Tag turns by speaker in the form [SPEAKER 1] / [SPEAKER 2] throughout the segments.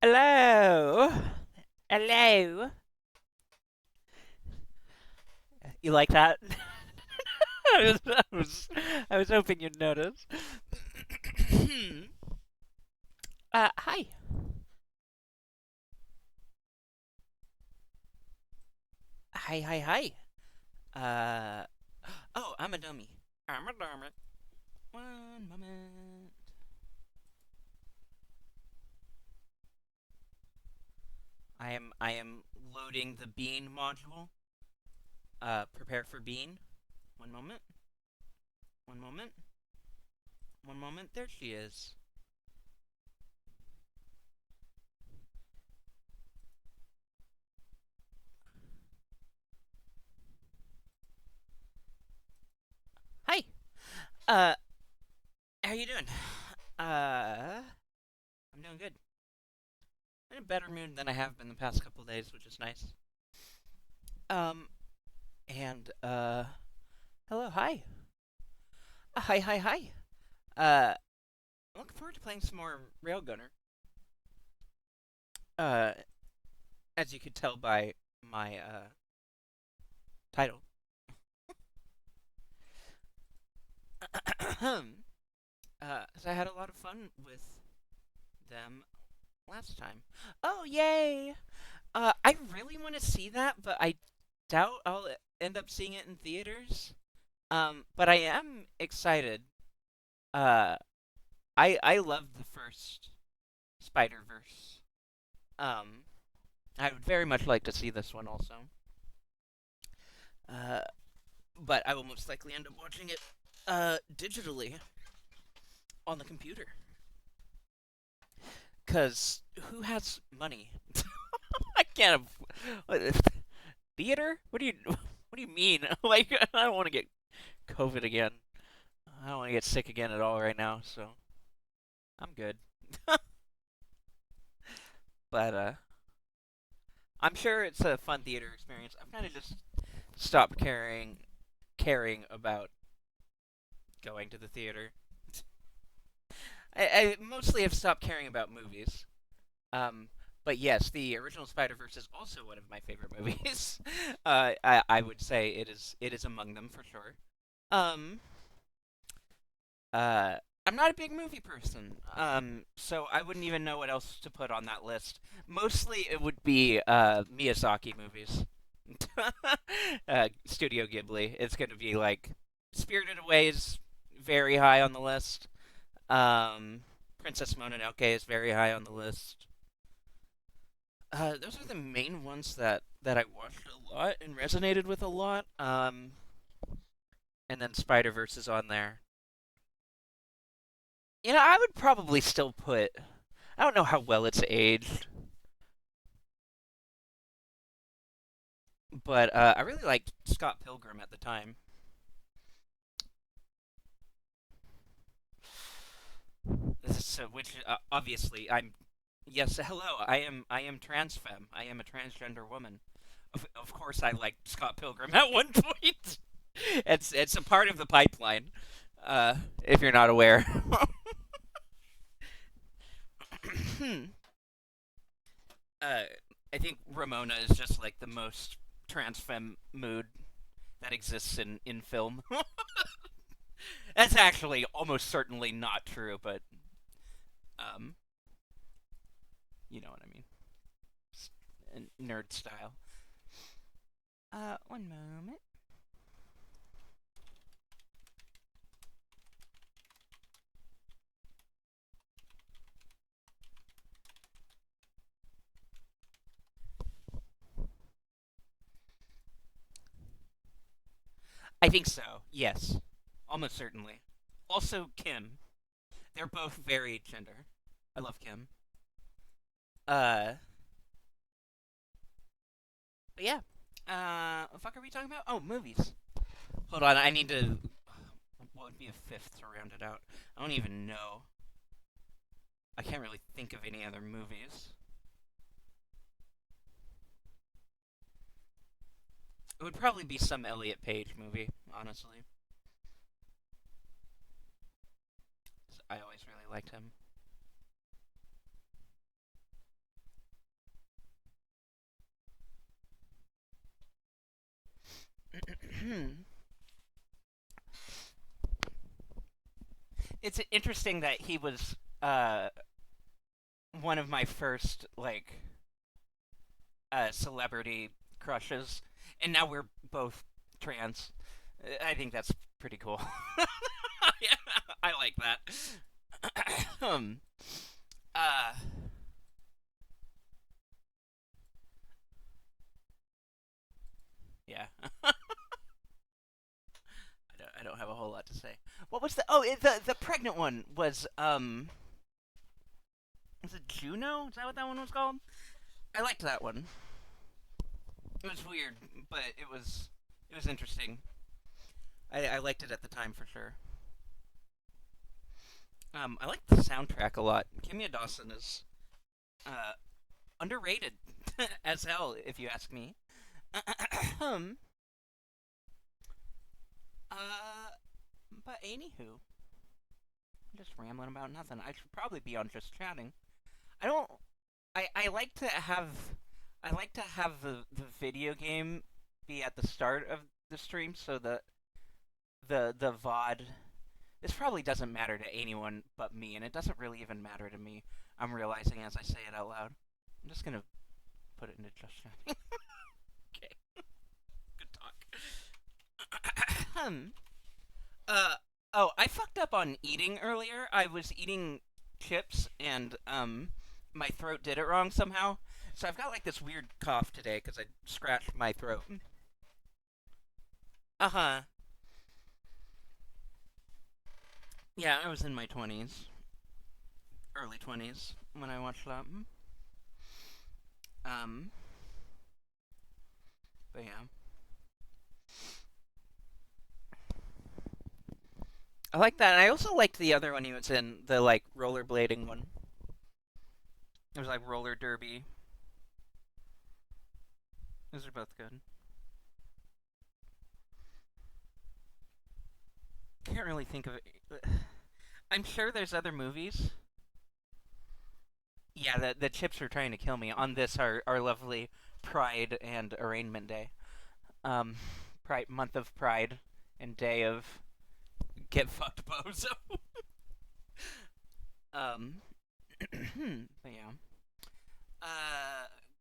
[SPEAKER 1] Hello. Hello. You like that? I was hoping you'd notice. Hi. Hi. Uh, oh, I'm a dummy. I'm a dummy. One moment. I am loading the bean module. Prepare for bean. One moment. One moment. One moment. There she is. Hi. Uh, how you doing? I'm doing good. I'm in a better mood than I have been the past couple days, which is nice. Um, and hello, hi, hi. Uh, I'm looking forward to playing some more Railgunner. Uh, as you could tell by my title. So I had a lot of fun with them last time. Oh, yay! I really want to see that, but I doubt I'll end up seeing it in theaters. But I am excited. Uh, I loved the first Spider Verse. Um, I would very much like to see this one also. Uh, but I will most likely end up watching it digitally on the computer. Cause who has money? I can't. Theater? What do you mean? Like I don't want to get COVID again. I don't want to get sick again at all right now. So I'm good. But I'm sure it's a fun theater experience. I've kind of just stopped caring about going to the theater. I mostly have stopped caring about movies. Um, but yes, the original Spider Verse is also one of my favorite movies. I would say it is among them for sure. Um, uh, I'm not a big movie person. So I wouldn't even know what else to put on that list. Mostly it would be Miyazaki movies. Studio Ghibli. It's going to be like Spirited Away is very high on the list. Um, Princess Mononoke is very high on the list. Those are the main ones that I watched a lot and resonated with a lot. And then Spider Verse is on there. I would probably still put. I don't know how well it's aged, but I really liked Scott Pilgrim at the time. So, which obviously I'm. Yes, hello. I am trans femme. I am a transgender woman. Of course, I liked Scott Pilgrim at one point. It's a part of the pipeline. If you're not aware. uh, I think Ramona is just like the most trans femme mood that exists in film. That's actually almost certainly not true, but um, you know what I mean. Nerd style. One moment. I think so. Yes, almost certainly. Also, Kim. They're both very gender. I love Kim. Uh, but yeah. What the fuck are we talking about? Oh, movies. Hold on, I need to. What would be a fifth to round it out? I don't even know. I can't really think of any other movies. It would probably be some Elliot Page movie, honestly. I always really liked him. It's interesting that he was uh one of my first celebrity crushes, and now we're both trans. I think that's pretty cool. Yeah, I like that. um, uh, yeah, I don't have a whole lot to say. What was the the pregnant one was it Juno? Is that what that one was called? I liked that one. It was weird, but it was interesting. I liked it at the time for sure. I like the soundtrack a lot. Kimia Dawson is uh, underrated as hell, if you ask me. um, uh, but anywho, I'm just rambling about nothing. I should probably be on just chatting. I don't. I like to have. I like to have the video game be at the start of the stream, so the VOD. This probably doesn't matter to anyone but me, and it doesn't really even matter to me. I'm realizing as I say it out loud. I'm just gonna put it into just chatting. Okay, good talk. uh, oh, I fucked up on eating earlier. I was eating chips and my throat did it wrong somehow. So I've got like this weird cough today because I scratched my throat. Uh huh. Yeah, I was in my 20s, early 20s when I watched that. Um, but yeah. I like that. I also liked the other one he was in, the like rollerblading one. It was like roller derby. Those are both good. Can't really think of it. I'm sure there's other movies. Yeah, the chips are trying to kill me on this our lovely Pride and Arraignment Day. Um, Pride month of Pride and day of get fucked bozo. um, but yeah.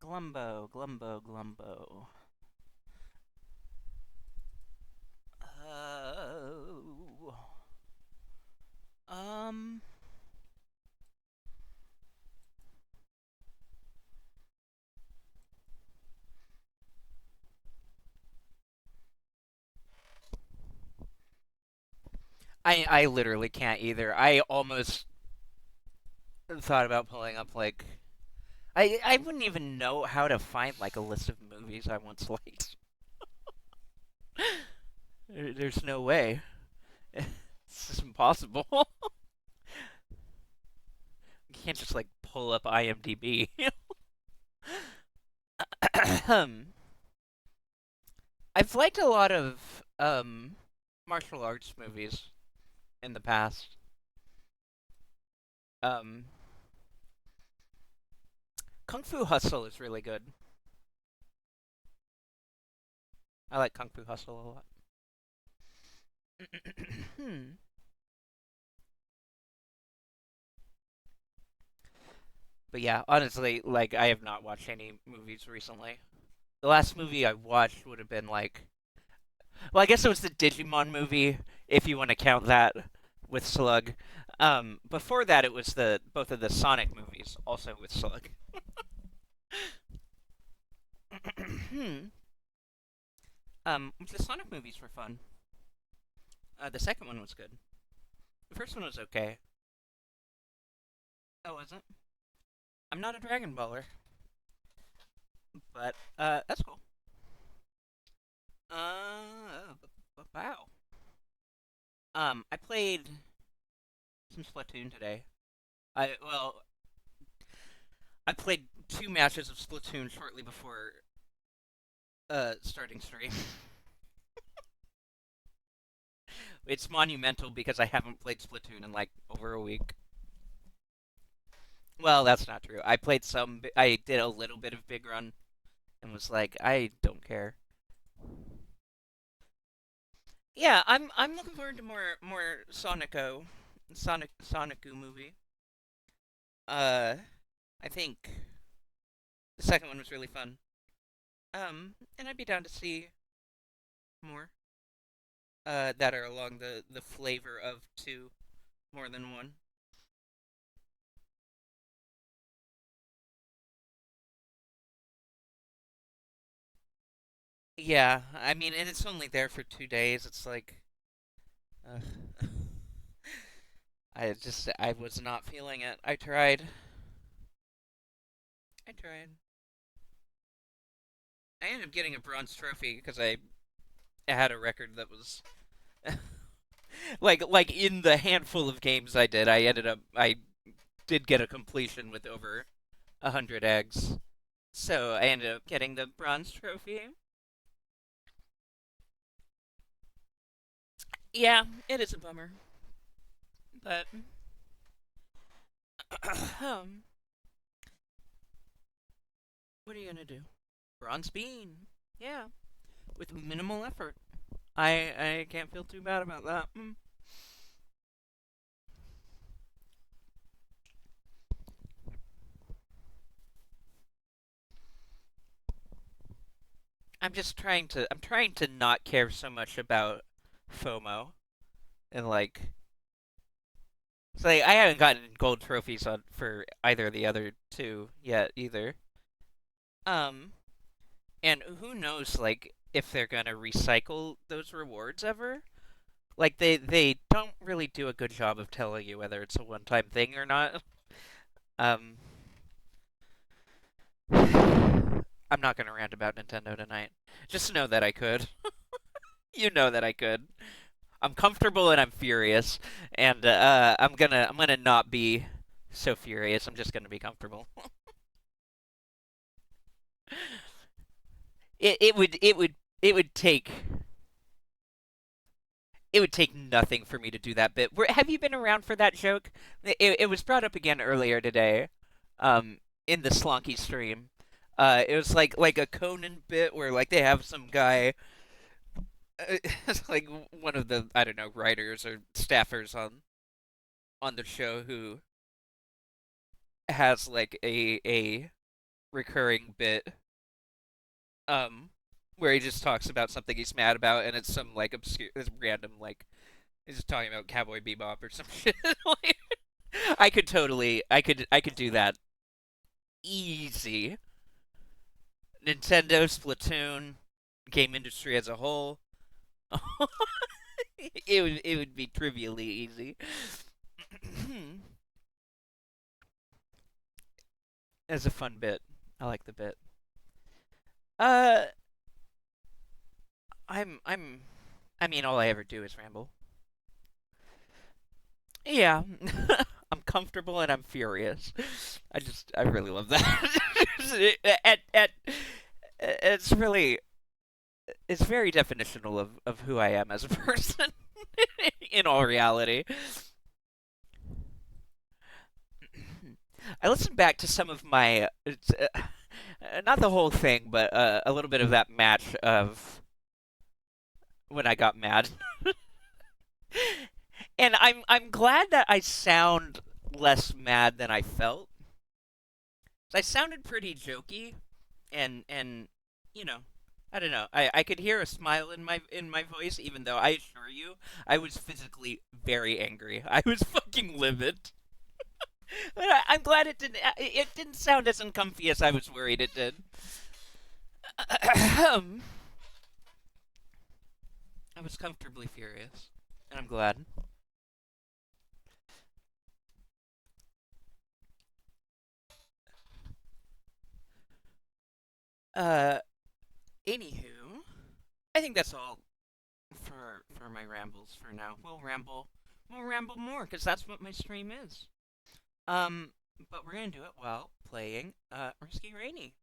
[SPEAKER 1] Glumbo, Glumbo, Glumbo. Uh, um, I literally can't either. I almost thought about pulling up like I wouldn't even know how to find like a list of movies I once liked. There's no way. It's just impossible. You can't just like pull up IMDb. I've liked a lot of martial arts movies in the past. Um, Kung Fu Hustle is really good. I like Kung Fu Hustle a lot. But yeah, honestly, like I have not watched any movies recently. The last movie I watched would have been like, well, I guess it was the Digimon movie, if you want to count that with Slug. Before that, it was the both of the Sonic movies, also with Slug. The Sonic movies were fun. The second one was good. The first one was okay. Oh, was it? I'm not a Dragon Baller, but that's cool. Wow. I played some Splatoon today. I played two matches of Splatoon shortly before starting stream. It's monumental because I haven't played Splatoon in like over a week. Well, that's not true. I played some. I did a little bit of Big Run and was like, I don't care. Yeah, I'm looking forward to more Sonicu movie. Uh, I think the second one was really fun. And I'd be down to see more. That are along the flavor of two more than one. Yeah, I mean, and it's only there for 2 days. It's like, ugh. I was not feeling it. I tried. I tried. I ended up getting a bronze trophy because I had a record that was like in the handful of games I did. I did get a completion with over 100 eggs, so I ended up getting the bronze trophy. Yeah, it is a bummer, but um, what are you gonna do? Bronze bean. Yeah, with minimal effort. I can't feel too bad about that. I'm trying to not care so much about FOMO and like it's like I haven't gotten gold trophies on for either of the other two yet either. Um and who knows like if they're gonna recycle those rewards ever. Like they don't really do a good job of telling you whether it's a one time thing or not. Um I'm not gonna rant about Nintendo tonight. Just know that I could. You know that I could. I'm comfortable and I'm furious, and I'm gonna not be so furious. I'm just gonna be comfortable. It would take nothing for me to do that bit. Have you been around for that joke? It was brought up again earlier today, in the Slonky stream. It was like a Conan bit where like they have some guy, it's like one of the I don't know writers or staffers on the show who has like a recurring bit um where he just talks about something he's mad about and it's some like obscure it's random like he's just talking about Cowboy Bebop or some shit. Like, I could do that easy. Nintendo, Splatoon, game industry as a whole. It would be trivially easy. It's a fun bit. I like the bit. Uh I'm I mean all I ever do is ramble. Yeah. I'm comfortable and I'm furious. I really love that. It's really it's very definitional of who I am as a person in all reality. I listened back to some of my not the whole thing, but a little bit of that match of when I got mad. And I'm glad that I sound less mad than I felt. I sounded pretty jokey and you know, I don't know. I could hear a smile in my voice even though I assure you I was physically very angry. I was fucking livid. But I'm glad it didn't sound as uncomfy as I was worried it did. I was comfortably furious, and I'm glad. Uh, Anywho, I think that's all for my rambles for now. We'll ramble more because that's what my stream is. Um, but we're gonna do it while playing Risky Rainy.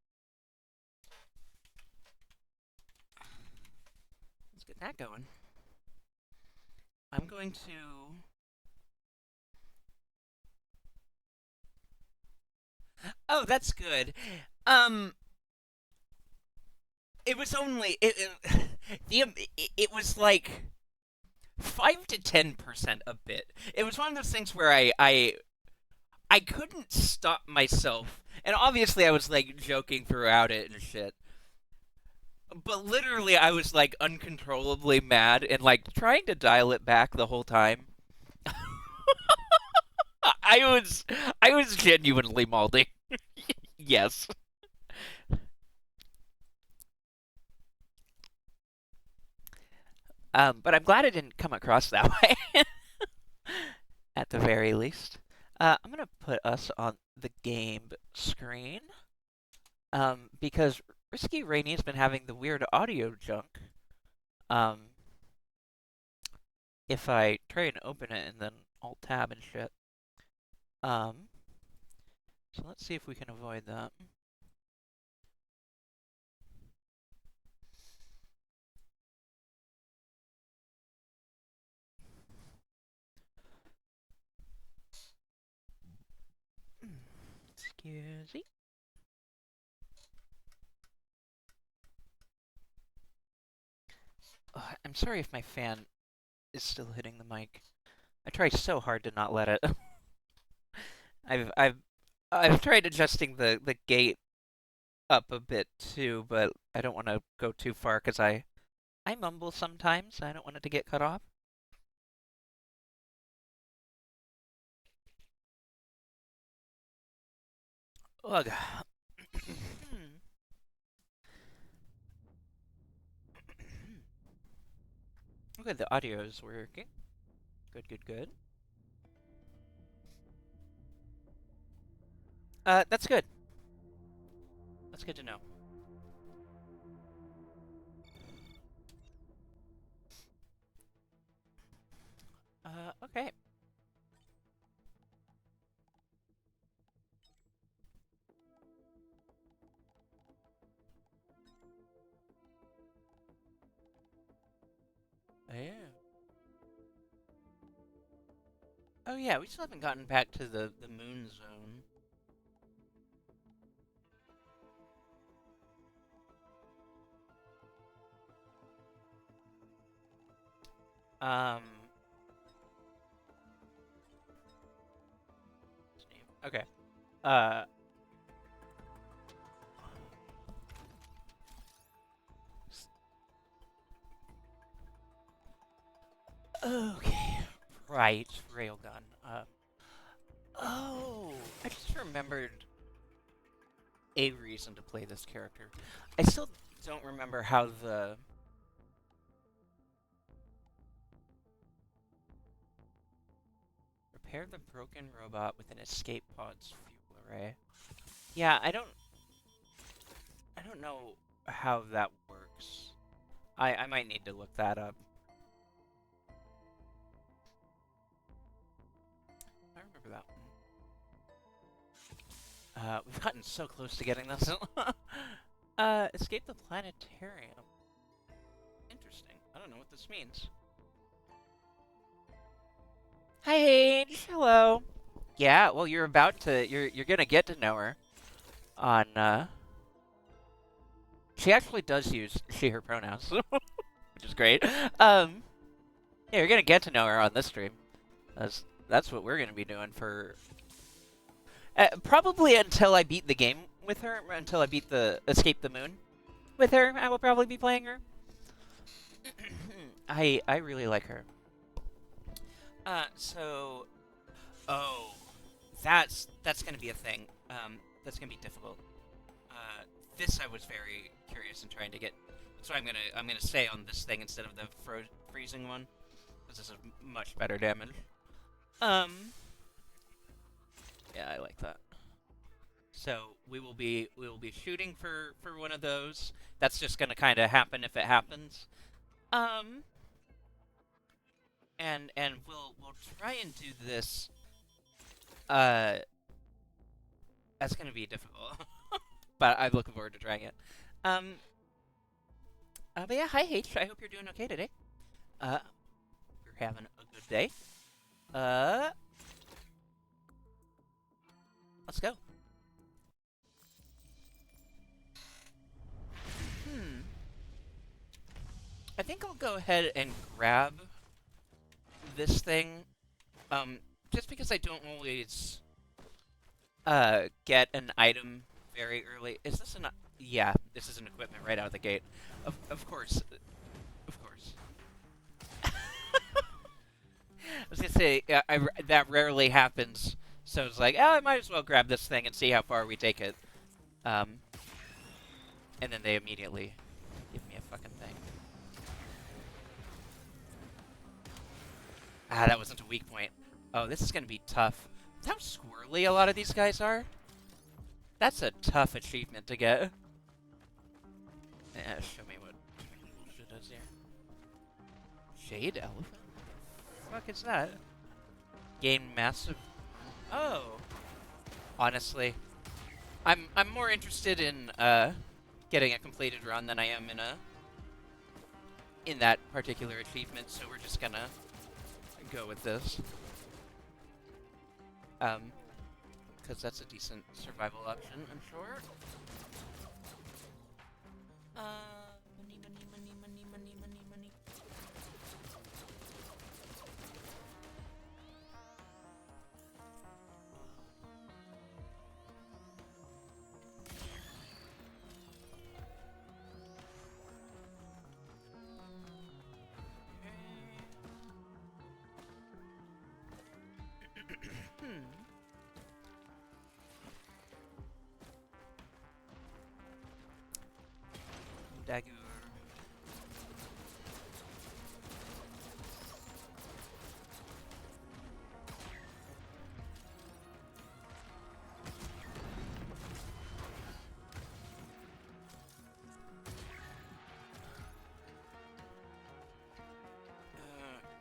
[SPEAKER 1] Let's get that going. I'm going to. Oh, that's good. Um, it was only it was like 5 to 10% a bit. It was one of those things where I couldn't stop myself, and obviously I was like joking throughout it and shit. But literally, I was like uncontrollably mad and like trying to dial it back the whole time. I was, I was genuinely malding. Yes. But I'm glad it didn't come across that way. At the very least, I'm gonna put us on the game screen. Because Risky Rainey's been having the weird audio junk. Um, if I try and open it and then Alt Tab and shit. Um, so let's see if we can avoid that. Excuse me. I'm sorry if my fan is still hitting the mic. I try so hard to not let it. I've I've I've tried adjusting the gate up a bit too, but I don't want to go too far because I mumble sometimes. I don't want it to get cut off. Ugh. Okay, the audio is working. Good, good, good. That's good. That's good to know. Okay. Yeah. Oh yeah, we still haven't gotten back to the moon zone. Um. Okay. Uh. Okay. Right. Railgun. Oh, I just remembered a reason to play this character. I still don't remember how the repair the broken robot with an escape pod's fuel array. Yeah, I don't know how that works. I might need to look that up. I remember that one. We've gotten so close to getting this. Escape the planetarium. Interesting. I don't know what this means. Hi, Paige. Hello. Yeah, well, you're about to. You're gonna get to know her on. She actually does use she/her pronouns, which is great. Yeah, you're gonna get to know her on this stream. That's what we're gonna be doing for probably until I beat the game with her. Until I beat the Escape the Moon with her, I will probably be playing her. I really like her. So oh, that's gonna be a thing. That's gonna be difficult. Uh, this I was very curious and trying to get. So I'm gonna stay on this thing instead of the freezing one because this is much better damage. Um, yeah, I like that. So we will be shooting for one of those. That's just gonna kind of happen if it happens. Um, and we'll try and do this. Uh, that's gonna be difficult, but I'm looking forward to trying it. Um, but yeah, hi H. I hope you're doing okay today. Uh, you're having a good day. Uh, let's go. Hmm. I think I'll go ahead and grab this thing, just because I don't always get an item very early. Is this an? Yeah, this is an equipment right out of the gate. Of course, of course. I was gonna say that rarely happens, so it's like, oh, I might as well grab this thing and see how far we take it. Um, and then they immediately give me a fucking thing. Ah, that wasn't a weak point. Oh, this is gonna be tough. How squirrely a lot of these guys are. That's a tough achievement to get. Yeah, show me what bullshit does here. Jade elephant? What the fuck is that? Gain massive. Oh, honestly, I'm more interested in getting a completed run than I am in that particular achievement. So we're just gonna go with this. Because that's a decent survival option, I'm sure. Money, money, money, money, money, money, money. Dagger.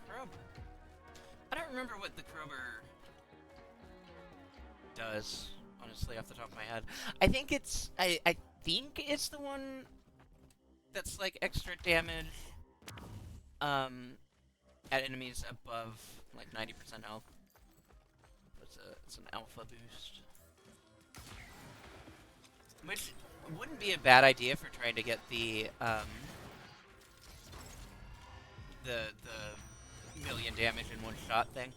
[SPEAKER 1] Crowbar. I don't remember what the crowbar does, honestly, off the top of my head. I think it's I think it's the one that's like extra damage at enemies above like 90% health. It's an alpha boost. Which wouldn't be a bad idea for trying to get the million damage in one shot thing.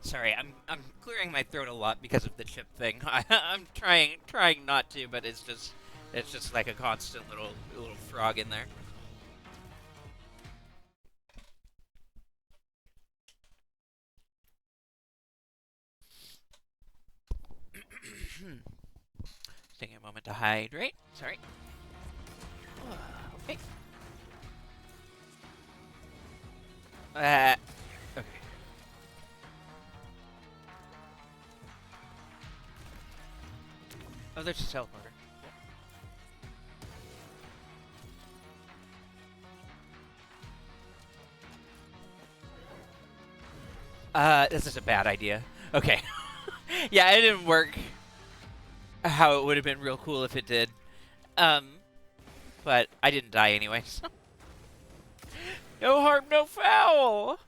[SPEAKER 1] Sorry, I'm clearing my throat a lot because of the chip thing. I'm trying not to, but it's just like a constant little frog in there. Taking a moment to hydrate. Sorry. Okay. Okay. Oh, there's a teleporter. This is a bad idea. Okay. Yeah, it didn't work how it would have been real cool if it did. But I didn't die anyway, so. No harm, no foul!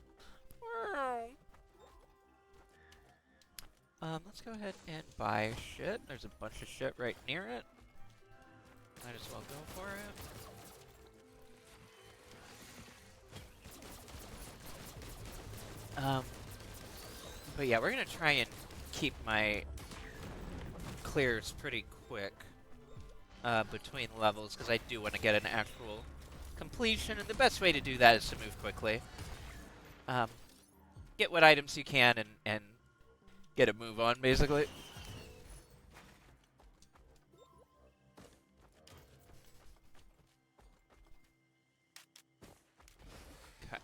[SPEAKER 1] Let's go ahead and buy shit. There's a bunch of shit right near it. Might as well go for it. But yeah, we're gonna try and keep my clears pretty quick between levels, because I do want to get an actual completion, and the best way to do that is to move quickly. Get what items you can and get a move on, basically. Okay.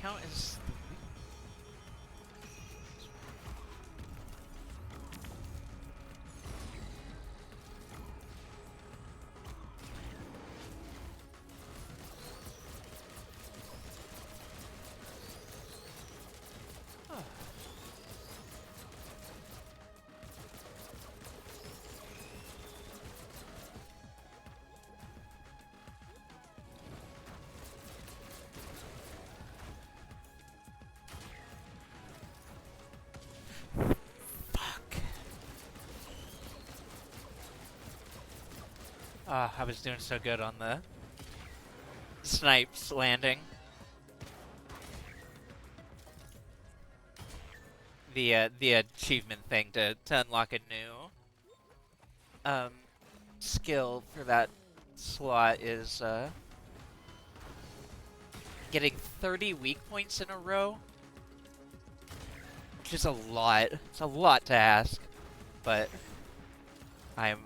[SPEAKER 1] count as the week? I was doing so good on the snipes landing. The achievement thing to unlock a new skill for that slot is getting 30 weak points in a row, which is a lot. It's a lot to ask, but I'm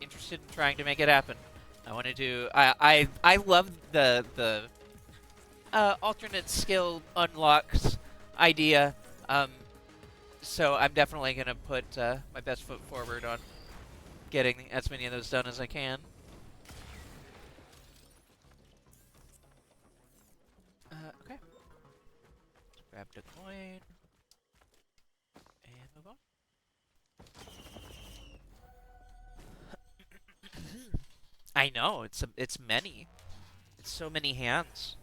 [SPEAKER 1] interested in trying to make it happen. I want to do. I love the alternate skill unlocks idea. So I'm definitely gonna put my best foot forward on getting as many of those done as I can. Okay. Let's grab the coin and move on. I know, it's many. It's so many hands.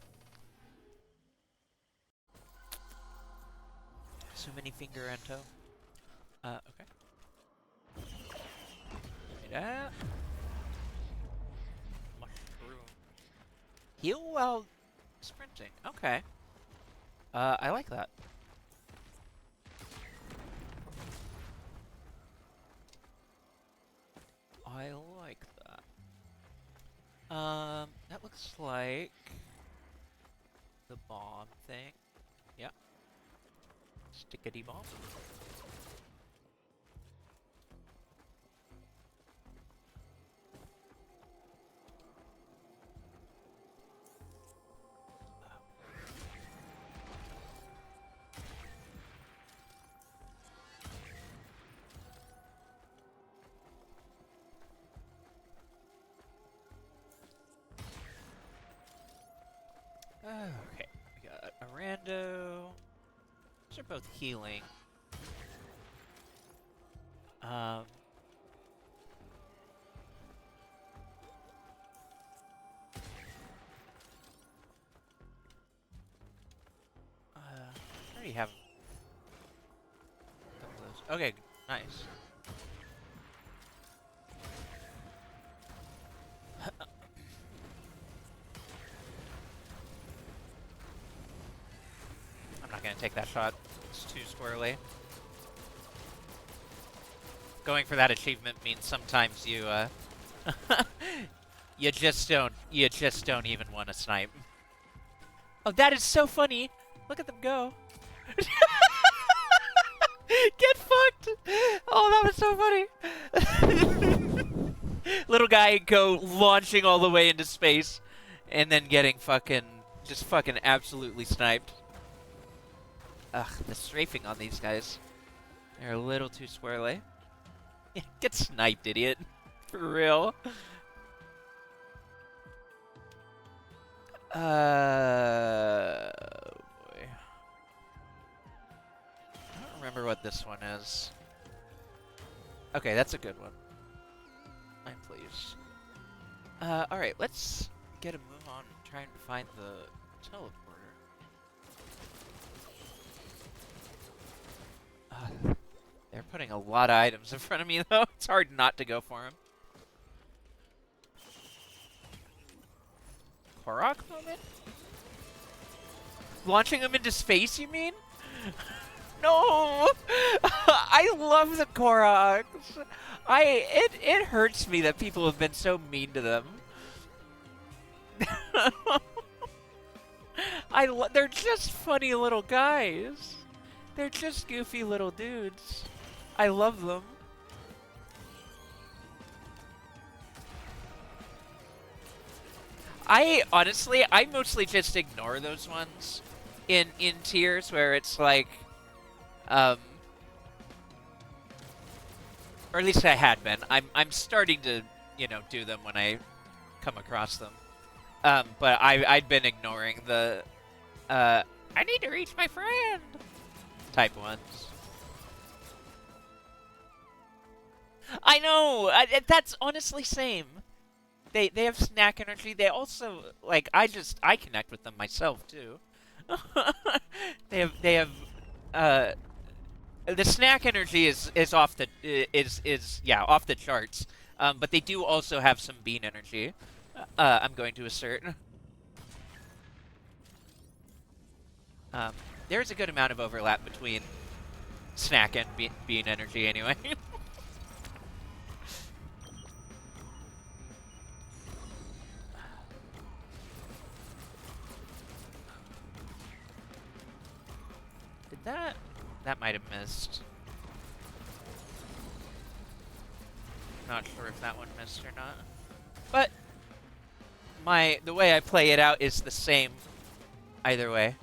[SPEAKER 1] So many finger and toe. Okay. That. Mushroom. Heal while sprinting. Okay. I like that. I like that. That looks like the bomb thing. Yeah. Stickity bomb. Okay, we got a rando. These are both healing. I already have a couple of those. Okay, nice. I'm not gonna take that shot. It's too squirrely. Going for that achievement means sometimes you you just don't even want to snipe. Oh, that is so funny. Look at them go. Get fucked. Oh, that was so funny. Little guy go launching all the way into space and then getting just fucking absolutely sniped. Ugh, the strafing on these guys. They're a little too squirrely. Yeah, get sniped, idiot. For real. Boy. I don't remember what this one is. Okay, that's a good one. I'm pleased. Alright, let's get a move on trying to find the teleporter. They're putting a lot of items in front of me, though. It's hard not to go for him. Korok moment? Launching him into space, you mean? No! I love the Koroks. It hurts me that people have been so mean to them. They're just funny little guys. They're just goofy little dudes. I love them. I mostly just ignore those ones in tiers where it's like, um, or at least I had been. I'm starting to, do them when I come across them. But I'd been ignoring the uh, I need to reach my friend type ones. I know. That's honestly same. They have snack energy. They also like I connect with them myself too. they have uh the snack energy is off the is yeah off the charts. But they do also have some bean energy. I'm going to assert. Um, there's a good amount of overlap between snack and bean energy anyway. Did that? That might have missed. Not sure if that one missed or not. But the way I play it out is the same either way.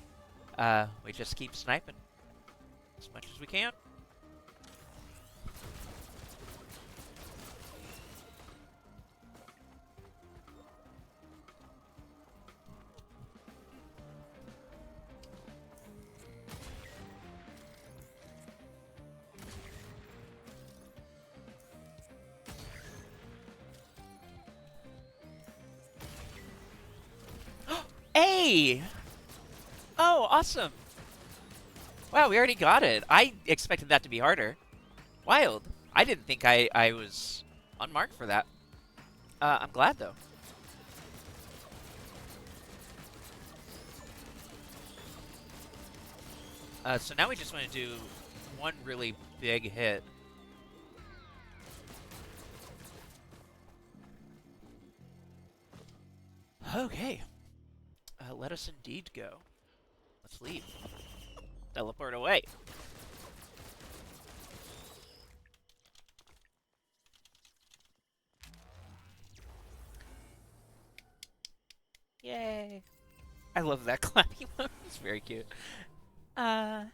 [SPEAKER 1] We just keep sniping as much as we can. Hey! Oh, awesome! Wow, we already got it. I expected that to be harder. Wild. I didn't think I was on mark for that. I'm glad, though. So now we just want to do one really big hit. Okay. Let us indeed go. Let's leave. Teleport away. Yay. I love that clapping emote. It's very cute. Uh...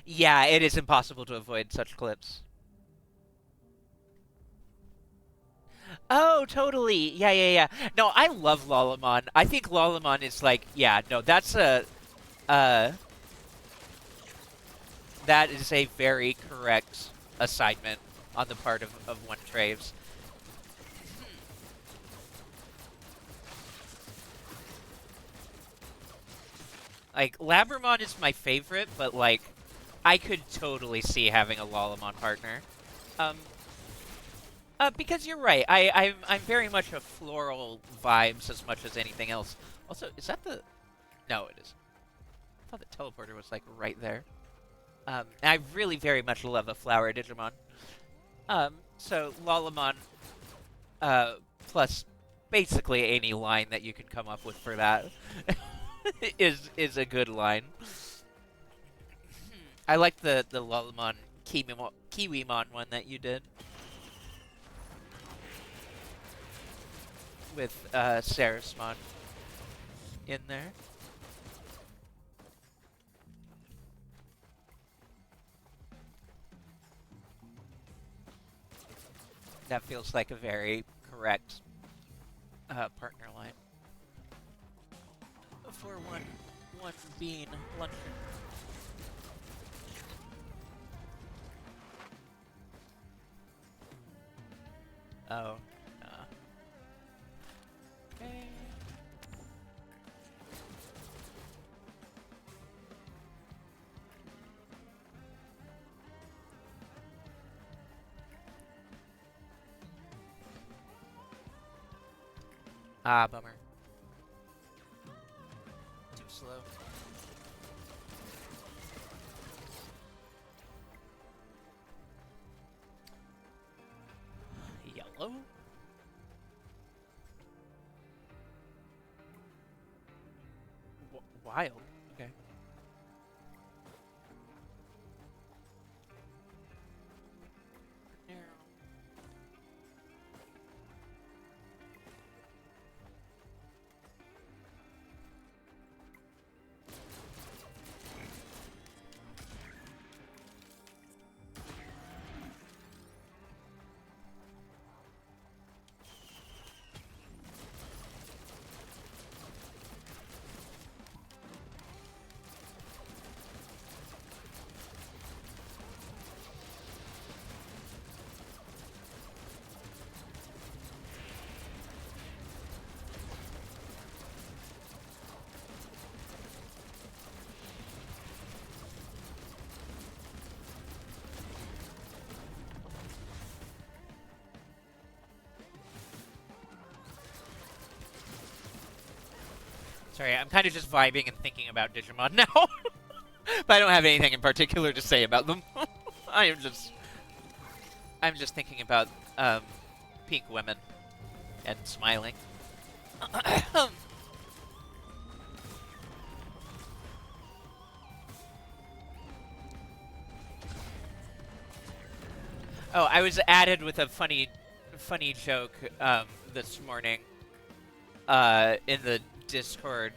[SPEAKER 1] Yeah, it is impossible to avoid such clips. Oh, totally. Yeah, yeah, yeah. No, I love Lalamon. I think Lalamon is like, yeah, no, uh, that is a very correct assignment on the part of one Traves. Like, Labramon is my favorite, but, like, I could totally see having a Lalamon partner. Um, because you're right. I'm very much a floral vibes as much as anything else. Also, is that the... No, it is. I thought the teleporter was, like, right there. And I really very much love a flower Digimon. So Lalamon, uh, plus basically any line that you can come up with for that is a good line. I like the Lalamon Kiwimon one that you did with Sarasmon in there. That feels like a very correct partner line for one bean luncheon. Oh, okay. Ah, bummer. Too slow. Yellow? Wild. Okay. Sorry, I'm kind of just vibing and thinking about Digimon now. But I don't have anything in particular to say about them. I am just I'm just thinking about um, pink women and smiling. Oh, I was added with a funny joke this morning in the Discord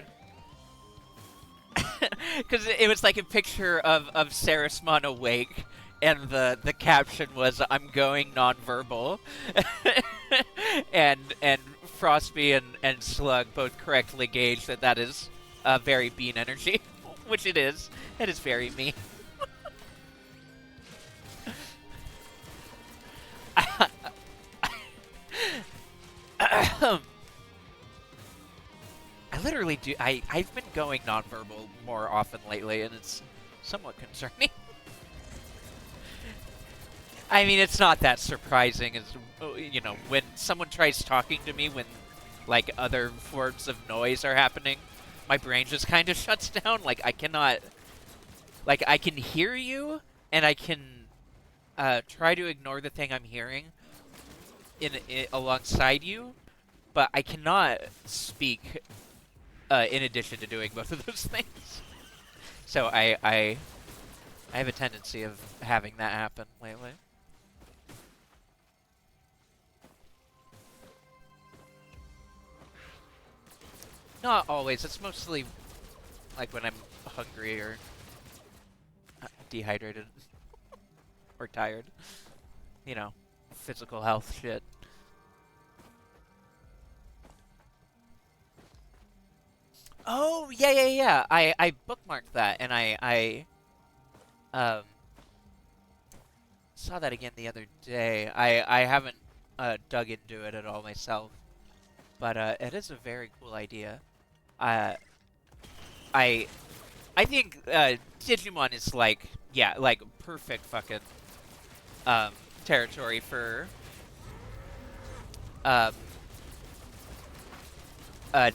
[SPEAKER 1] because it was like a picture of Sarismon awake, and the caption was "I'm going nonverbal," and Frostby and Slug both correctly gauged that that is very Bean energy, which it is. It is very me. I literally do. I've been going nonverbal more often lately, and it's somewhat concerning. I mean, it's not that surprising as you know when someone tries talking to me when like other forms of noise are happening, my brain just kind of shuts down. Like I cannot, like I can hear you, and I can try to ignore the thing I'm hearing in alongside you, but I cannot speak in addition to doing both of those things. So I have a tendency of having that happen lately. Not always. It's mostly like when I'm hungry or dehydrated or tired. You know, physical health shit. Oh yeah. I bookmarked that and I saw that again the other day. I haven't dug into it at all myself, but it is a very cool idea. Uh, I I think Digimon is like yeah like perfect fucking um, territory for um,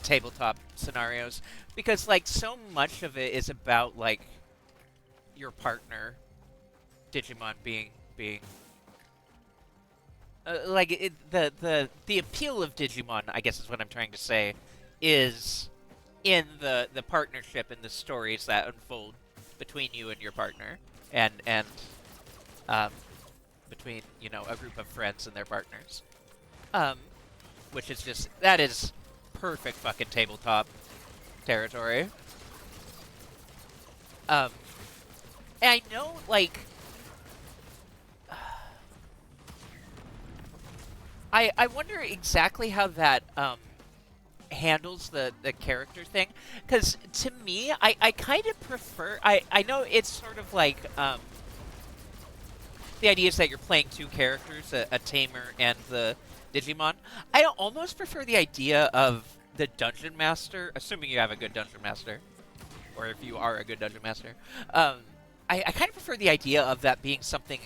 [SPEAKER 1] tabletop scenarios because like so much of it is about like your partner Digimon being like the appeal of Digimon, I guess is what I'm trying to say, is in the partnership and the stories that unfold between you and your partner, and um, between you know a group of friends and their partners, um, which is just that is perfect fucking tabletop territory. Um, and I know like I wonder exactly how that handles the character thing, because to me I kind of prefer I know it's sort of like the idea is that you're playing two characters, a tamer and the Digimon. I almost prefer the idea of the dungeon master, assuming you have a good dungeon master, or if you are a good dungeon master. Um, I kind of prefer the idea of that being something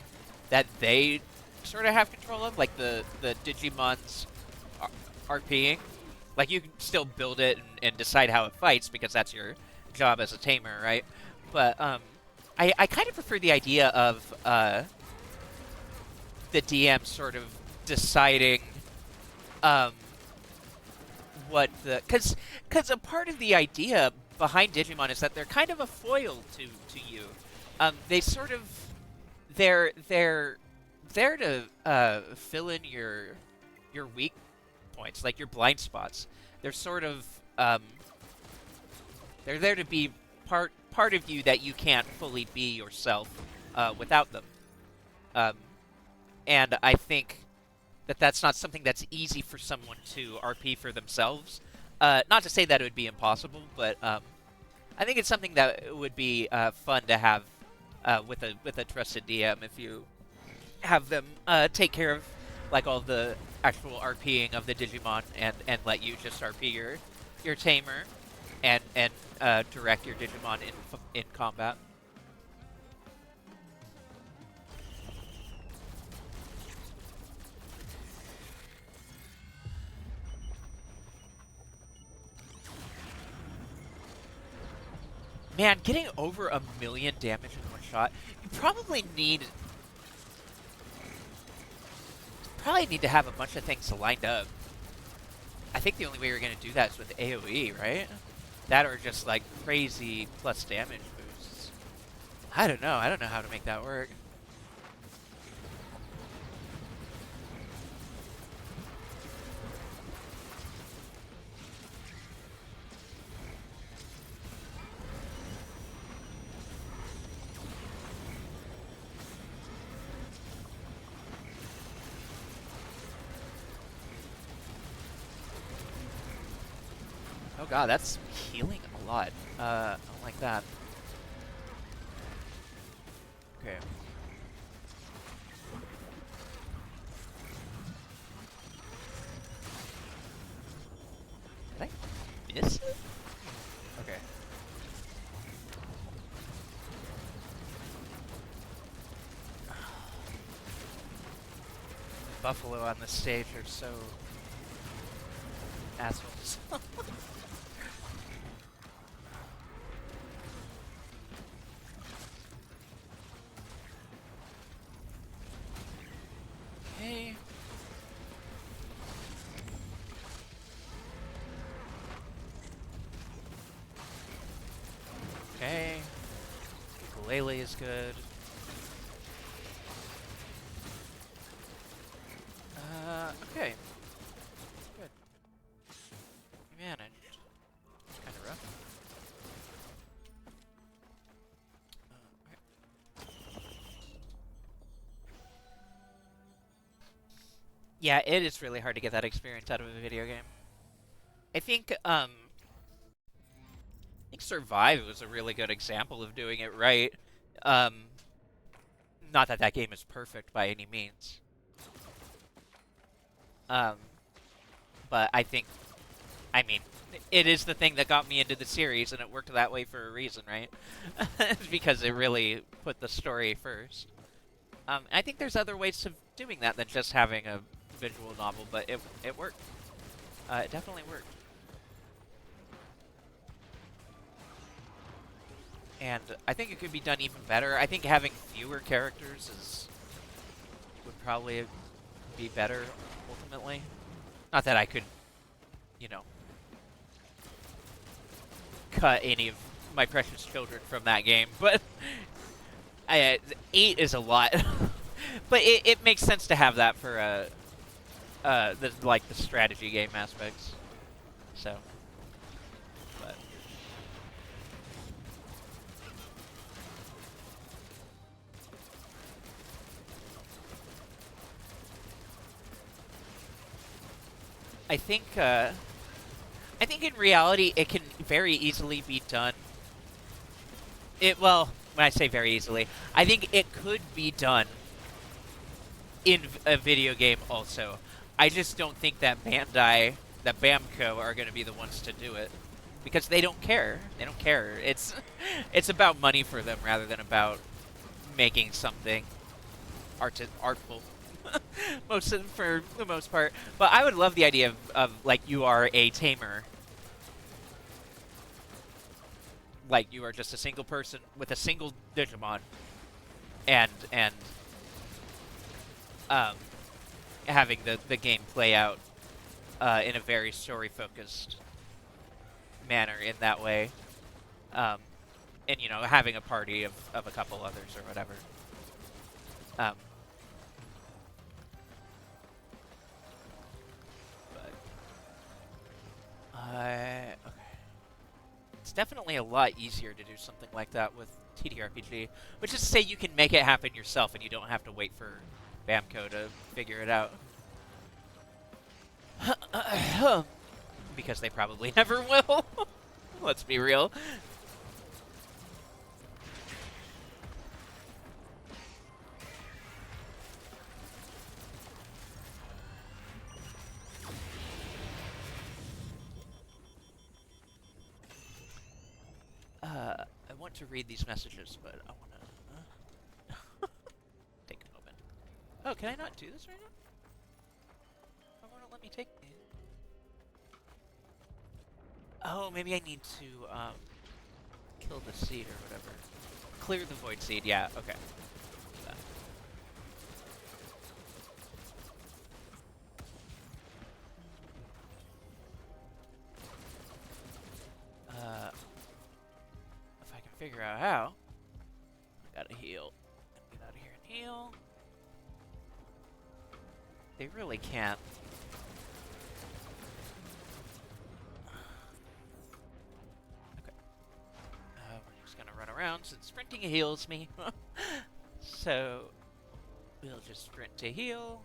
[SPEAKER 1] that they sort of have control of, like the Digimon's RPing. Like you can still build it and decide how it fights because that's your job as a tamer, right? But I kind of prefer the idea of the DM sort of deciding um, what the because a part of the idea behind Digimon is that they're kind of a foil to you. They sort of they're there to fill in your weak points, like your blind spots. They're sort of they're there to be part of you that you can't fully be yourself without them. Um, and I think that that's not something that's easy for someone to RP for themselves. Not to say that it would be impossible, but I think it's something that would be fun to have with a trusted DM if you have them take care of like all the actual RPing of the Digimon and let you just RP your tamer and direct your Digimon in combat. Man, getting over 1,000,000 damage in one shot, you probably need to have a bunch of things lined up. I think the only way you're going to do that is with AoE, right? That or just like crazy plus damage boosts. I don't know. I don't know how to make that work. Oh god, that's healing a lot. I don't like that. Okay. Did I miss it? Okay. Buffalo on the stage are so assholes. Okay. Okay. Ukulele is good. Okay. Good. We managed. Kind of rough. Okay. Yeah, it is really hard to get that experience out of a video game. I think, Survive was a really good example of doing it right. Um, Not that that game is perfect by any means. Um, but I mean, it is the thing that got me into the series, and it worked that way for a reason, right? It's because it really put the story first. I think there's other ways of doing that than just having a visual novel, but it worked. It definitely worked. And I think it could be done even better. I think having fewer characters would probably be better ultimately. Not that I could, you know, cut any of my precious children from that game, but 8 is a lot. But it makes sense to have that for the strategy game aspects. So, but I think in reality it can very easily be done. When I say very easily, I think it could be done in a video game also. I just don't think that Bamco are going to be the ones to do it because they don't care. They don't care. It's about money for them rather than about making something artful. For the most part. But I would love the idea of like you are a tamer. Like you are just a single person with a single Digimon and um having the game play out in a very story focused manner in that way. Um and having a party of a couple others or whatever. Um okay. It's definitely a lot easier to do something like that with TTRPG, which is to say you can make it happen yourself and you don't have to wait for Bamco to figure it out. Because they probably never will. Let's be real. I want to read these messages, but I want to take a moment. Oh, can I not do this right now? Why won't it let me take these? Oh, maybe I need to kill kill the seed or whatever. Clear the void seed, yeah, okay. If I can figure out how, I gotta heal. Get out of here and heal. They really can't. Okay. We're just gonna run around since sprinting heals me. So, we'll just sprint to heal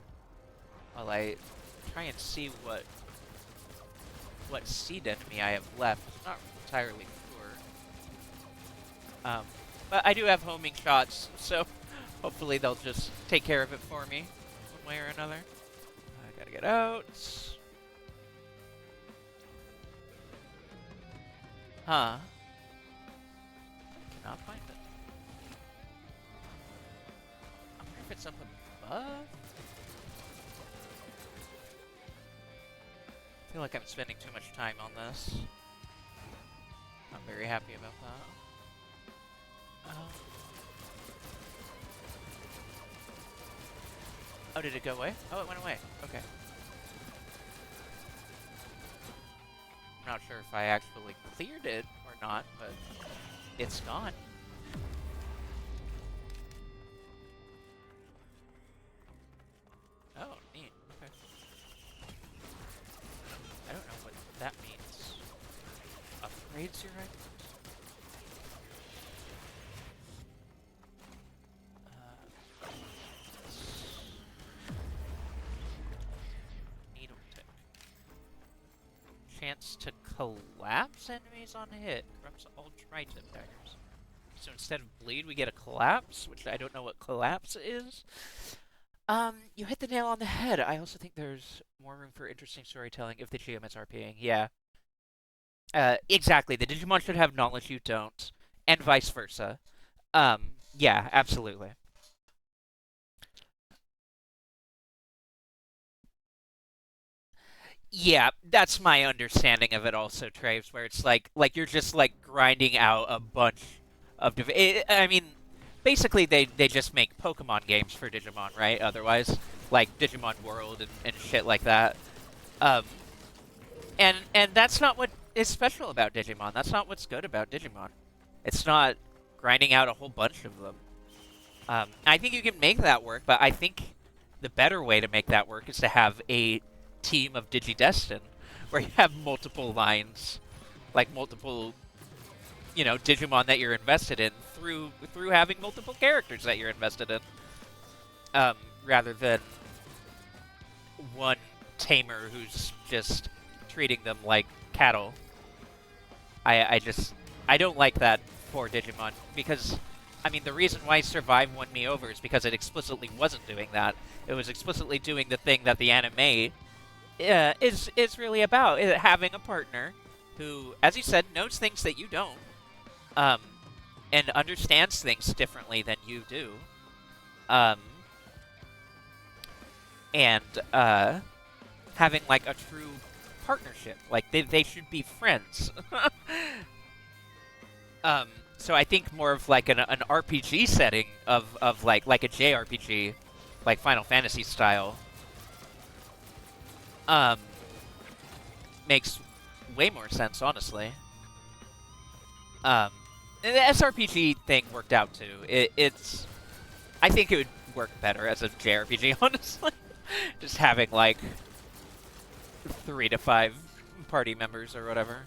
[SPEAKER 1] while I try and see what seed enemy I have left. I'm not entirely sure. But I do have homing shots, so hopefully they'll just take care of it for me, one way or another. I gotta get out. Huh. Cannot find it. I wonder if it's up above? I feel like I'm spending too much time on this. I'm very happy about that. Oh, did it go away? Oh, it went away. Okay. I'm not sure if I actually cleared it or not, but it's gone. Oh, neat. Okay. I don't know what that means. Upgrades your items? Needle tip. Chance to collapse enemies on hit. Corrupts all tri-tip daggers. So instead of bleed, we get a collapse, which I don't know what collapse is. You hit the nail on the head. I also think there's more room for interesting storytelling if the GM is RPing. Yeah. Exactly. The Digimon should have knowledge you don't, and vice versa. Yeah, absolutely. Yeah, that's my understanding of it also, Traves, where it's like you're just like grinding out a bunch of I mean, basically they just make Pokemon games for Digimon, right? Otherwise, like Digimon World and shit like that. Um, and that's not what is special about Digimon. That's not what's good about Digimon. It's not grinding out a whole bunch of them. I think you can make that work, but I think the better way to make that work is to have a team of Digidestin, where you have multiple lines, like multiple, Digimon that you're invested in through having multiple characters that you're invested in, rather than one tamer who's just treating them like cattle. I don't like that for Digimon because, I mean, the reason why Survive won me over is because it explicitly wasn't doing that. It was explicitly doing the thing that the anime is really about, having a partner who, as you said, knows things that you don't, and understands things differently than you do, and having like a true partnership. Like they should be friends. So I think more of like an RPG setting of like a JRPG, like Final Fantasy style, makes way more sense, honestly. And the SRPG thing worked out too. I think it would work better as a JRPG, honestly. Just having like 3 to 5 party members or whatever.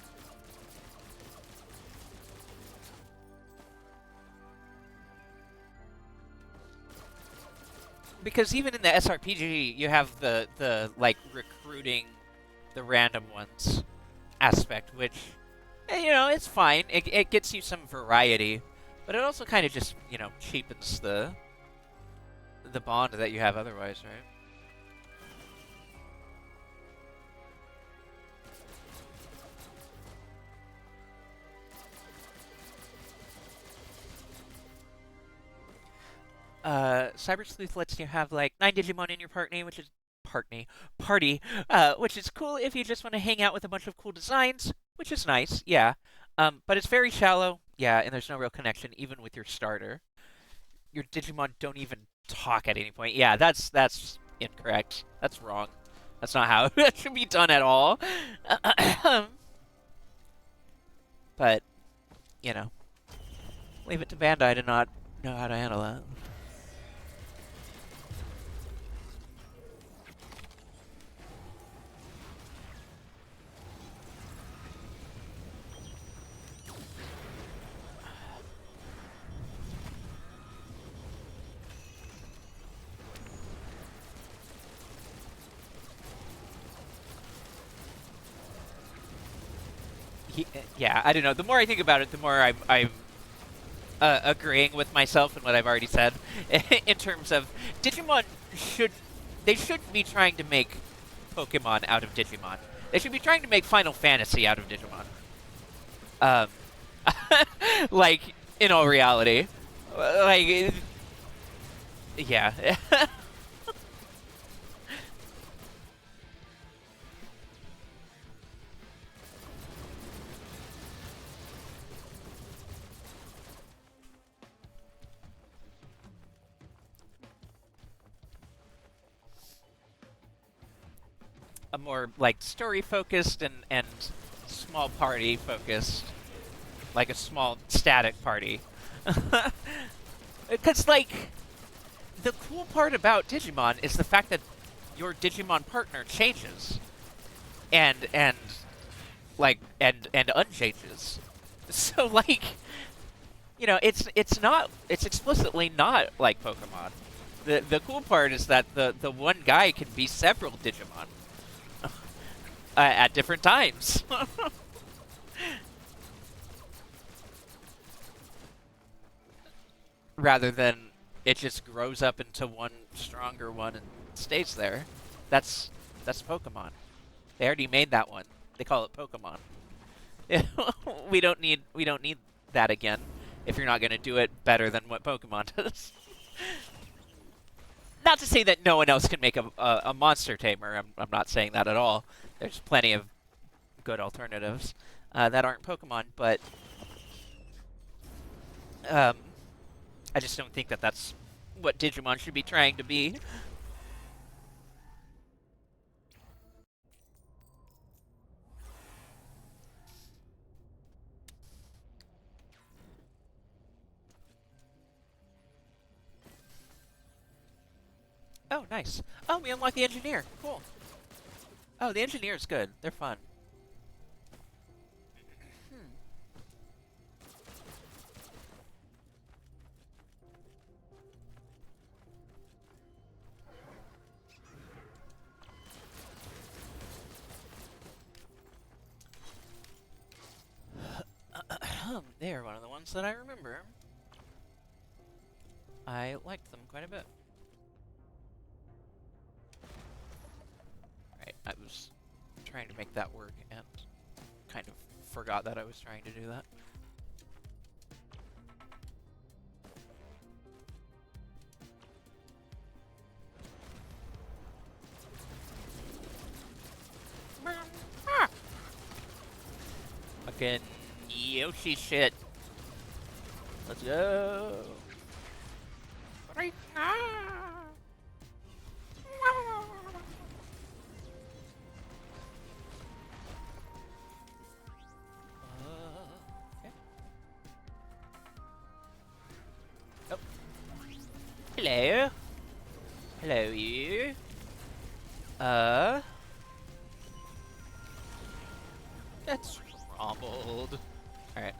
[SPEAKER 1] Because even in the SRPG, you have the like recruiting the random ones aspect, which it's fine. It gets you some variety, but it also kind of just cheapens the bond that you have otherwise, right? Cyber Sleuth lets you have like 9 Digimon in your party, which is cool if you just want to hang out with a bunch of cool designs, which is nice, yeah. But it's very shallow. Yeah, and there's no real connection even with your starter. Your Digimon don't even talk at any point. Yeah, that's incorrect. That's wrong. That's not how it should be done at all. But, you know, leave it to Bandai to not know how to handle that. Yeah, I don't know. The more I think about it, the more I'm agreeing with myself and what I've already said in terms of Digimon should they shouldn't be trying to make Pokemon out of Digimon. They should be trying to make Final Fantasy out of Digimon. Um, like in all reality, like yeah. A more like story focused and small party focused, like a small static party. Because like the cool part about Digimon is the fact that your Digimon partner changes and like and unchanges. So like it's explicitly not like Pokemon. The cool part is that the one guy can be several Digimon at different times. Rather than it just grows up into one stronger one and stays there. That's that's Pokemon. They already made that one. They call it Pokemon. We don't need that again if you're not going to do it better than what Pokemon does. Not to say that no one else can make a monster tamer. I'm not saying that at all. There's plenty of good alternatives that aren't Pokemon, but um, I just don't think that that's what Digimon should be trying to be. Oh, nice. Oh, we unlocked the engineer. Cool. Oh, the engineer's good. They're fun. Hmm. They're one of the ones that I remember. I liked them quite a bit. Right, I was trying to make that work and kind of forgot that I was trying to do that. Ah! Fucking Yoshi shit. Let's go. Right now. Okay. Oh. Hello. Hello, you. Uh. That's rumbled. Alright.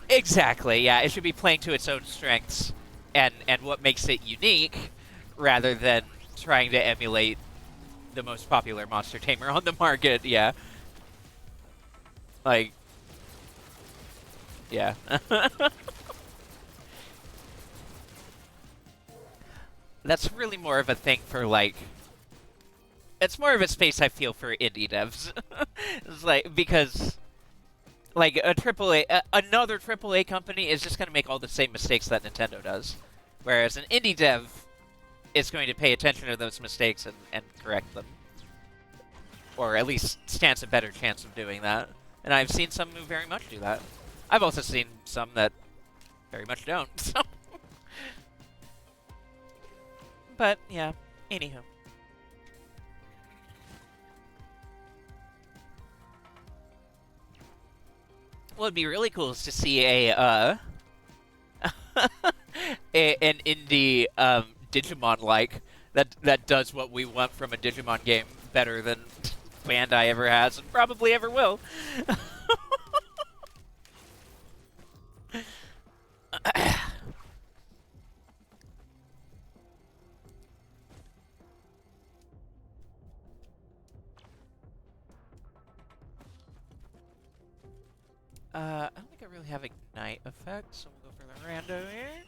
[SPEAKER 1] Exactly, yeah. It should be playing to its own strengths and what makes it unique rather than trying to emulate the most popular monster tamer on the market, yeah. Like, yeah. That's really more of a thing for, like, it's more of a space I feel for indie devs. It's like, because, like, another AAA company is just going to make all the same mistakes that Nintendo does. Whereas an indie dev is going to pay attention to those mistakes and correct them. or at least stands a better chance of doing that. And I've seen some who very much do that. I've also seen some that very much don't. So, but yeah. Anywho. What would be really cool is to see an indie Digimon like that does what we want from a Digimon game better than Bandai ever has and probably ever will. I don't think I really have Ignite effect, so we'll go for the rando here.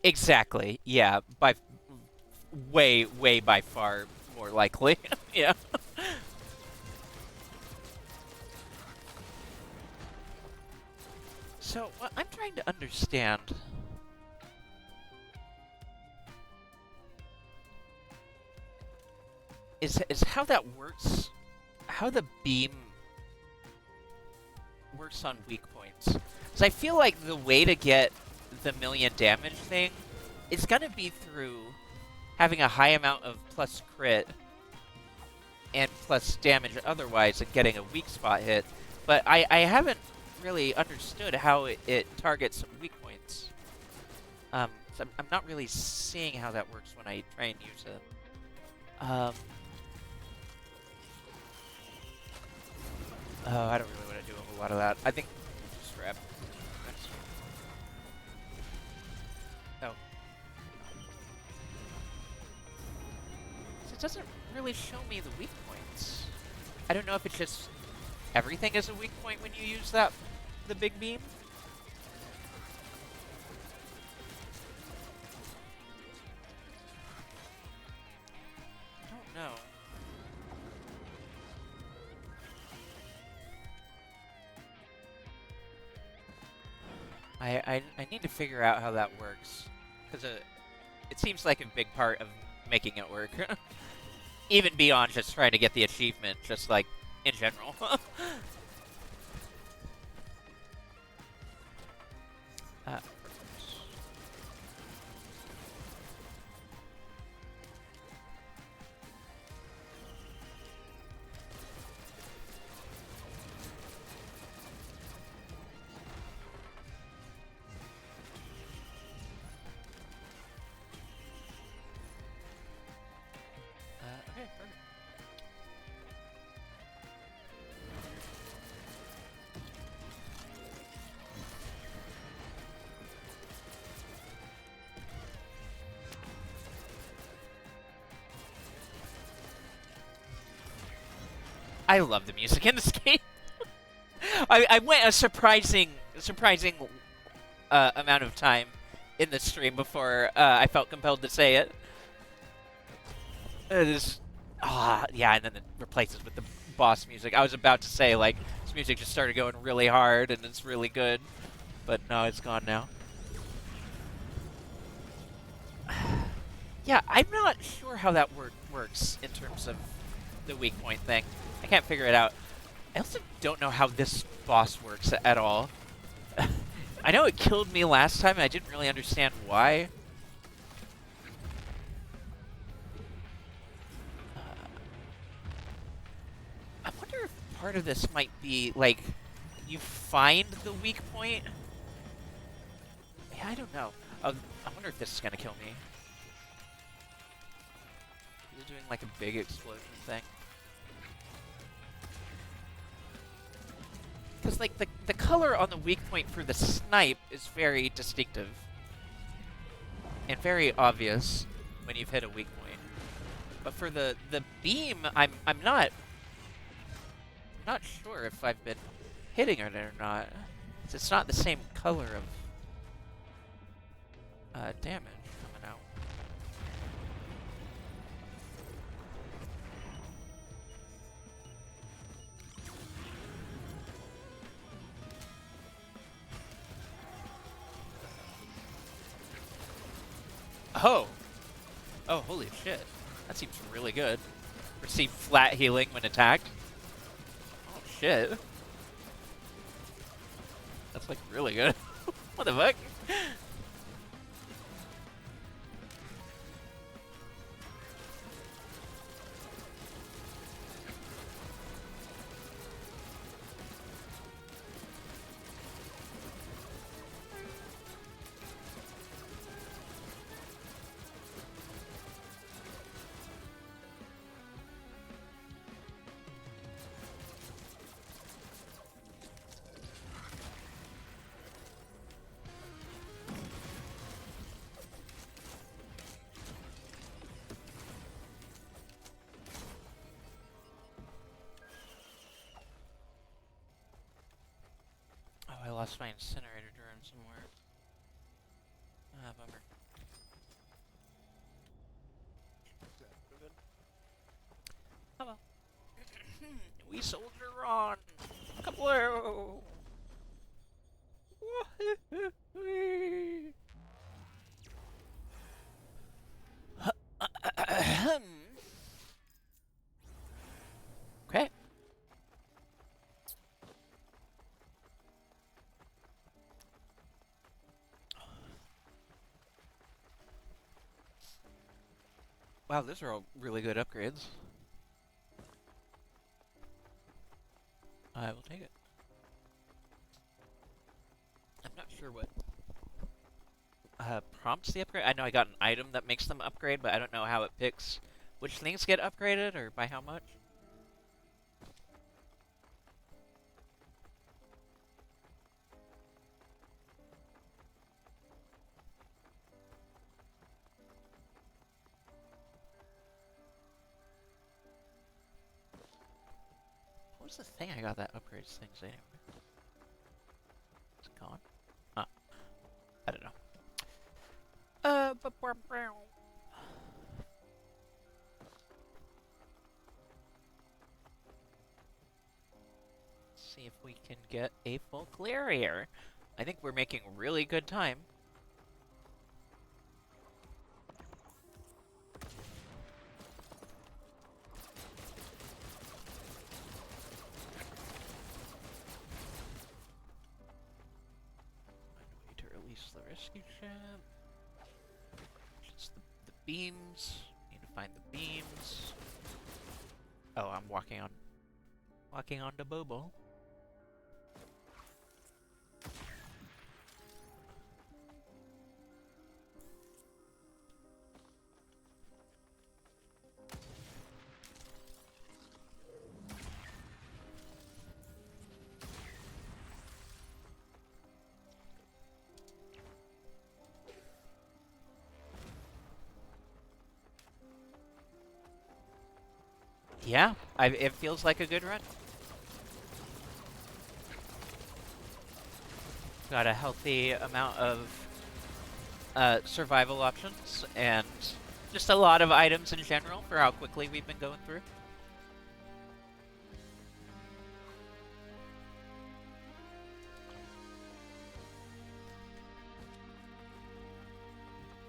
[SPEAKER 1] Exactly, yeah, by way by far more likely. Yeah. So, what I'm trying to understand is how that works, how the beam works on weak points. Because I feel like the way to get the million damage thing is gonna be through having a high amount of plus crit and plus damage otherwise and getting a weak spot hit. But I haven't really understood how it targets some weak points. So I'm not really seeing how that works when I try and use it. Oh, I don't really want to do a whole lot of that. I think just grab. Oh. So it doesn't really show me the weak points. I don't know if it's just everything is a weak point when you use the big beam. I don't know. I need to figure out how that works, because it seems like a big part of making it work. Even beyond just trying to get the achievement, just like in general. Okay, perfect. I love the music in this game. I went a surprising amount of time in the stream before I felt compelled to say it. Yeah, and then it replaces with the boss music. I was about to say, like, this music just started going really hard and it's really good, but no, it's gone now. Yeah, I'm not sure how that works in terms of the weak point thing. I can't figure it out. I also don't know how this boss works at all. I know it killed me last time, and I didn't really understand why. I wonder if part of this might be, like, you find the weak point? Yeah, I don't know. I wonder if this is going to kill me. Is it doing, like, a big explosion thing? Because, like, the color on the weak point for the snipe is very distinctive. And very obvious when you've hit a weak point. But for the beam, I'm not sure if I've been hitting it or not. It's not the same color of damage coming out. Oh! Oh, holy shit. That seems really good. For receive flat healing when attacked. Oh shit. That's like really good. What the fuck? Oh, I lost my incinerator drone somewhere. Ah, bummer. Oh well. We soldier on. Kablooey! Okay. Wow, those are all really good upgrades. I will take it. I'm not sure what prompts the upgrade. I know I got an item that makes them upgrade, but I don't know how it picks which things get upgraded or by how much. What was the thing I got that upgrades things anyway? It's gone? Huh. I don't know. See if we can get a full clear here. I think we're making really good time. Find a way to release the rescue ship. Just the beams. Need to find the beams. Oh, I'm walking on the Bobo. Yeah, it feels like a good run. Got a healthy amount of survival options and just a lot of items in general for how quickly we've been going through.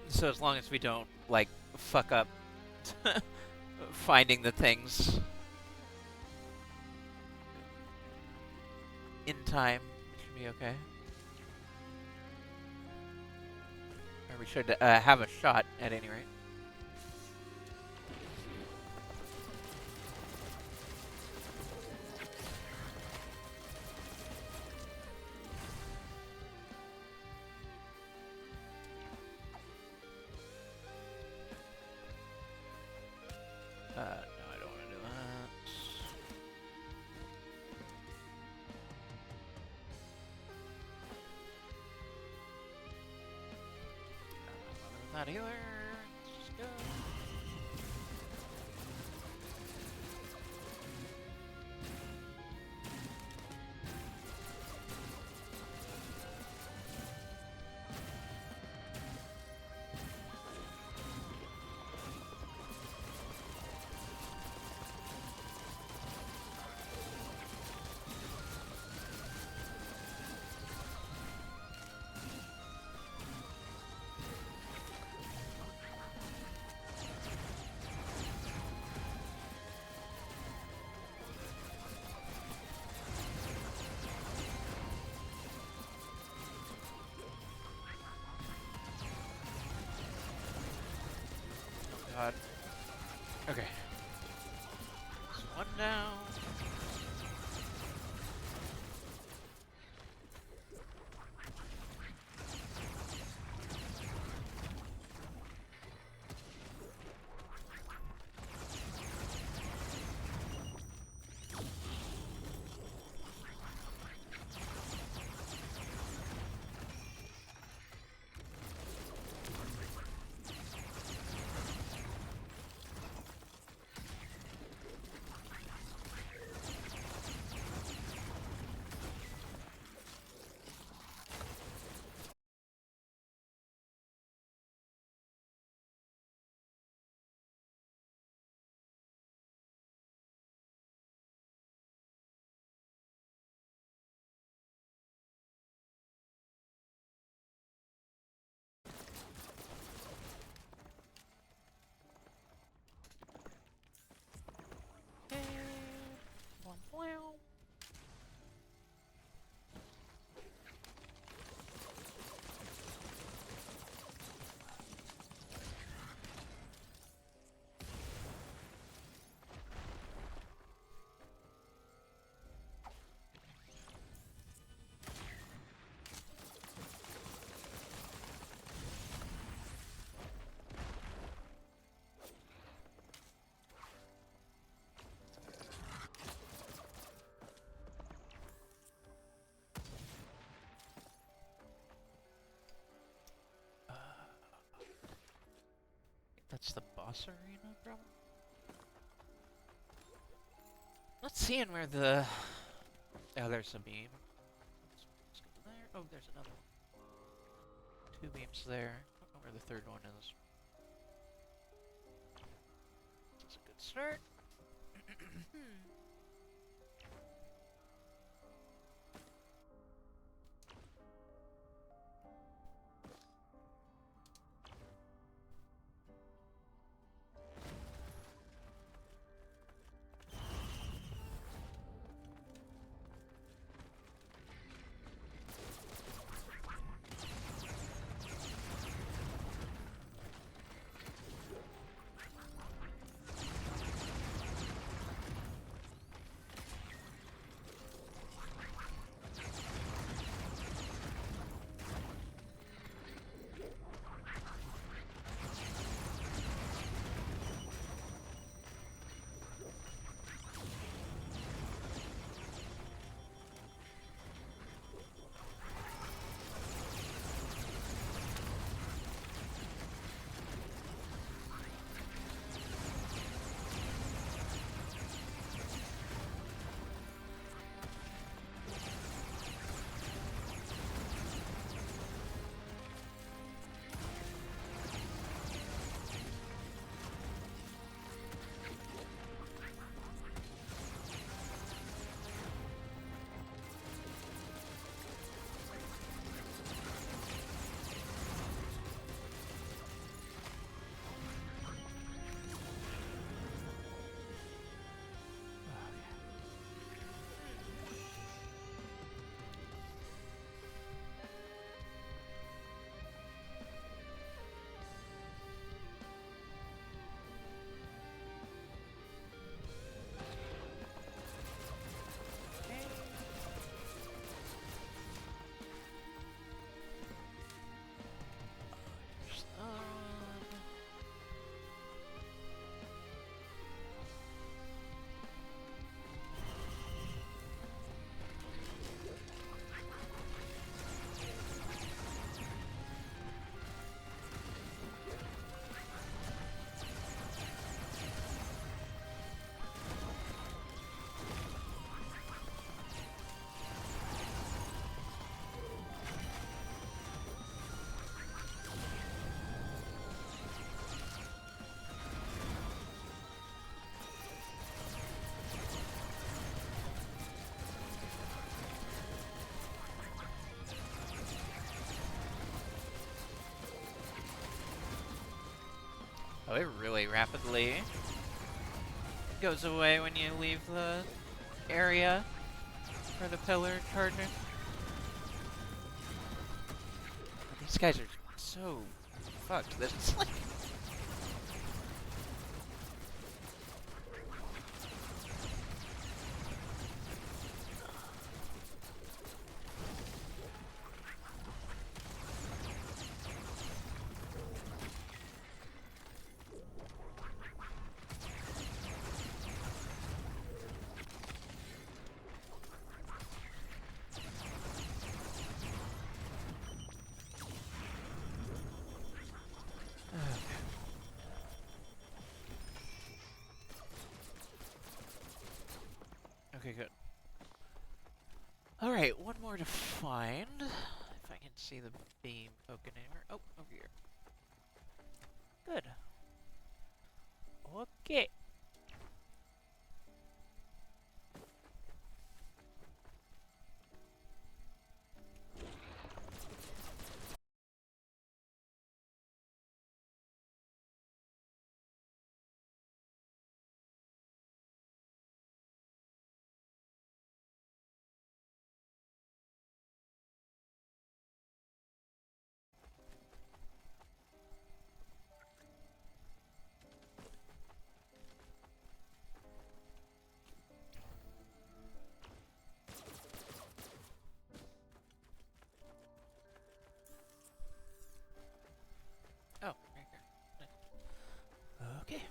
[SPEAKER 1] So as long as we don't, like, fuck up finding the things in time, it should be okay. Or we should have a shot, at any rate. No, I don't want to do that. Not either. Let's just go. god. Okay. There's one down. Wow. That's the boss arena, probably? Not seeing where the... Oh, there's a beam. Let's go there. Oh, there's another one. Two beams there. I don't know where the third one is. That's a good start. Oh, it really rapidly goes away when you leave the area for the pillar charging. These guys are so fucked that it's like... Alright, one more to find. If I can see the beam poking anywhere. Oh, over here. Good. Okay. Oh, right here. Nice. Okay.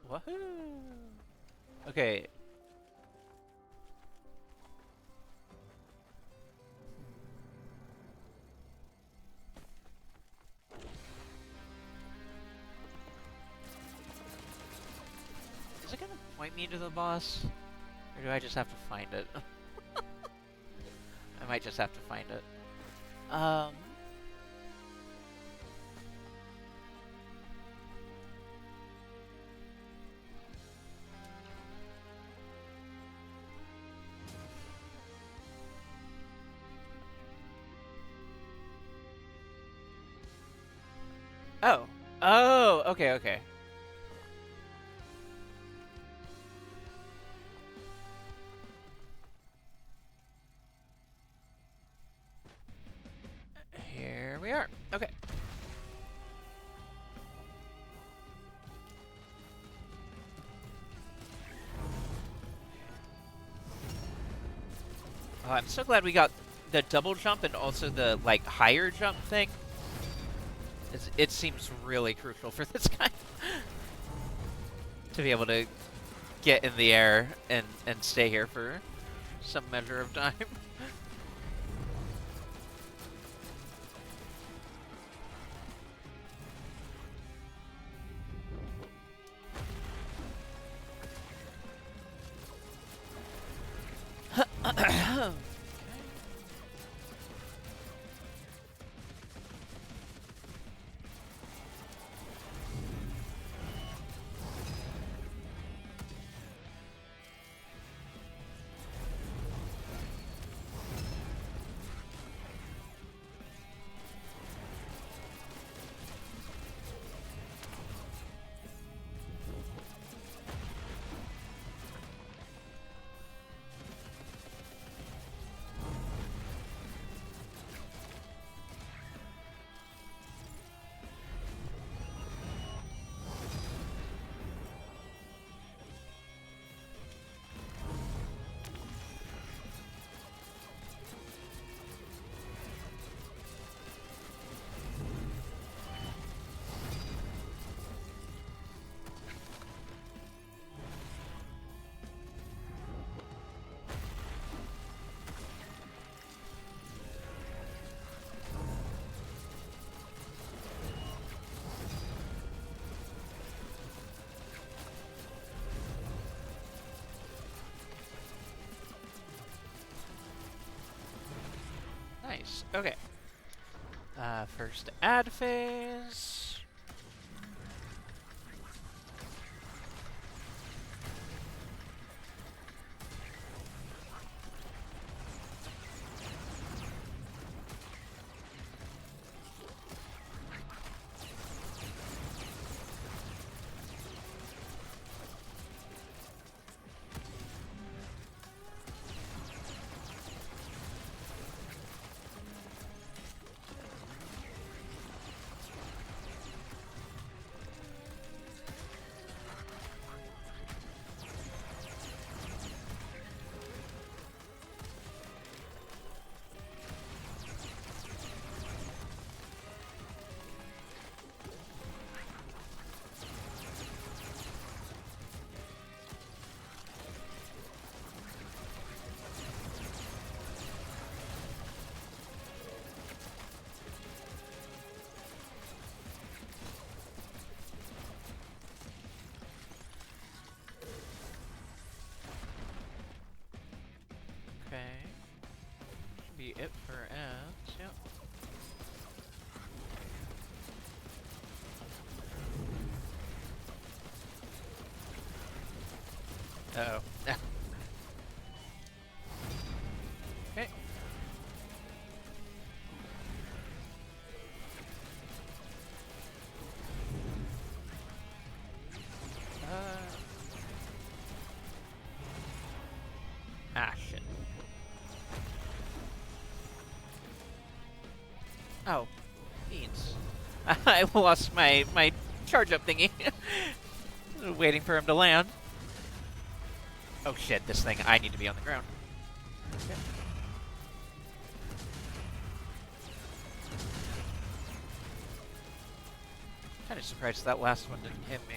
[SPEAKER 1] Woohoo! Okay. Is it gonna point me to the boss? Or do I just have to find it? I might just have to find it. Um... Oh. Oh, okay, okay. Here we are. Okay. Oh, I'm so glad we got the double jump and also the, like, higher jump thing. It seems really crucial for this guy. To be able to get in the air and stay here for some measure of time. Nice. Okay. First ad phase. Uh-oh. Okay. Shit. Oh, beans. I lost my charge up thingy. Waiting for him to land. Oh shit, this thing, I need to be on the ground. Okay. Kinda surprised that last one didn't hit me.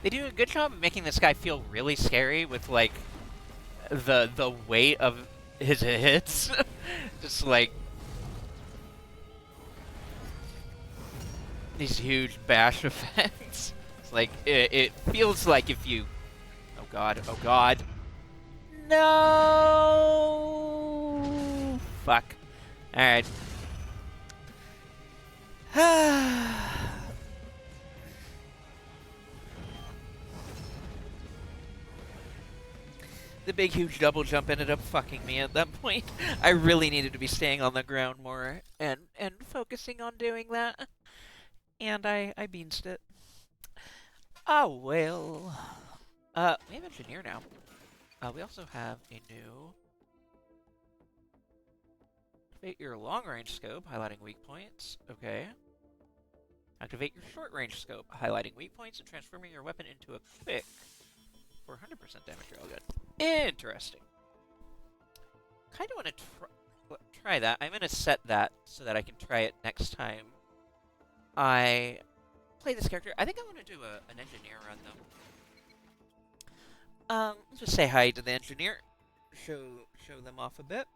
[SPEAKER 1] They do a good job of making this guy feel really scary with like the weight of his hits. Just like these huge bash effects. It's like it feels like if you oh god, oh god. No fuck. Alright. The big, huge double jump ended up fucking me at that point. I really needed to be staying on the ground more and focusing on doing that. And I beansed it. Oh, well. We have engineer now. We also have a new... Activate your long-range scope, highlighting weak points. Okay. Activate your short-range scope, highlighting weak points and transforming your weapon into a quick for 100% damage railgun. Interesting. Kind of want to try that. I'm going to set that so that I can try it next time I play this character. I think I want to do an engineer run, though. Just say hi to the engineer. Show them off a bit.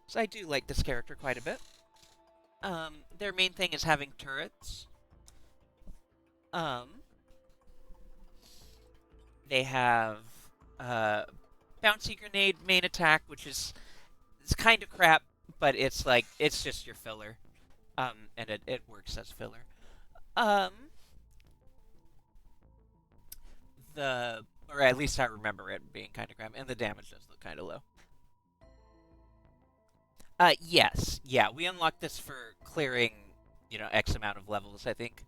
[SPEAKER 1] So I do like this character quite a bit. Their main thing is having turrets. They have bouncy grenade main attack, which is it's kind of crap, but it's like it's just your filler. And it works as filler. Or at least I remember it being kind of crap, and the damage does look kind of low. Yes, yeah, we unlocked this for clearing, X amount of levels, I think.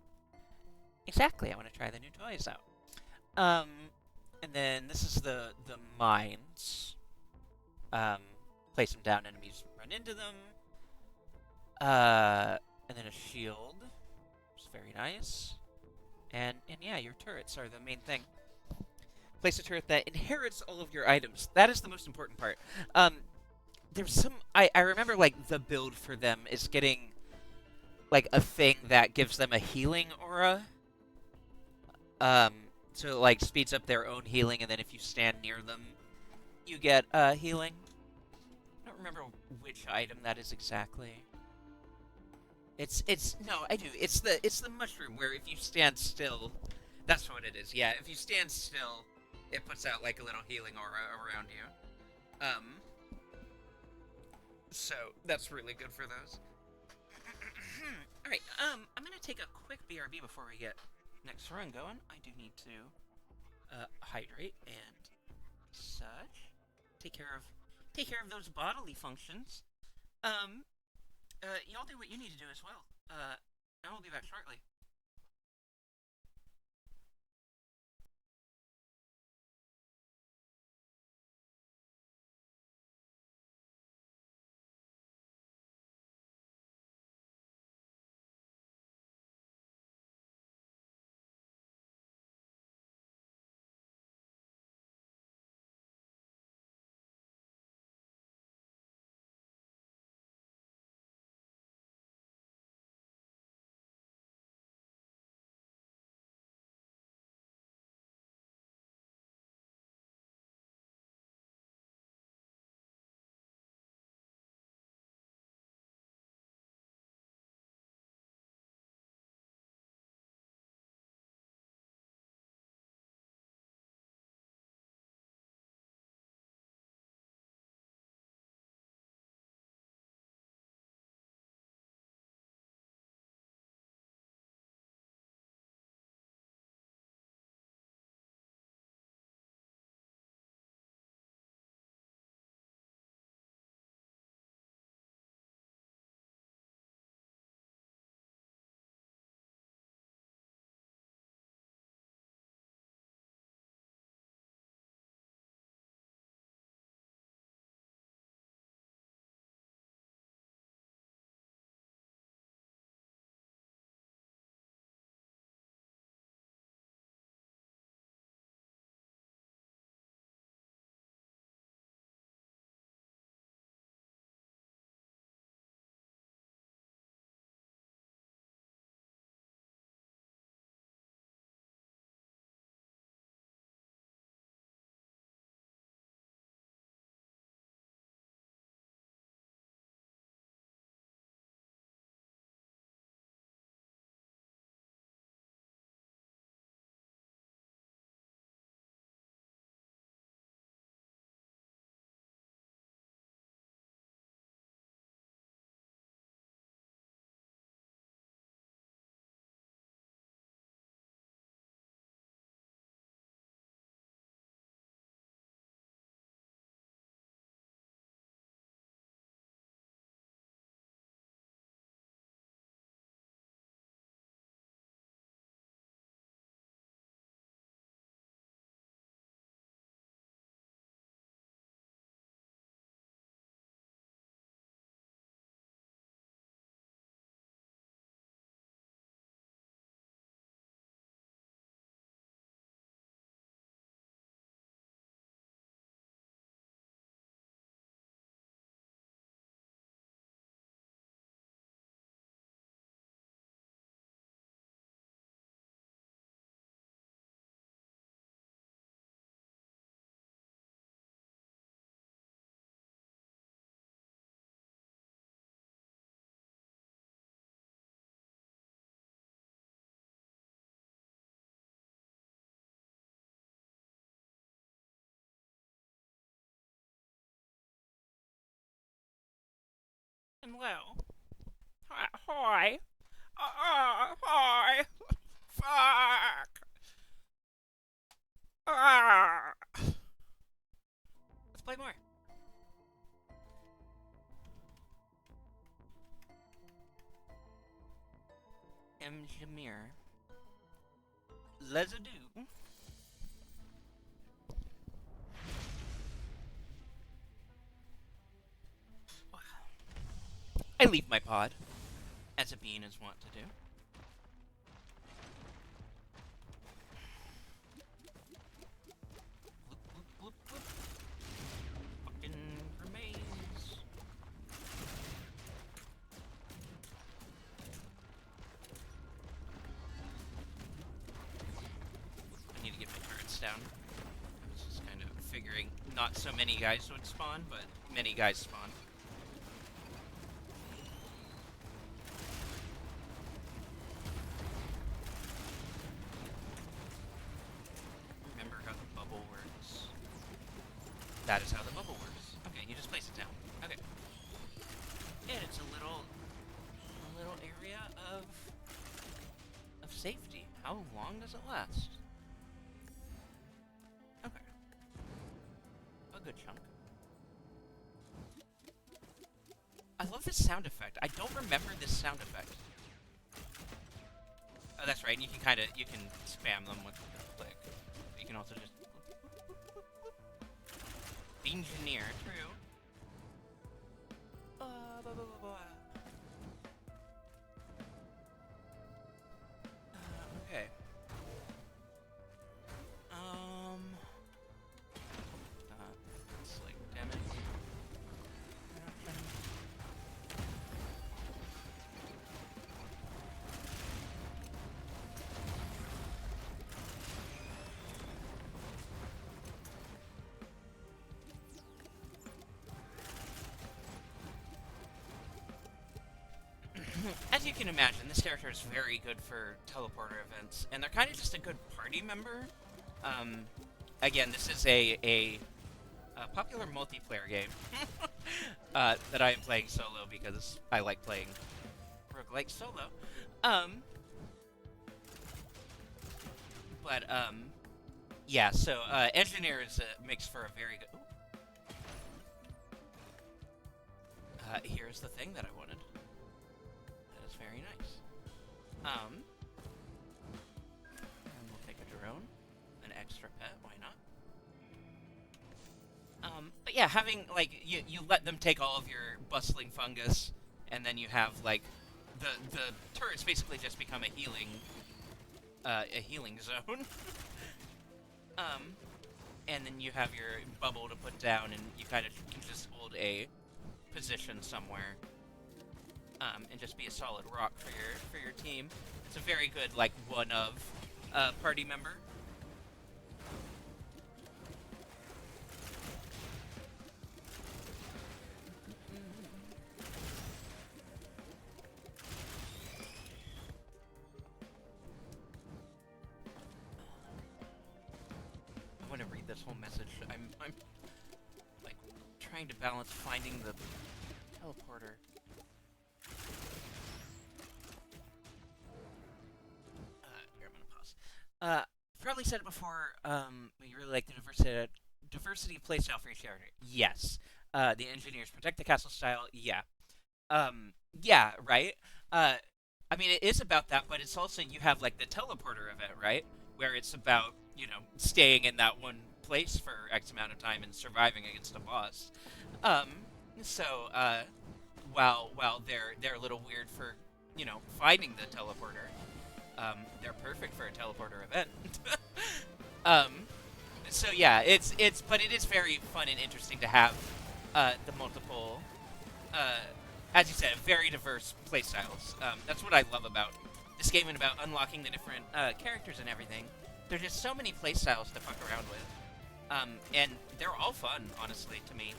[SPEAKER 1] Exactly, I want to try the new toys out. And then this is the mines. Place them down, enemies run into them. And then a shield, which is very nice. And yeah, your turrets are the main thing. Place a turret that inherits all of your items. That is the most important part. There's some... I remember, like, the build for them is getting, like, a thing that gives them a healing aura. So it, like, speeds up their own healing, and then if you stand near them, you get, healing. I don't remember which item that is exactly. No, I do. It's the mushroom where if you stand still, that's what it is. Yeah, if you stand still, it puts out like a little healing aura around you. So that's really good for those. All right. I'm gonna take a quick BRB before we get next run going. I do need to hydrate and such. Take care of those bodily functions. Y'all do what you need to do as well. I will be back shortly. Hello. Hi. Hi. Hi. Fuck. Let's play more. M. Shamir. Let's do. I leave my pod, as a bean is wont to do. Bloop, bloop, bloop, bloop. Fucking remains. I need to get my turrets down. I was just kind of figuring not so many guys would spawn, but many guys spawn. Remember how the bubble works? That is how the bubble works. Okay, you just place it down. Okay. And it's a little area of safety. How long does it last? Okay. A good chunk. I love this sound effect. I don't remember this sound effect. Oh, that's right. You can you can spam them with the click. But you can also just engineer. True. Blah, blah, blah, blah. Okay. It's like, damn it. As you can imagine, this character is very good for teleporter events, and they're kind of just a good party member. Again, this is a popular multiplayer game that I am playing solo because I like playing roguelike solo. But yeah. So engineer makes for a very good. Here's the thing that I wanted. That is very nice. And we'll take a drone, an extra pet. Why not? But yeah, having like you let them take all of your bustling fungus, and then you have like the turrets basically just become a healing zone. And then you have your bubble to put down, and you kind of can just hold a position somewhere, and just be a solid rock for your team. It's a very good like one of party member. I want to read this whole message. I'm like trying to balance finding the teleporter. Here, I'm gonna pause. Probably said it before. But you really like the diversity of playstyle for each character. Yes. The engineers protect the castle style. Yeah. Yeah. Right. I mean, it is about that, but it's also you have like the teleporter event, right? Where it's about staying in that one place for X amount of time and surviving against a boss. Um. So while they're a little weird for finding the teleporter. They're perfect for a teleporter event. um, so yeah, but it is very fun and interesting to have the multiple, uh, as you said, very diverse playstyles. That's what I love about this game and about unlocking the different characters and everything. There's just so many playstyles to fuck around with, and they're all fun, honestly, to me.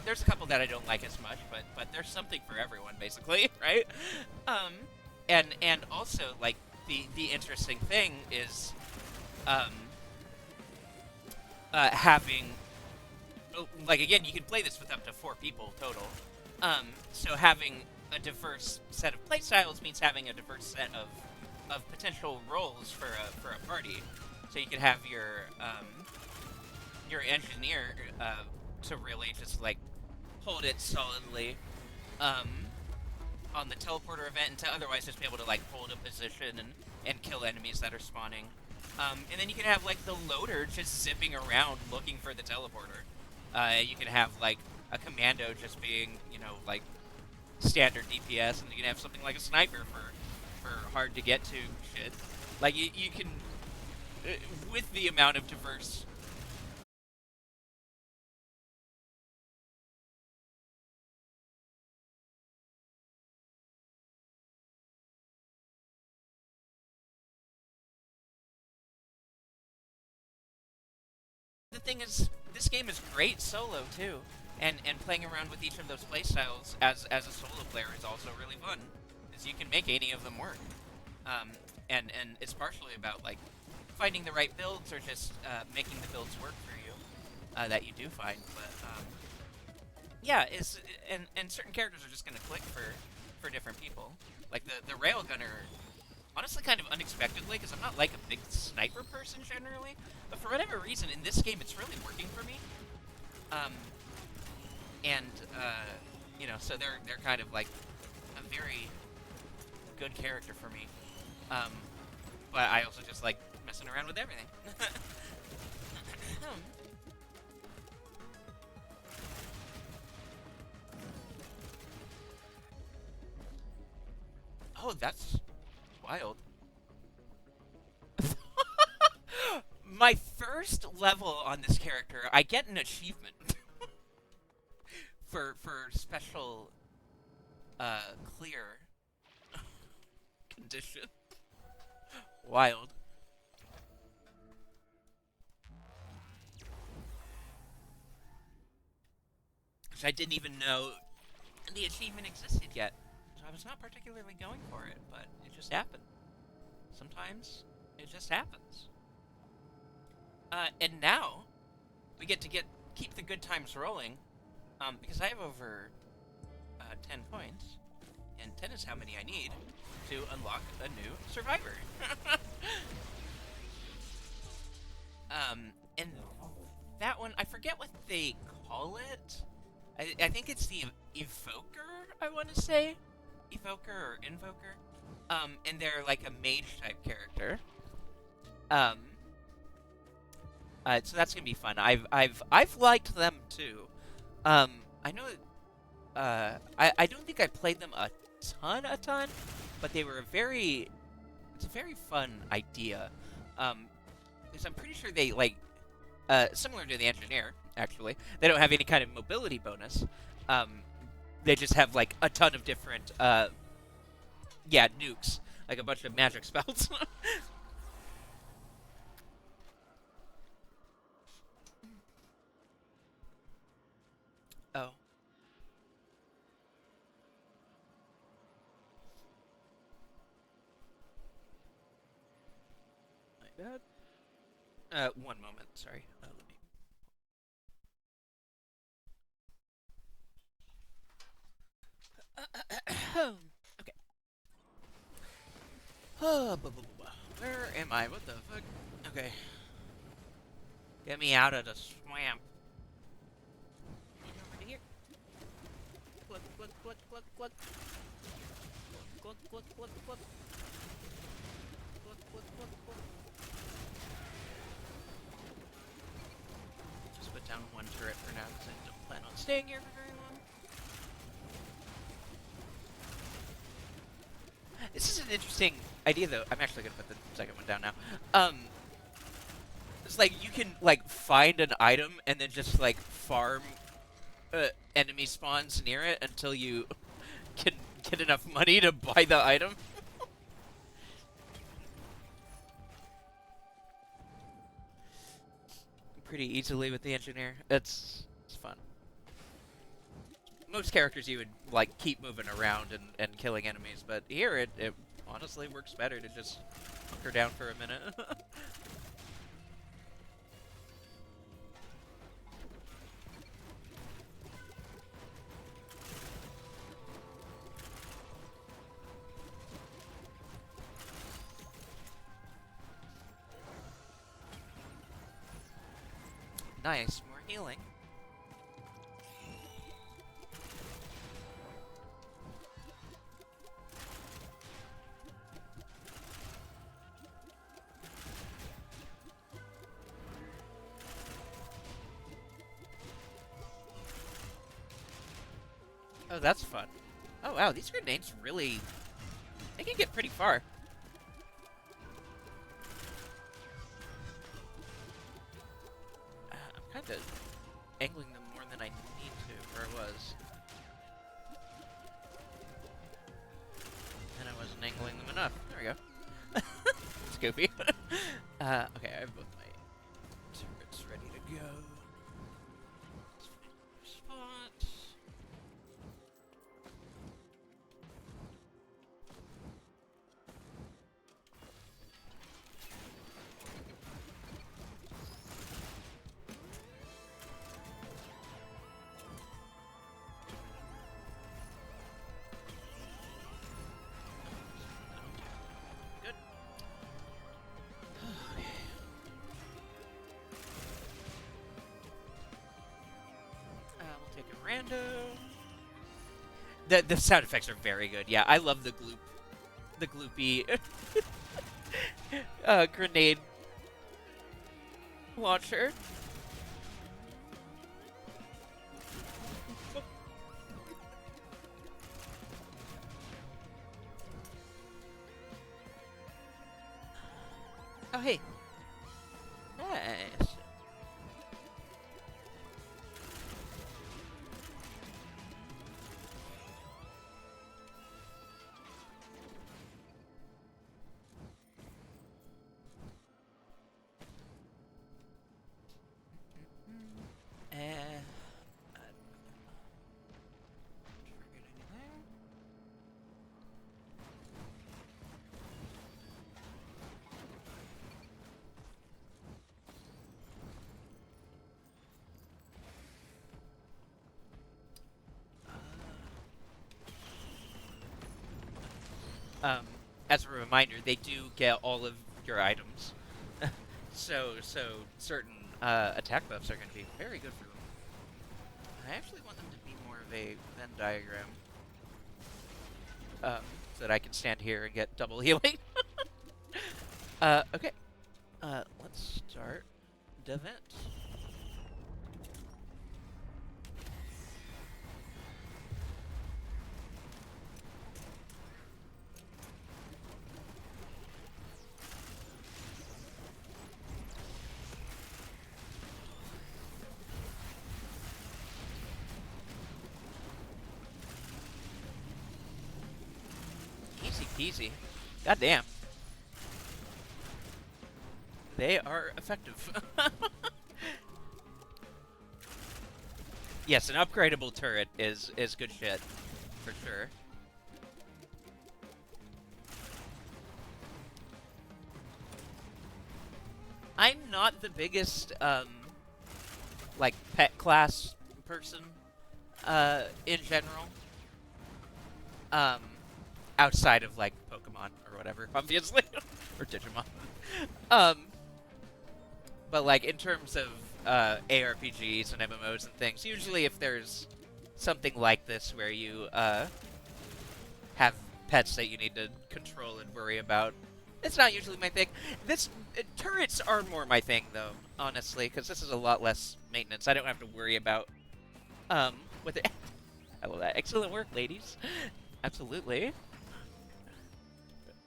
[SPEAKER 1] There's a couple that I don't like as much, but there's something for everyone, basically, right? And also like the interesting thing is having like again you can play this with up to 4 people total, So having a diverse set of playstyles means having a diverse set of potential roles for a party. So you could have your engineer to really just like hold it solidly um, on the teleporter event, and to otherwise just be able to like hold a position and kill enemies that are spawning. And then you can have like the loader just zipping around looking for the teleporter. You can have like a commando just being, you know, like standard DPS, and you can have something like a sniper for hard to get to shit. Like you can, with the amount of diverse. The thing is, this game is great solo too, and playing around with each of those playstyles as a solo player is also really fun, because you can make any of them work. Um, and it's partially about like finding the right builds or just making the builds work for you that you do find. But yeah, it's and certain characters are just gonna click for different people. Like the railgunner, honestly, kind of unexpectedly, because I'm not like a big sniper person generally, but for whatever reason in this game it's really working for me. Um, and you know, so they're kind of like a very good character for me. Um, but I also just like messing around with everything. Oh, that's wild. My first level on this character, I get an achievement for special clear condition. Wild. Which I didn't even know the achievement existed yet. So I was not particularly going for it, but it just happened. Sometimes it just happens. And now we get to keep the good times rolling, because I have over 10 points, and 10 is how many I need to unlock a new survivor. And that one, I forget what they call it. I think it's the Evoker, I want to say. Evoker or Invoker. And they're like a mage type character. Um, so that's gonna be fun. I've liked them too. I know. I don't think I played them a ton, but they were it's a very fun idea. Because I'm pretty sure they like similar to the engineer. Actually, they don't have any kind of mobility bonus. Um, they just have like a ton of different yeah, nukes, like a bunch of magic spells. Oh, my bad. One moment. Sorry. Let me. Okay. Where am I? What the fuck? Okay. Get me out of the swamp. Over to here. Cluck, cluck, cluck, cluck, cluck. Cluck, cluck, cluck, cluck. Cluck, cluck, cluck, cluck. Just put down one turret for now because I don't plan on staying here for very long. This is an interesting idea, though. I'm actually gonna put the second one down now. It's like you can like find an item and then just like farm enemy spawns near it until you can get enough money to buy the item. Pretty easily with the engineer. It's fun. Most characters you would like keep moving around and killing enemies, but here it honestly works better to just hunker down for a minute. Nice, more healing. Oh, that's fun. Oh, wow, these grenades really... They can get pretty far. I'm kind of angling them more than I need to, or I was. And I wasn't angling them enough. There we go. Scoopy. Okay, I have both my turrets ready to go. Spot. Good. We'll take a rando. The sound effects are very good. Yeah, I love the gloopy grenade launcher. Oh, hey. Nice. Um, as a reminder, they do get all of your items. So certain attack buffs are going to be very good for them. I actually want them to be more of a Venn diagram. So that I can stand here and get double healing. Okay. Let's start the event. Easy peasy. Goddamn. They are effective. Yes, an upgradable turret is good shit. For sure. I'm not the biggest, like, pet class person, in general. Um, outside of, like, Pokemon or whatever, obviously. Or Digimon. Um, but, like, in terms of, ARPGs and MMOs and things, usually if there's something like this where you, have pets that you need to control and worry about, it's not usually my thing. Turrets are more my thing, though, honestly, because this is a lot less maintenance. I don't have to worry about, with it. I love that. Excellent work, ladies. Absolutely.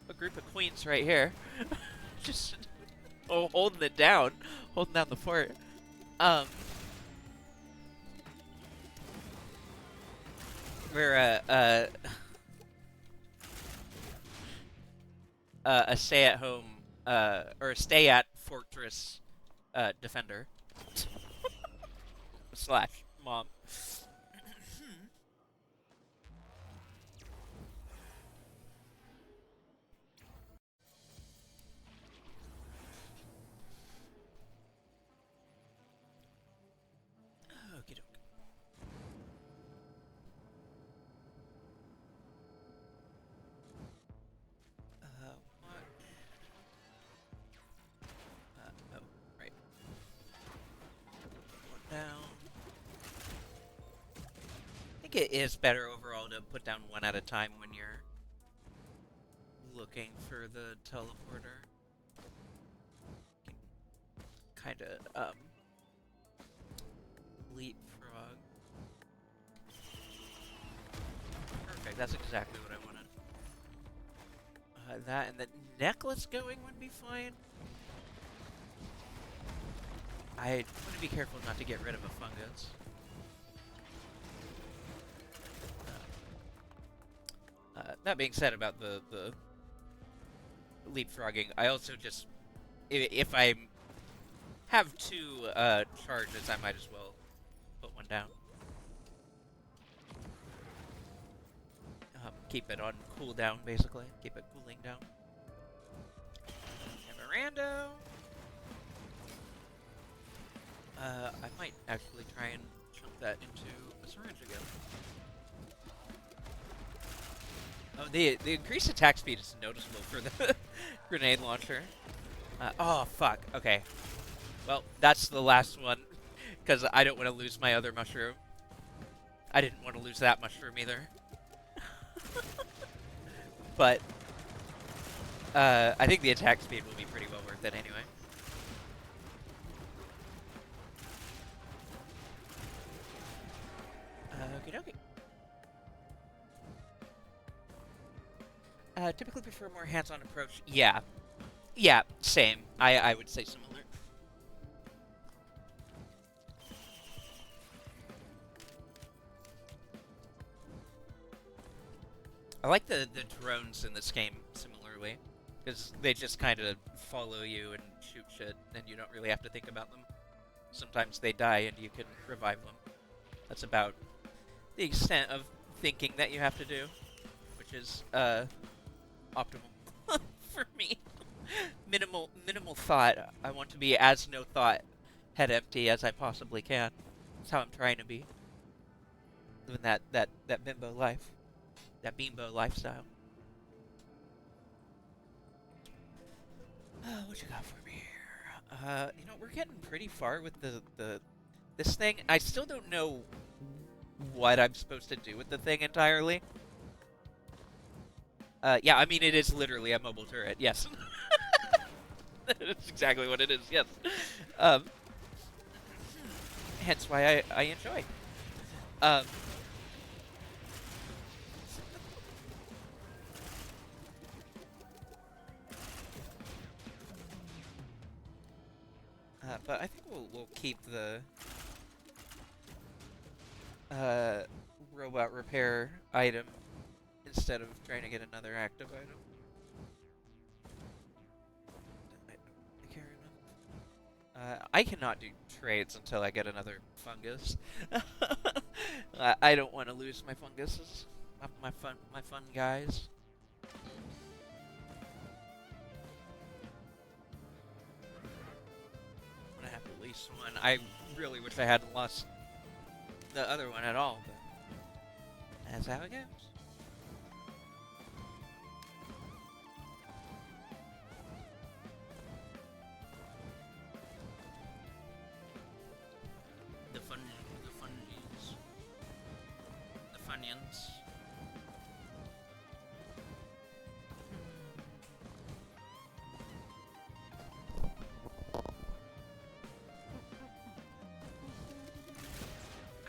[SPEAKER 1] A group of queens right here. Just holding it down. Holding down the fort. We're, a stay-at-home, or a stay-at fortress, defender. Slash mom. Okie doke. What? Oh, right. think it is better overall to put down one at a time when you're looking for the teleporter. Kind of leapfrog. Perfect. That's exactly what I wanted. That and the necklace going would be fine. I want to be careful not to get rid of a fungus. That being said about the leapfrogging, I also just if I have two charges, I might as well put one down. Keep it on cooldown, basically. Keep it cooling down. Have a rando. I might actually try and chunk that into a syringe again. Oh, the increased attack speed is noticeable for the grenade launcher. Oh, fuck. Okay. Well, that's the last one, because I don't want to lose my other mushroom. I didn't want to lose that mushroom either. But, I think the attack speed will be pretty well worth it anyway. Okie dokie. Typically prefer a more hands-on approach. Yeah. Yeah, same. I would say similar. I like the drones in this game similarly, because they just kind of follow you and shoot shit, and you don't really have to think about them. Sometimes they die and you can revive them. That's about the extent of thinking that you have to do, which is optimal for me. Minimal thought. I want to be as no thought, head empty as I possibly can. That's how I'm trying to be. Living that bimbo life. That bimbo lifestyle. What you got for me here? You know, we're getting pretty far with this thing. I still don't know what I'm supposed to do with the thing entirely. Yeah, I mean, it is literally a mobile turret, yes. That's exactly what it is, yes. Hence why I enjoy. But I think we'll keep the robot repair item instead of trying to get another active item. I care enough. I cannot do trades until I get another fungus. I don't want to lose my funguses, my fun guys. At least one. I really wish I hadn't lost the other one at all, but that's how it goes. The fungies. The Funyuns.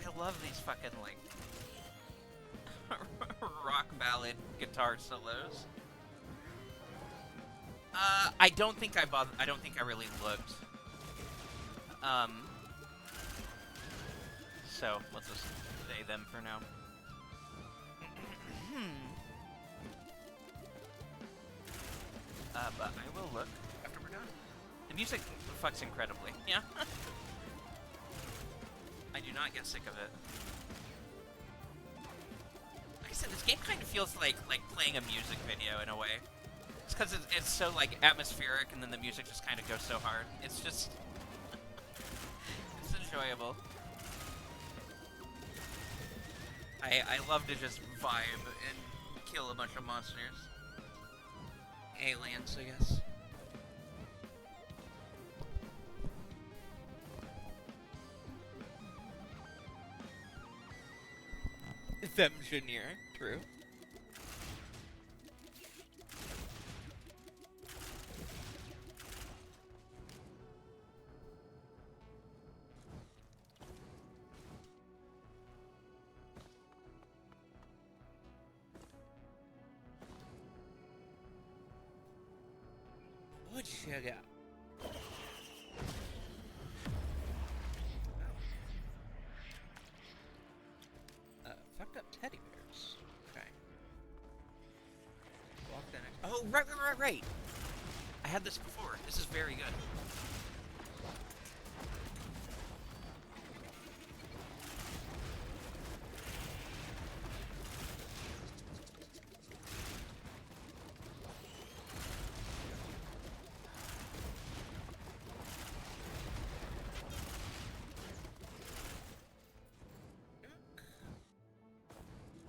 [SPEAKER 1] I love these fucking, like, rock ballad guitar solos. I don't think I bothered. I don't think I really looked. So let's just say them for now. But I will look after we're done. The music fucks incredibly. Yeah. I do not get sick of it. Like I said, this game kind of feels like playing a music video in a way. It's because it's so like atmospheric, and then the music just kind of goes so hard. It's just it's enjoyable. I love to just vibe and kill a bunch of monsters. Aliens, I guess. Femgineer, true. What you got? Fucked up teddy bears. Okay. Walk the next. Oh, right. I had this before. This is very good.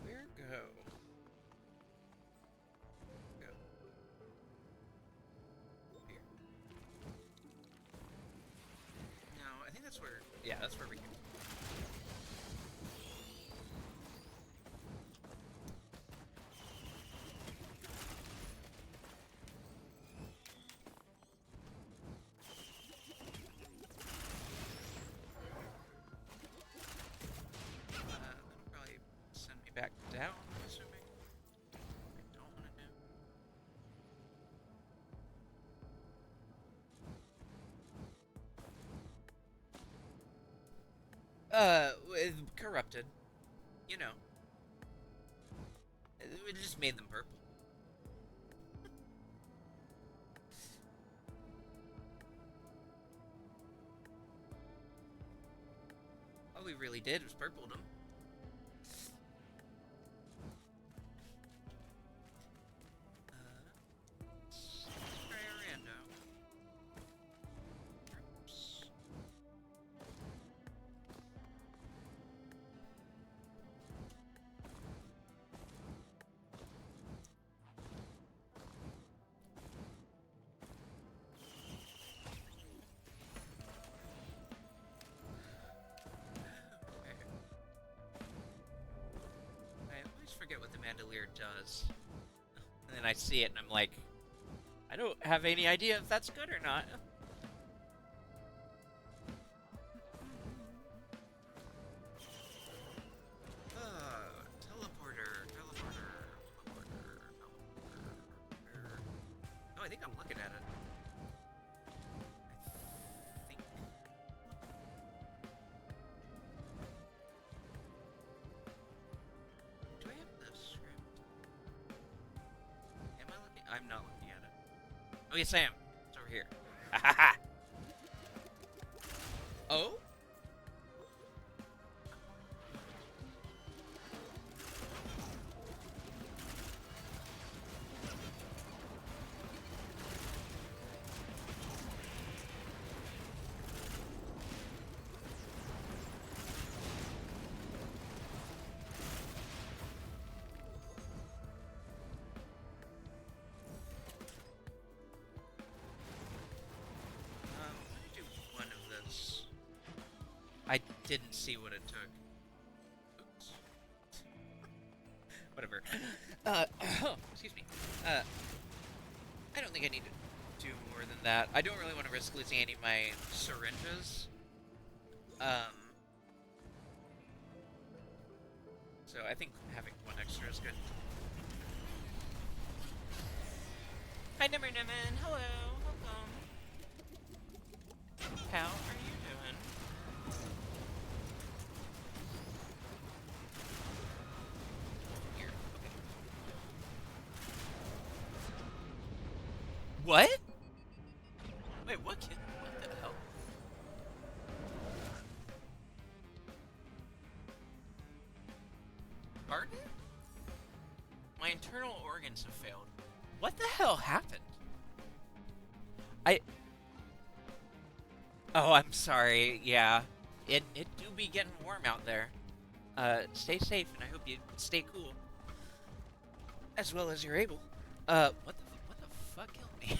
[SPEAKER 1] Where go? Go. Here. No, I think that's where. Yeah, that's where we go. That'll probably send me back down, I'm assuming. I don't want to do. Corrupted. You know. It just made them purple. All we really did was purpled them. Let's try a rando. Oops. I always forget what the Mandalier does. And then I see it and I'm like, I don't have any idea if that's good or not. Teleporter. Oh, I think I'm looking at it. I think. Do I have the script? Am I looking? I'm not looking at it. Oh, yes, I am. It's over here. Ha ha ha! Oh? Let me do one of this. I didn't see what it took. Oops. Whatever. Excuse me. I don't think I need to do more than that. I don't really want to risk losing any of my syringes. So I think having one extra is good. Hi, Nimmer Nimmin. Hello. Welcome. How are you doing? Here. Okay. What? Wait, what kid? What the hell? Pardon? My internal organs have failed. What the hell happened? Oh, I'm sorry. Yeah. It do be getting warm out there. Stay safe, and I hope you stay cool. As well as you're able. What the fuck killed me?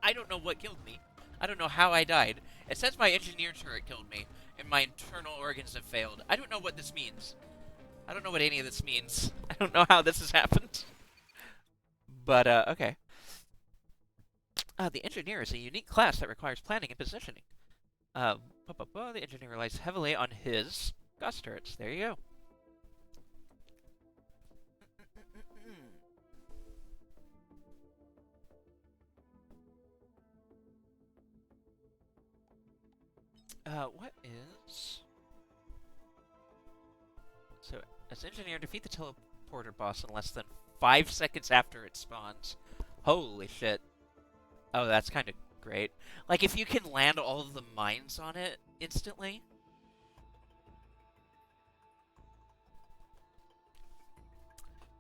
[SPEAKER 1] I don't know what killed me. I don't know how I died. It says my engineer turret killed me, and my internal organs have failed. I don't know what this means. I don't know what any of this means. I don't know how this has happened. But, okay. The engineer is a unique class that requires planning and positioning. The engineer relies heavily on his gust turrets. There you go. What is... So, as engineer, defeat the teleporter boss in less than 5 seconds after it spawns. Holy shit. Oh, that's kind of great. Like, if you can land all of the mines on it instantly.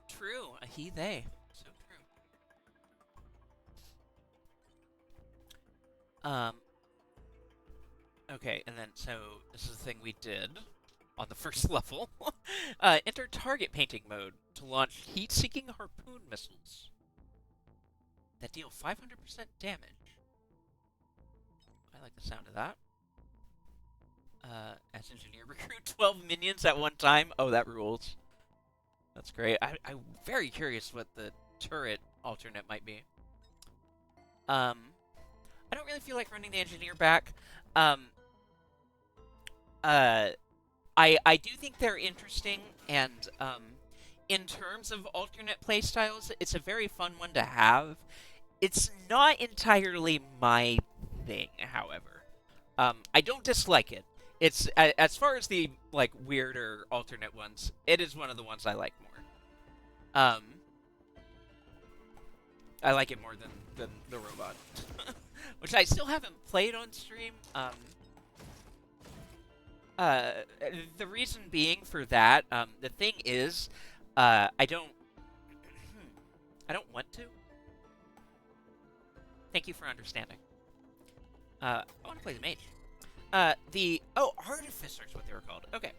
[SPEAKER 1] True. A he, they. So true. Okay, and then, so, this is the thing we did on the first level. Enter target painting mode to launch heat-seeking harpoon missiles that deal 500% damage. I like the sound of that. As engineer, recruit 12 minions at one time. Oh, that rules. That's great. I'm very curious what the turret alternate might be. I don't really feel like running the engineer back. I do think they're interesting, and in terms of alternate playstyles, it's a very fun one to have. It's not entirely my thing, however. I don't dislike it. It's as far as the like weirder alternate ones, it is one of the ones I like more. I like it more than the robot, which I still haven't played on stream. The reason being for that, the thing is, I don't want to. Thank you for understanding. I want to play the mage. Artificer is what they were called. Okay.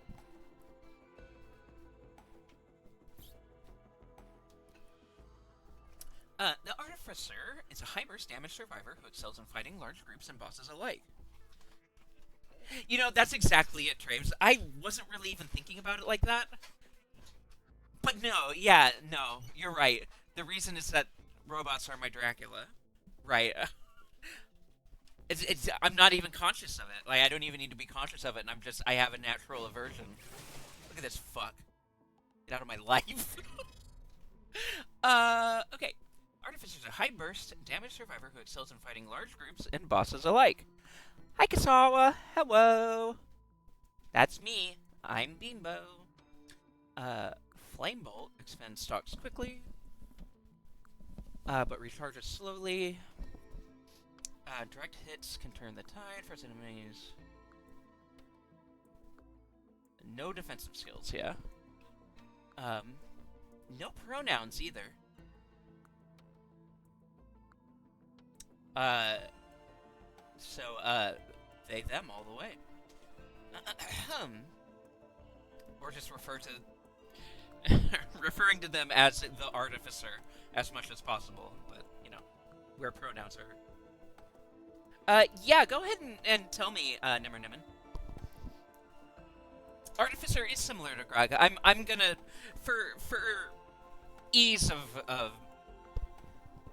[SPEAKER 1] The Artificer is a high-burst damage survivor who excels in fighting large groups and bosses alike. You know, that's exactly it, Traves. I wasn't really even thinking about it like that. But no, yeah, no, you're right. The reason is that robots are my Dracula. Right. I'm not even conscious of it. Like, I don't even need to be conscious of it, and I have a natural aversion. Look at this fuck. Get out of my life. Okay. Artificer is a high-burst damage survivor who excels in fighting large groups and bosses alike. Hi, Kasawa. Hello. That's me. I'm Beanbo. Flame Bolt expends stocks quickly, but recharges slowly. Direct hits can turn the tide for enemies. No defensive skills, yeah. No pronouns either. They, them all the way. Or just refer to... referring to them as the Artificer as much as possible, but, you know, where pronouns are. Yeah, go ahead and tell me, Nimmer Nimmin. Artificer is similar to Grog. I'm gonna, for ease of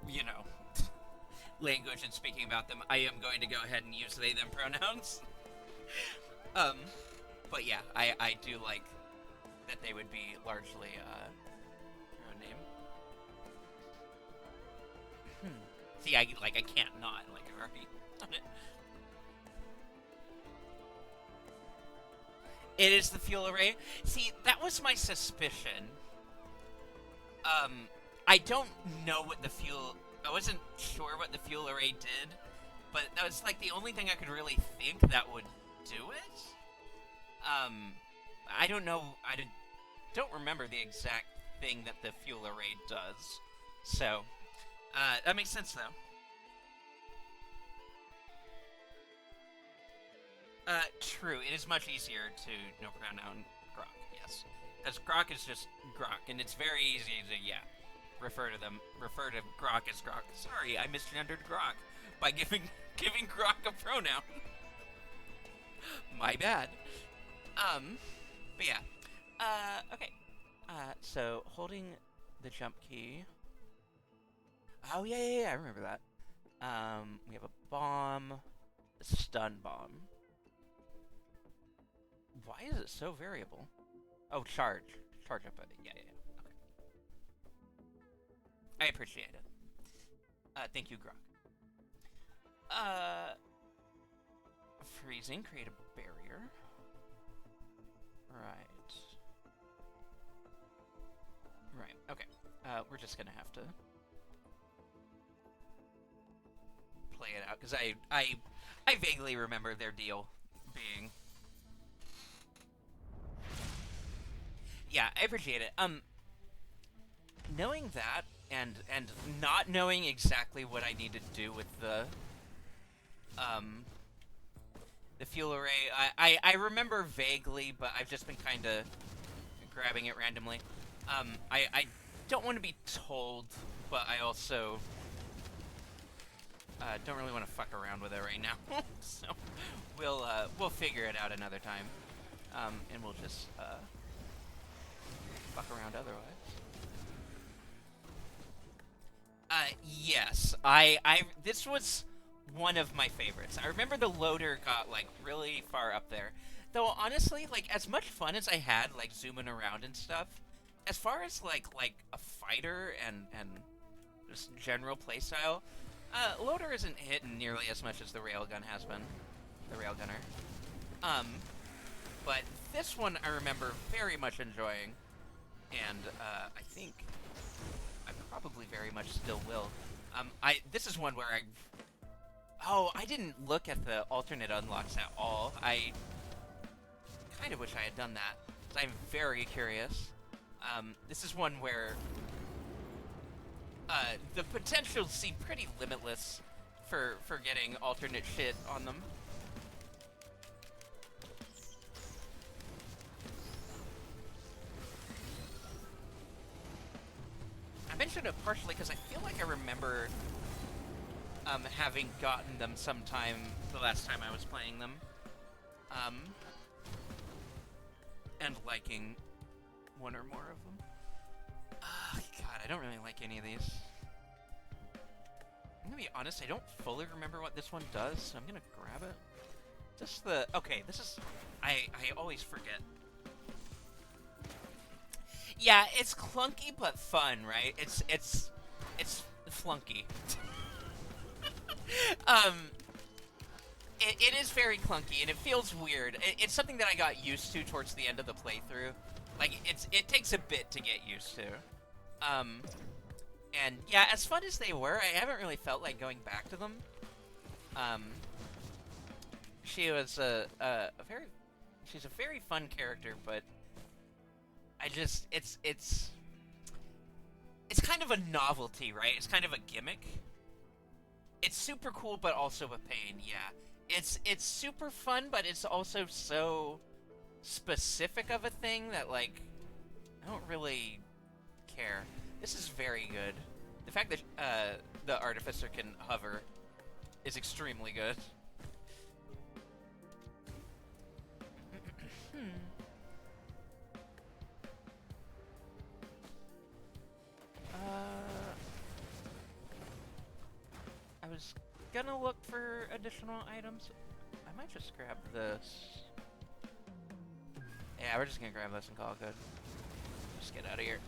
[SPEAKER 1] you know, language and speaking about them, I am going to go ahead and use they, them pronouns. But yeah, I do like that they would be largely, their own name. See, I can't not, like, I've already done it. It is the fuel array. See, that was my suspicion. I don't know what the fuel... I wasn't sure what the fuel array did, but that was, like, the only thing I could really think that would do it. I don't know... don't remember the exact thing that the fuel array does. So, that makes sense, though. True. It is much easier to no pronoun Grok, yes. Because Grok is just Grok, and it's very easy to, yeah, refer to Grok as Grok. Sorry, I misgendered Grok by giving Grok a pronoun. My bad. But yeah. Okay. So holding the jump key. Oh yeah, I remember that. We have a bomb, a stun bomb. Why is it so variable? Oh, charge up it. Yeah. Okay, I appreciate it. Thank you, Grok. Freezing, create a barrier. Right. Okay. We're just gonna have to play it out because I vaguely remember their deal being. Yeah, I appreciate it. Knowing that and not knowing exactly what I need to do with the fuel array, I remember vaguely, but I've just been kind of grabbing it randomly. I don't want to be told, but I also don't really want to fuck around with it right now. So we'll figure it out another time, and we'll just fuck around otherwise. Yes, this was one of my favorites. I remember the loader got like really far up there. Though honestly, like as much fun as I had like zooming around and stuff, as far as like a fighter and just general playstyle, loader isn't hitting nearly as much as the railgun has been. The railgunner. But this one I remember very much enjoying, and I think I probably very much still will. This is one where I didn't look at the alternate unlocks at all. I kind of wish I had done that, because I'm very curious. This is one where the potential seemed pretty limitless for getting alternate shit on them. I mentioned it partially because I feel like I remember having gotten them sometime the last time I was playing them. And liking one or more of them. God, I don't really like any of these. I'm gonna be honest, I don't fully remember what this one does, so I'm gonna grab it. Just okay, this is, I always forget. Yeah, it's clunky but fun, right? It's flunky. It is very clunky and it feels weird. It's something that I got used to towards the end of the playthrough. Like it takes a bit to get used to. And yeah, as fun as they were, I haven't really felt like going back to them. She was she's a very fun character, but I just it's kind of a novelty, right? It's kind of a gimmick. It's super cool, but also a pain. Yeah, it's super fun, but it's also so specific of a thing that like I don't really care. This is very good. The fact that the Artificer can hover is extremely good. I was gonna look for additional items. I might just grab this. Yeah, we're just gonna grab this and call it good. Just get out of here.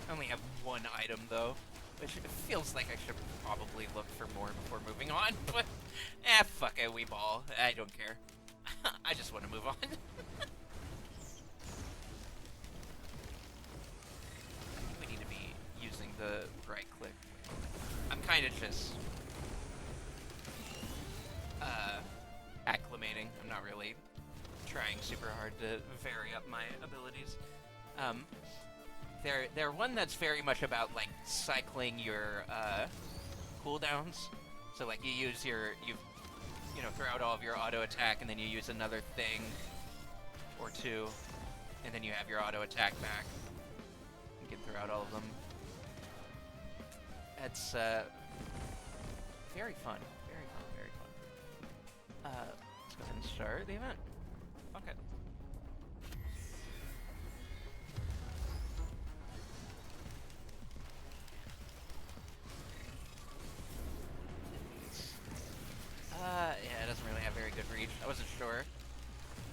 [SPEAKER 1] I only have one item though, which feels like I should probably look for more before moving on, but fuck it, we ball. I don't care. I just want to move on. I think we need to be using the right click. I'm kind of just acclimating. I'm not really trying super hard to vary up my abilities. They're one that's very much about like cycling your cooldowns. So like you throw out all of your auto attack and then you use another thing or two, and then you have your auto attack back. You can throw out all of them. It's very fun. Very fun, very fun. Let's go ahead and start the event. Fuck it.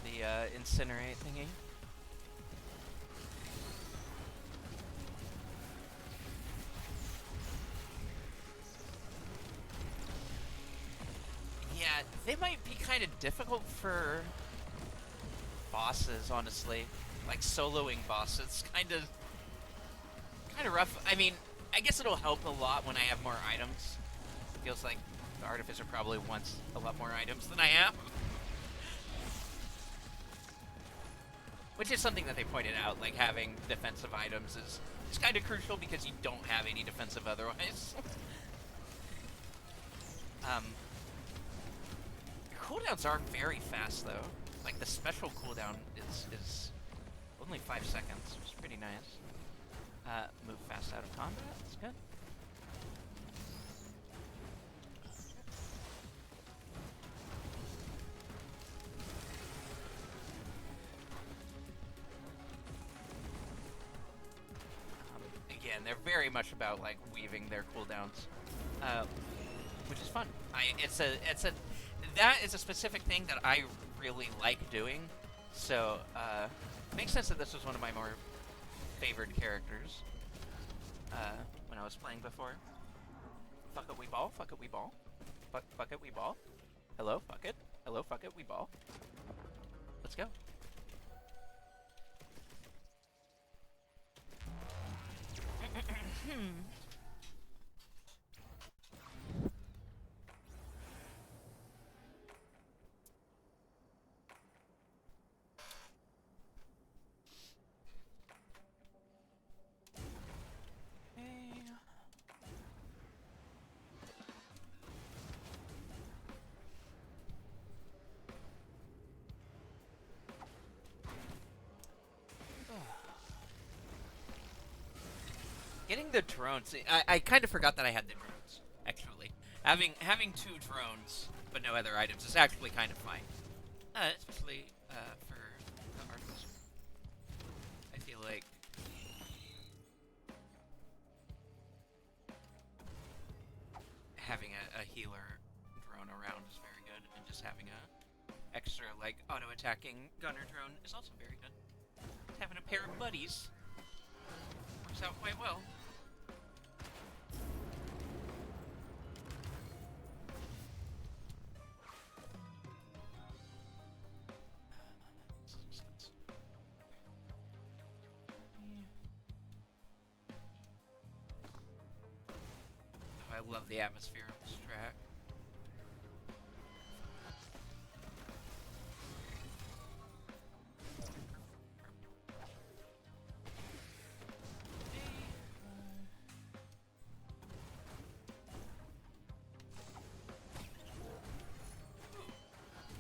[SPEAKER 1] the incinerate thingy. Yeah, they might be kind of difficult for bosses, honestly. Like soloing bosses, kind of rough. I mean, I guess it'll help a lot when I have more items. Feels like the Artificer probably wants a lot more items than I have. Which is something that they pointed out, like having defensive items is kind of crucial because you don't have any defensive otherwise. um, Cooldowns are very fast though. Like the special cooldown is only 5 seconds, which is pretty nice. Move fast out of combat, that's good. Again, they're very much about like weaving their cooldowns, which is fun. That is a specific thing that I really like doing. So it makes sense that this was one of my more favored characters when I was playing before. Fuck it, we ball. Fuck it, we ball. Fuck it, we ball. Hello, fuck it. Hello, fuck it, we ball. Let's go. Getting the drones, I kind of forgot that I had the drones, actually. Having 2 drones, but no other items, is actually kind of fine. Especially for the artificer. I feel like having a healer drone around is very good, and just having a extra, like, auto-attacking gunner drone is also very good. Having a pair of buddies works out quite well. I love the atmosphere of this track.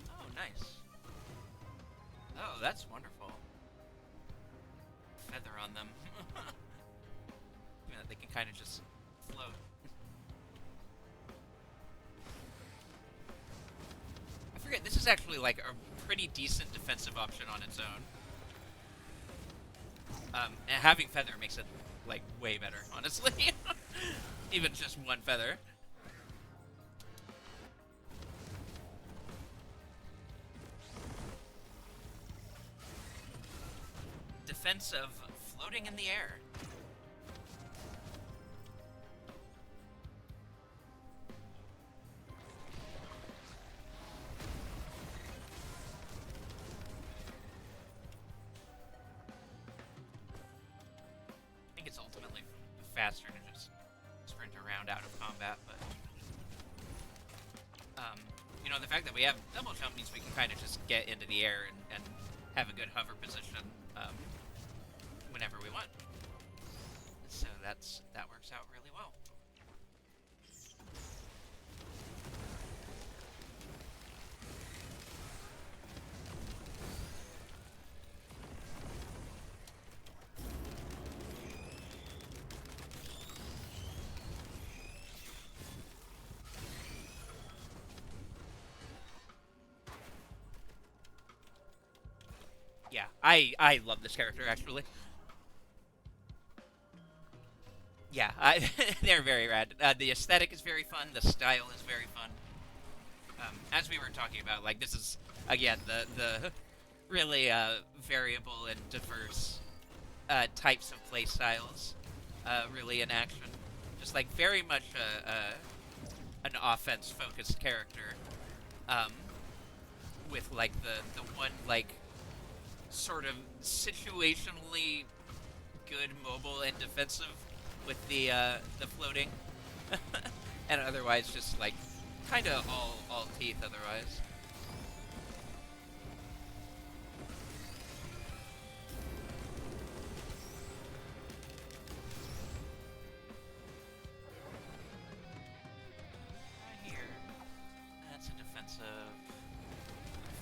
[SPEAKER 1] Oh, nice. Oh, that's wonderful. Feather on them. You know, they can kind of just float. I forget, this is actually like a pretty decent defensive option on its own. And having feather makes it like way better, honestly. Even just one feather. Defense of floating in the air. I think it's ultimately faster to just sprint around out of combat, but you know, the fact that we have double jump means we can kind of just get into the air and have a good hover position whenever we want. So that works out really well. Yeah, I love this character actually. Yeah, they're very rad. The aesthetic is very fun. The style is very fun. As we were talking about, like this is again really variable and diverse types of play styles, really in action. Just like very much an offense-focused character, um, with like the one like sort of situationally good mobile and defensive with the floating, and otherwise just like kind of all teeth otherwise. Right here, that's a defensive.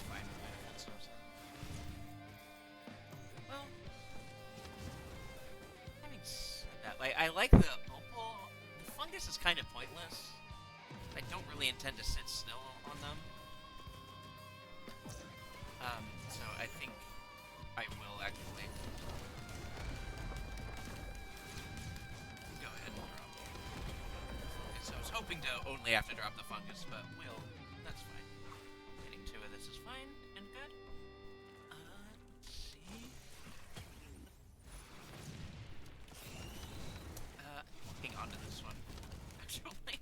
[SPEAKER 1] Fine with my defensive. Well, having said that, like I like the opal. The fungus is kind of pointless. I don't really intend to sit still on them. So I think I will actually go ahead and drop. Okay, so I was hoping to only have to drop the fungus, but that's fine. Getting two of this is fine and good. Let's see. Hang on to this one, actually.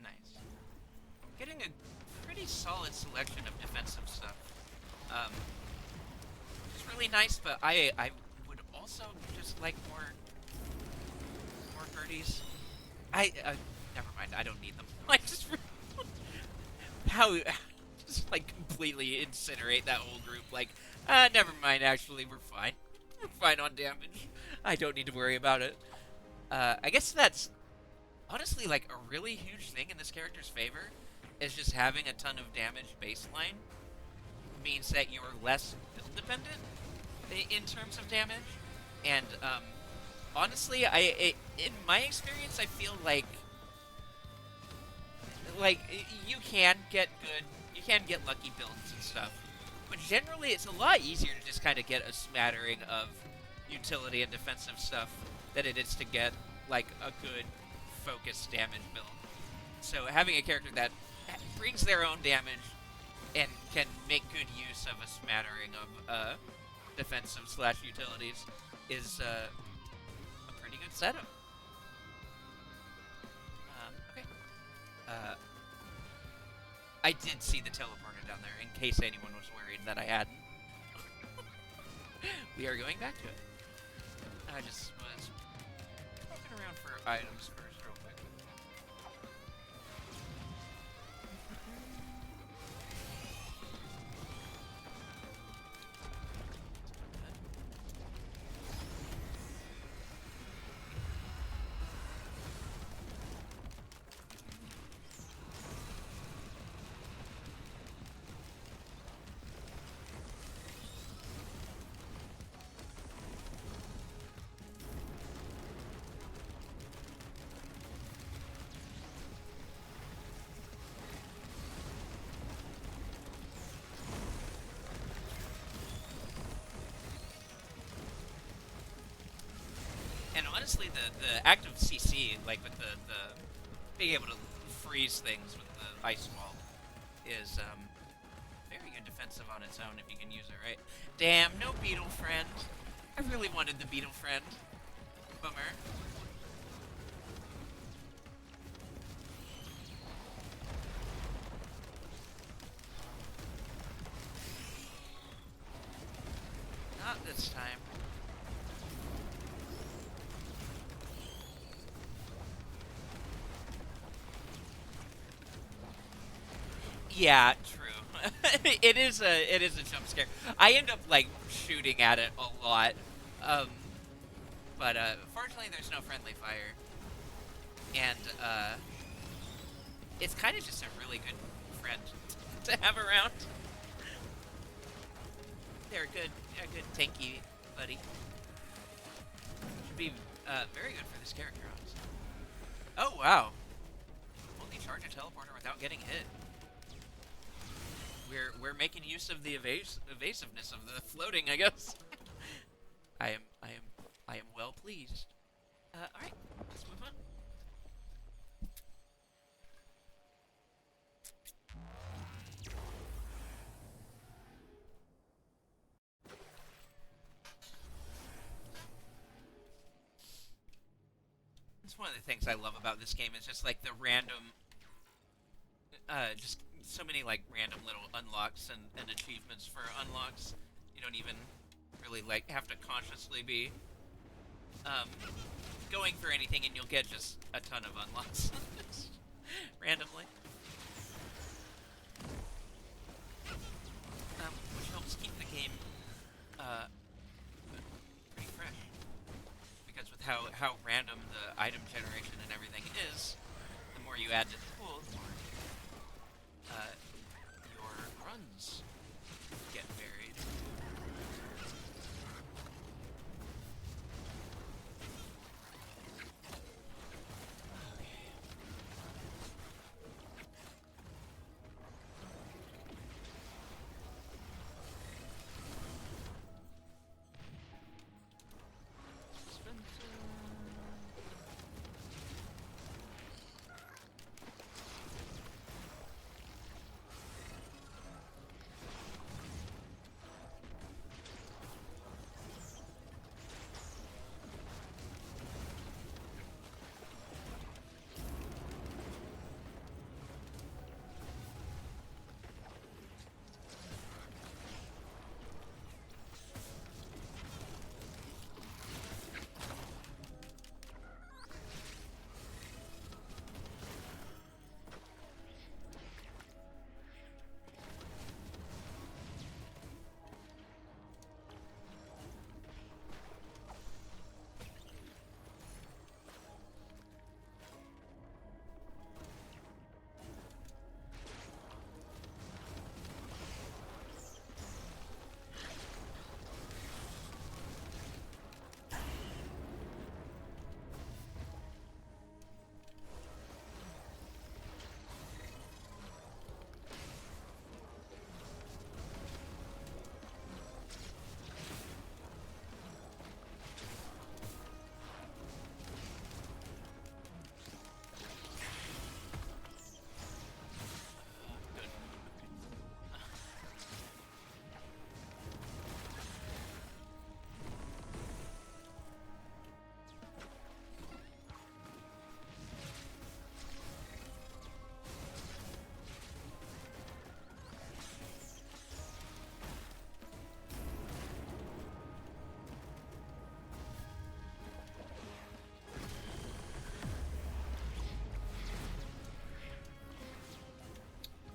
[SPEAKER 1] Nice. Getting a pretty solid selection of defensive stuff. Um, it's really nice, but I would also just like more birdies. Never mind. I don't need them. I just how just like completely incinerate that whole group. Like, never mind. Actually, we're fine. We're fine on damage. I don't need to worry about it. I guess that's honestly like a really huge thing in this character's favor. Is just having a ton of damage baseline means that you're less build dependent in terms of damage. And honestly, in my experience, I feel like you can get good, you can get lucky builds and stuff, but generally it's a lot easier to just kind of get a smattering of utility and defensive stuff than it is to get like a good focused damage build. So having a character that brings their own damage and can make good use of a smattering of defensive slash utilities is a pretty good setup. Okay. I did see the teleporter down there, in case anyone was worried that I hadn't. We are going back to it. I just was poking around for items first, real quick. And honestly, the active CC, like with the being able to freeze things with the ice wall, is very good defensive on its own if you can use it right. Damn, no beetle friend. I really wanted the beetle friend. Bummer. Not this time. Yeah, true. It is a jump scare. I end up like shooting at it a lot, um, but fortunately there's no friendly fire, and it's kind of just a really good friend to have around. They're a good tanky buddy. Should be very good for this character, honestly. Oh wow, multi-charge a teleporter without getting hit. We're making use of the evasiveness of the floating, I guess. I am well pleased. All right, let's move on. It's one of the things I love about this game is just like the random, just so many like random little unlocks and achievements for unlocks. You don't even really like have to consciously be um, going for anything, and you'll get just a ton of unlocks randomly, which helps keep the game uh, pretty fresh. Because with how random the item generation and everything is, the more you add to the pool, the more your runs get varied.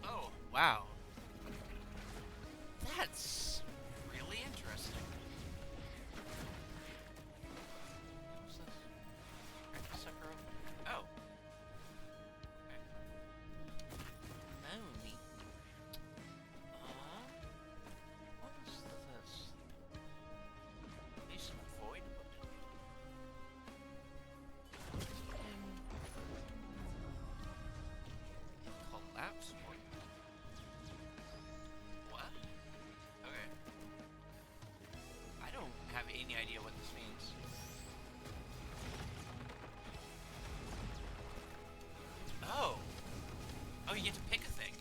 [SPEAKER 1] Oh, wow. That's really interesting. What's this? Crack the sucker open. Oh, okay. Moly. What is this? Maybe some void wood. Collapse wood. What? Okay. I don't have any idea what this means. Oh. Oh, you get to pick a thing.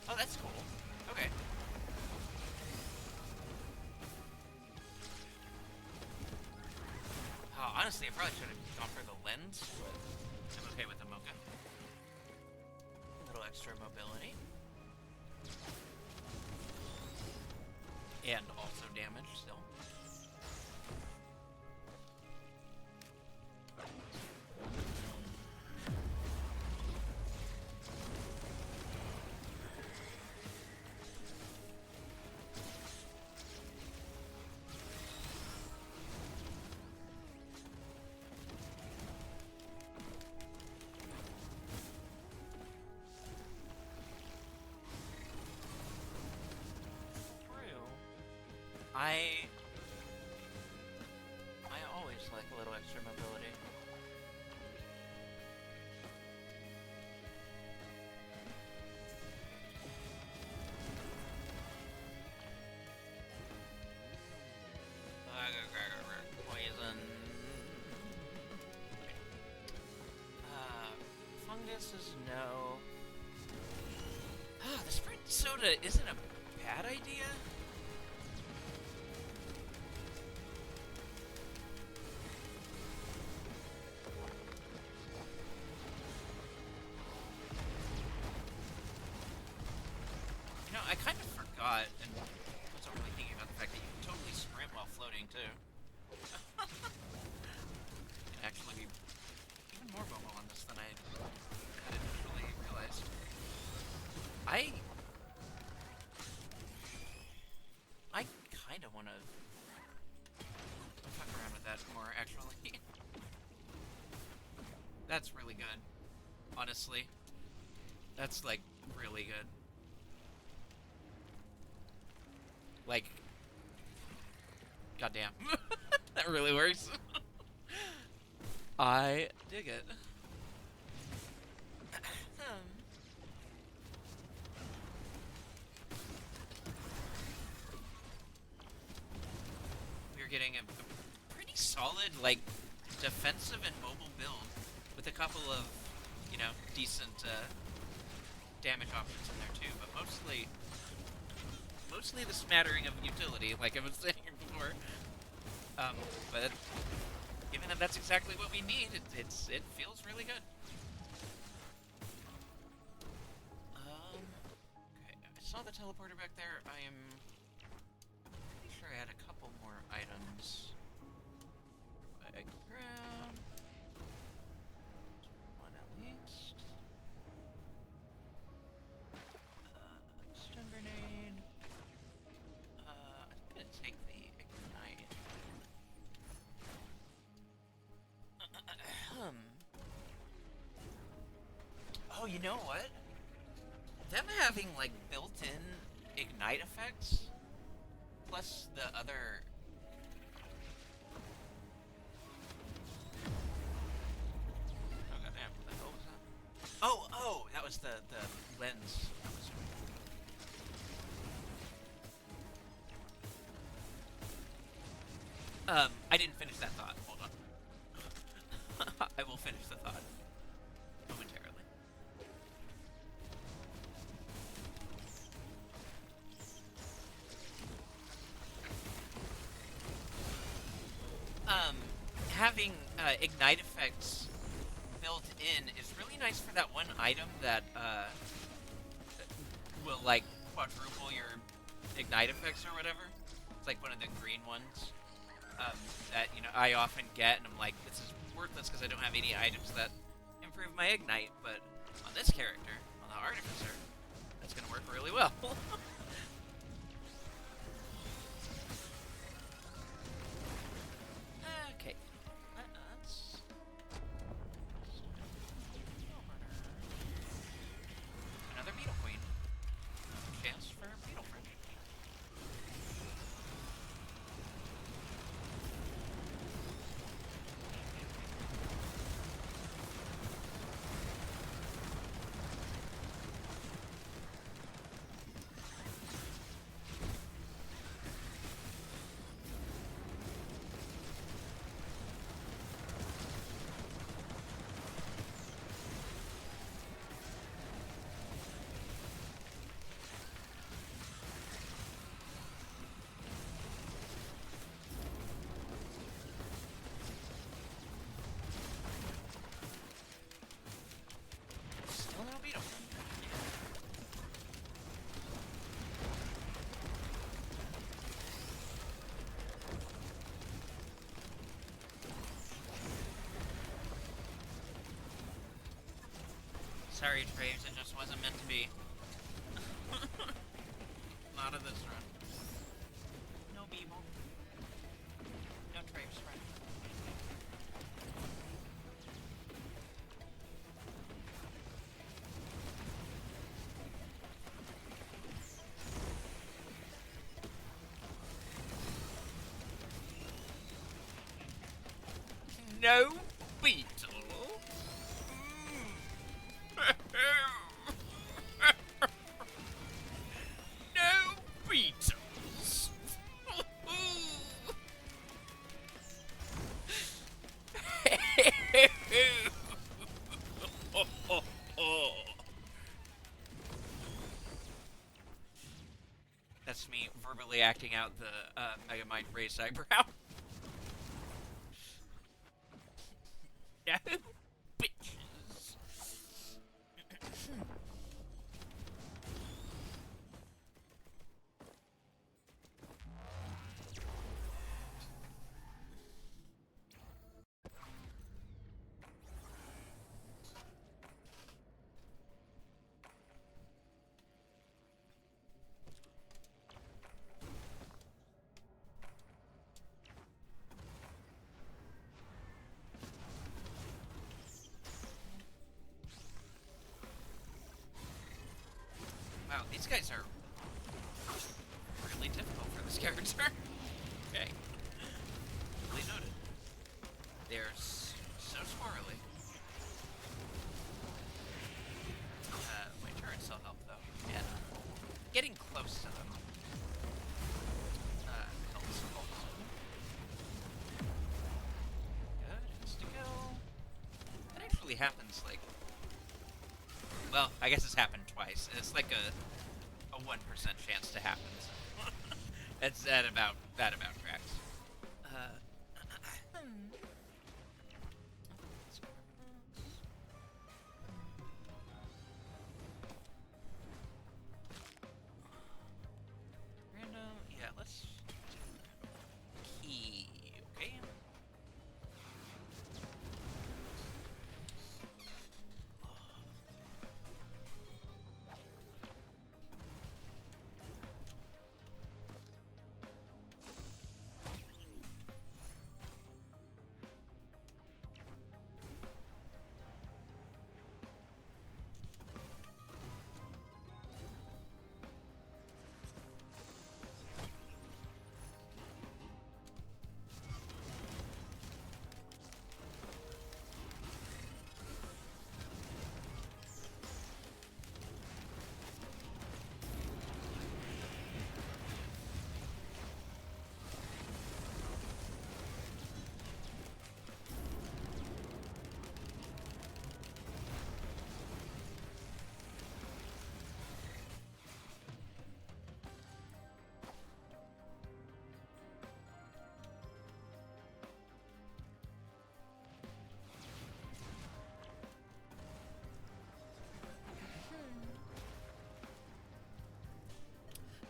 [SPEAKER 1] Oh, that's cool. Okay. Honestly, I probably should have gone for the lens, but I'm okay with the mocha. A little extra mobility. And also damage still. I always like a little extra mobility. this is no. Ah, the Sprite soda isn't a bad idea. You know, I kind of forgot and wasn't really thinking about the fact that you can totally sprint while floating too. Can actually be even more mobile on this than I had initially realized. I I kind of want to fuck around with that more, actually. That's really good, honestly. That's, like, really good. Like, goddamn. That really works. I dig it. We're getting a pretty solid, like, defensive and mobile build with a couple of, you know, decent damage options in there too, but mostly the smattering of utility, like I was saying before. But given that that's exactly what we need, it feels really good. Okay, I saw the teleporter back there. I am pretty sure I had a couple more items. I can grab one at least. Stun grenade. I'm gonna take the ignite. Oh, you know what? Them having like built-in ignite effects, plus the other. Oh goddamn! What the hell was that? Oh, that was the lens. I didn't finish that thought. Hold on. I will finish the thought momentarily. Having ignite effects built in is really nice for that one item that will like quadruple your ignite effects or whatever. It's like one of the green ones that I often get, and I'm like, this is worthless because I don't have any items that improve my ignite. But on this character, on the artificer, that's gonna work really well. Okay. Another Beetle Queen. Chance for Beetle Friend. Still no Beetle Friend. Sorry, Traves, it just wasn't meant to be. Not of this run. No Beeble. No Traves friend. No Beetle. No Beetles. acting out the Megamind raised eyebrow. No, bitches. Wow, these guys are really difficult for this character. Okay, really noted. They're so squirrely. My turret still help though. Yeah, getting close to them helps also. Good, insta-kill. That actually happens like. Well, I guess it's happened twice. It's like a 1% chance to happen. So. That about tracks. Random, yeah. Let's key. Okay.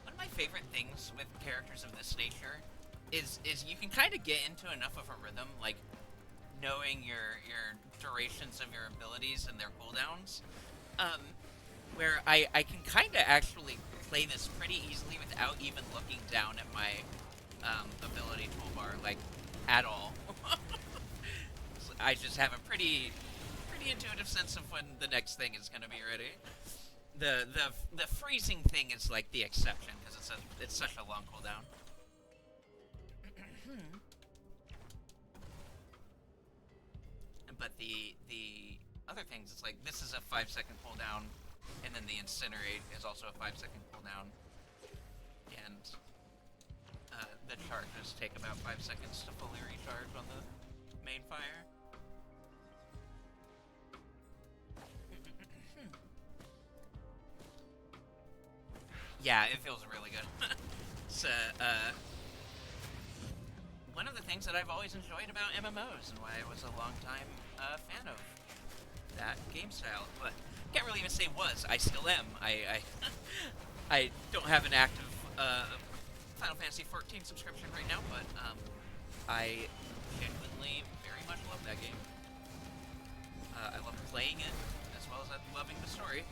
[SPEAKER 1] One of my favorite things with characters of this nature is you can kind of get into enough of a rhythm, like knowing your durations of your abilities and their cooldowns, um, where I can kind of actually play this pretty easily without even looking down at my ability toolbar, like at all. I just have a pretty intuitive sense of when the next thing is gonna be ready. The freezing thing is like the exception because it's such a long cooldown. But the other things, it's like this is a 5-second cooldown, and then the incinerate is also a 5-second cooldown, and the charges take about 5 seconds to fully recharge on the main fire. Yeah, it feels really good. It's one of the things that I've always enjoyed about MMOs and why I was a long time fan of that game style. But can't really even say was. I still am. I don't have an active Final Fantasy 14 subscription right now, but I genuinely very much love that game. I love playing it as well as loving the story.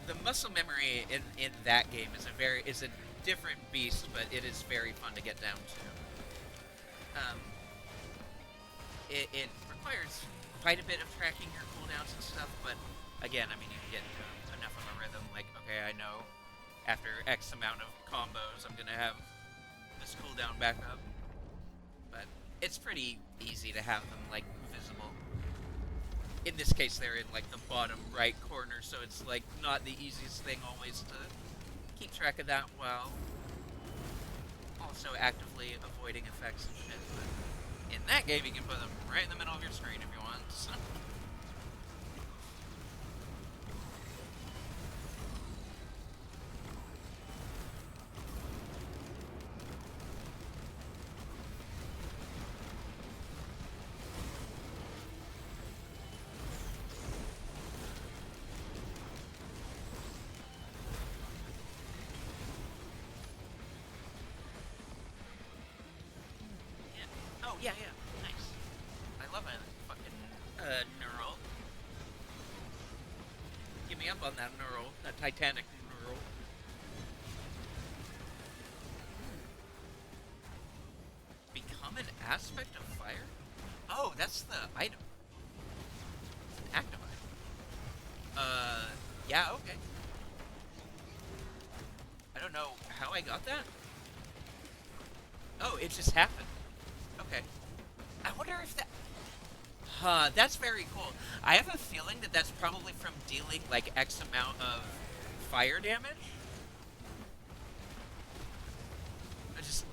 [SPEAKER 1] The muscle memory in that game is a different beast, but it is very fun to get down to. It requires quite a bit of tracking your cooldowns and stuff, but again, I mean, you can get into enough of a rhythm. Like, okay, I know after X amount of combos, I'm gonna have this cooldown back up. But it's pretty easy to have them like visible. In this case, they're in like the bottom right corner, so it's like not the easiest thing always to keep track of that well. also actively avoiding effects and shit. But in that game, you can put them right in the middle of your screen if you want. So. Yeah. Oh, yeah, yeah. Nice. I love a fucking neural. Get me up on that neural. That Titanic neural. Become an aspect of fire? Oh, that's the item. It's an active item. Yeah, okay. I don't know how I got that. Oh, it just happened. Okay. I wonder if that... Huh, that's very cool. I have a feeling that that's probably from dealing, like, X amount of fire damage.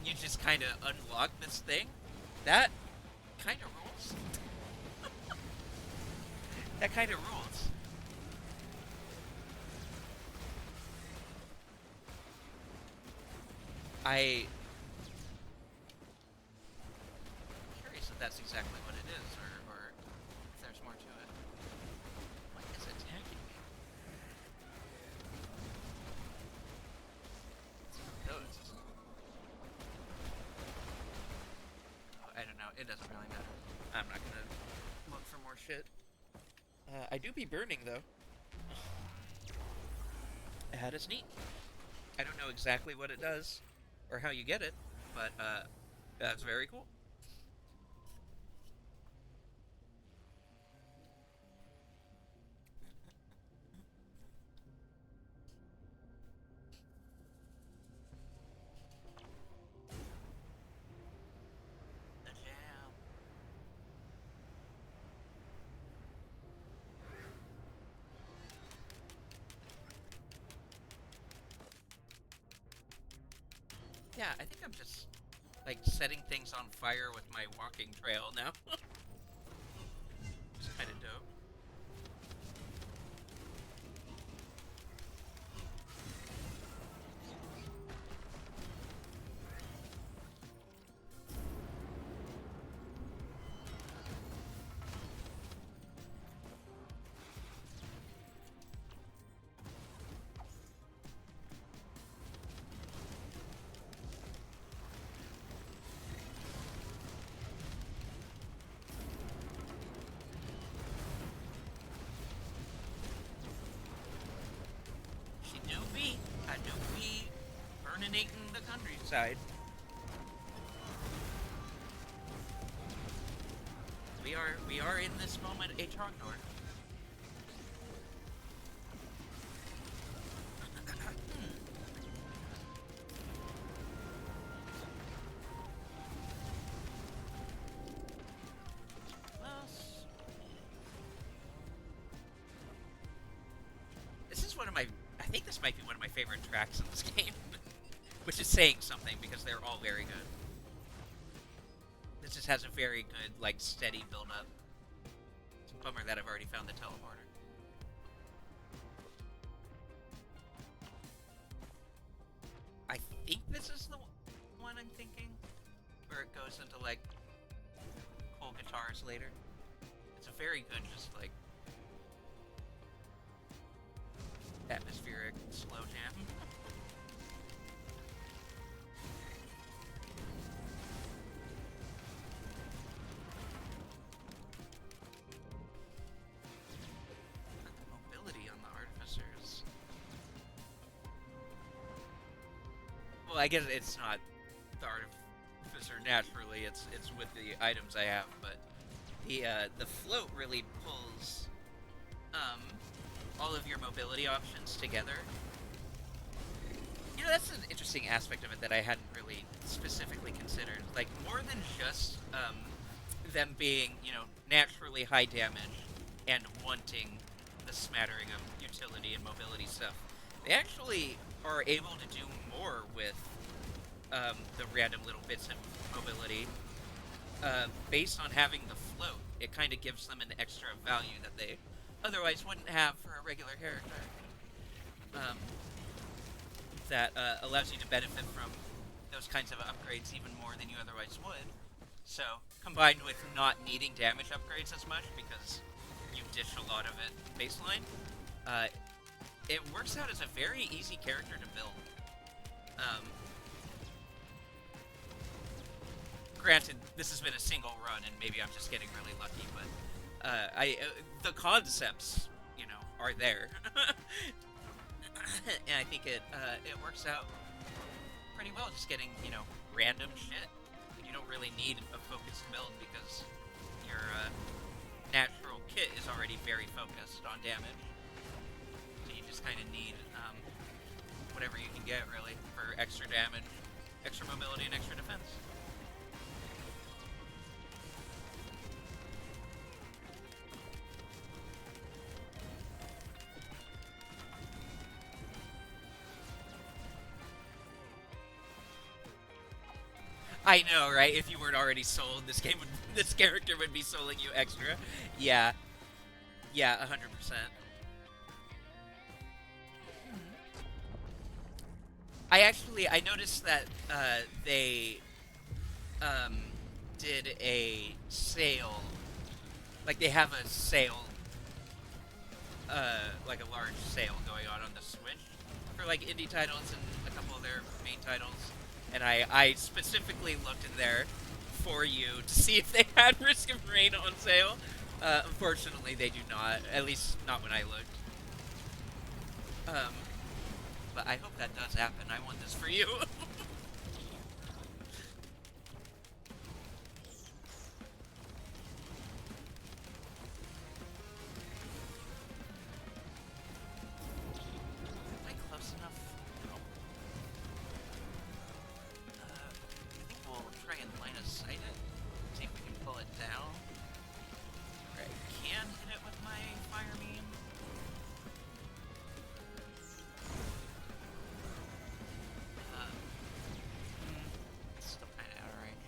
[SPEAKER 1] You just kind of unlock this thing. That kind of rules. That kind of rules. I'm curious if that's exactly what it is, or if there's more to it. What is attacking me? Those. I don't know. It doesn't really matter. I'm not gonna look for more shit. I do be burning though. That is neat. I don't know exactly what it does or how you get it, but that's very cool. The jam. Yeah, I think I'm just like setting things on fire with my walking trail now. It's kind of dope. She do be, I do be burninating the countryside. We are in this moment a Trogdor. Well, this is one of my. I think this might be one of my favorite tracks in this game, which is saying something because they're all very good. This just has a very good, like, steady build up. It's a bummer that I've already found the teleporter. I think this is the one I'm thinking, where it goes into like cool guitars later. It's a very good, just like atmospheric slow jam. The mobility on the artificers. Well, I guess it's not the artificer naturally. It's with the items I have, but the float really pulls um all of your mobility options together. You know, that's an interesting aspect of it that I hadn't really specifically considered. Like, more than just them being, you know, naturally high damage and wanting the smattering of utility and mobility stuff, they actually are able to do more with the random little bits of mobility, based on having the float, it kind of gives them an extra value that they otherwise wouldn't have for a regular character. Um, that allows you to benefit from those kinds of upgrades even more than you otherwise would. So, combined with not needing damage upgrades as much because you dish a lot of it baseline, uh, it works out as a very easy character to build. Um, Granted, this has been a single run, and maybe I'm just getting really lucky, but the concepts, are there, and I think it works out pretty well. Just getting random shit. You don't really need a focused build because your natural kit is already very focused on damage, so you just kind of need whatever you can get really for extra damage, extra mobility, and extra defense. I know, right? If you weren't already sold, this character would be selling you extra. Yeah, yeah, 100%. I noticed that they um, did a sale, like they have a sale, like a large sale going on the Switch for like indie titles and a couple of their main titles. And I specifically looked in there for you to see if they had Risk of Rain on sale. Unfortunately, they do not. At least not when I looked. Um, but I hope that does happen. I want this for you. Am I close enough? No. I think we'll try and line of sight it. See if we can pull it down. Or I can hit it with my fire beam. It's still kind of out of range.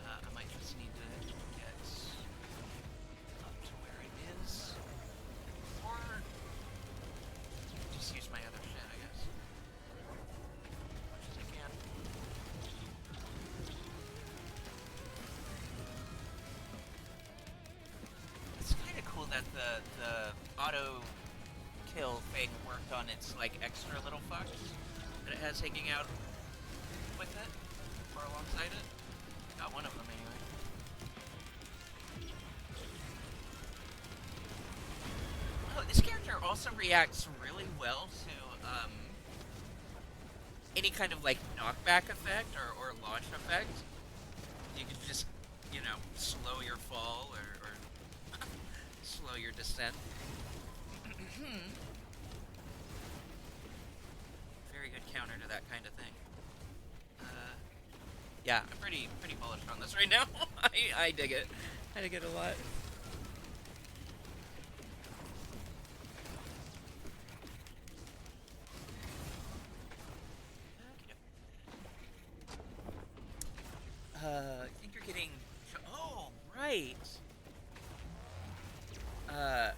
[SPEAKER 1] I might just need to get up to where it is. Or just use my other shit, I guess. As much as I can. It's kind of cool that the auto kill thing worked on its like extra little fucks that it has hanging out with it or alongside it. Got one of them anyway. Oh, this character also reacts really well to any kind of like knockback effect or launch effect. You can just slow your fall or slow your descent. Very good counter to that kind of thing. Yeah, I'm pretty bullish on this right now. I dig it. I dig it a lot. I think you're getting. Oh, right. Uh,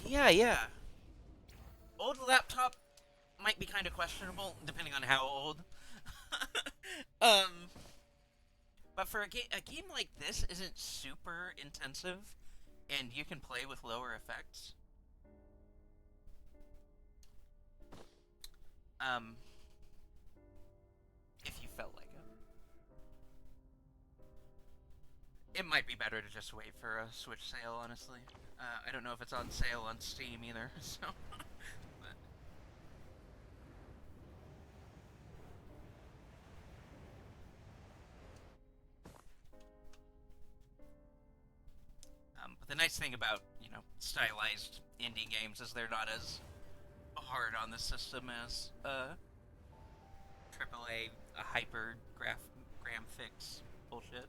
[SPEAKER 1] yeah. Old laptop might be kind of questionable, depending on how old. um, but for a game like this isn't super intensive, and you can play with lower effects. Um, if you felt like it might be better to just wait for a Switch sale, honestly. I don't know if it's on sale on Steam either, so. But the nice thing about, stylized indie games is they're not as hard on the system as AAA hyper gram fix bullshit.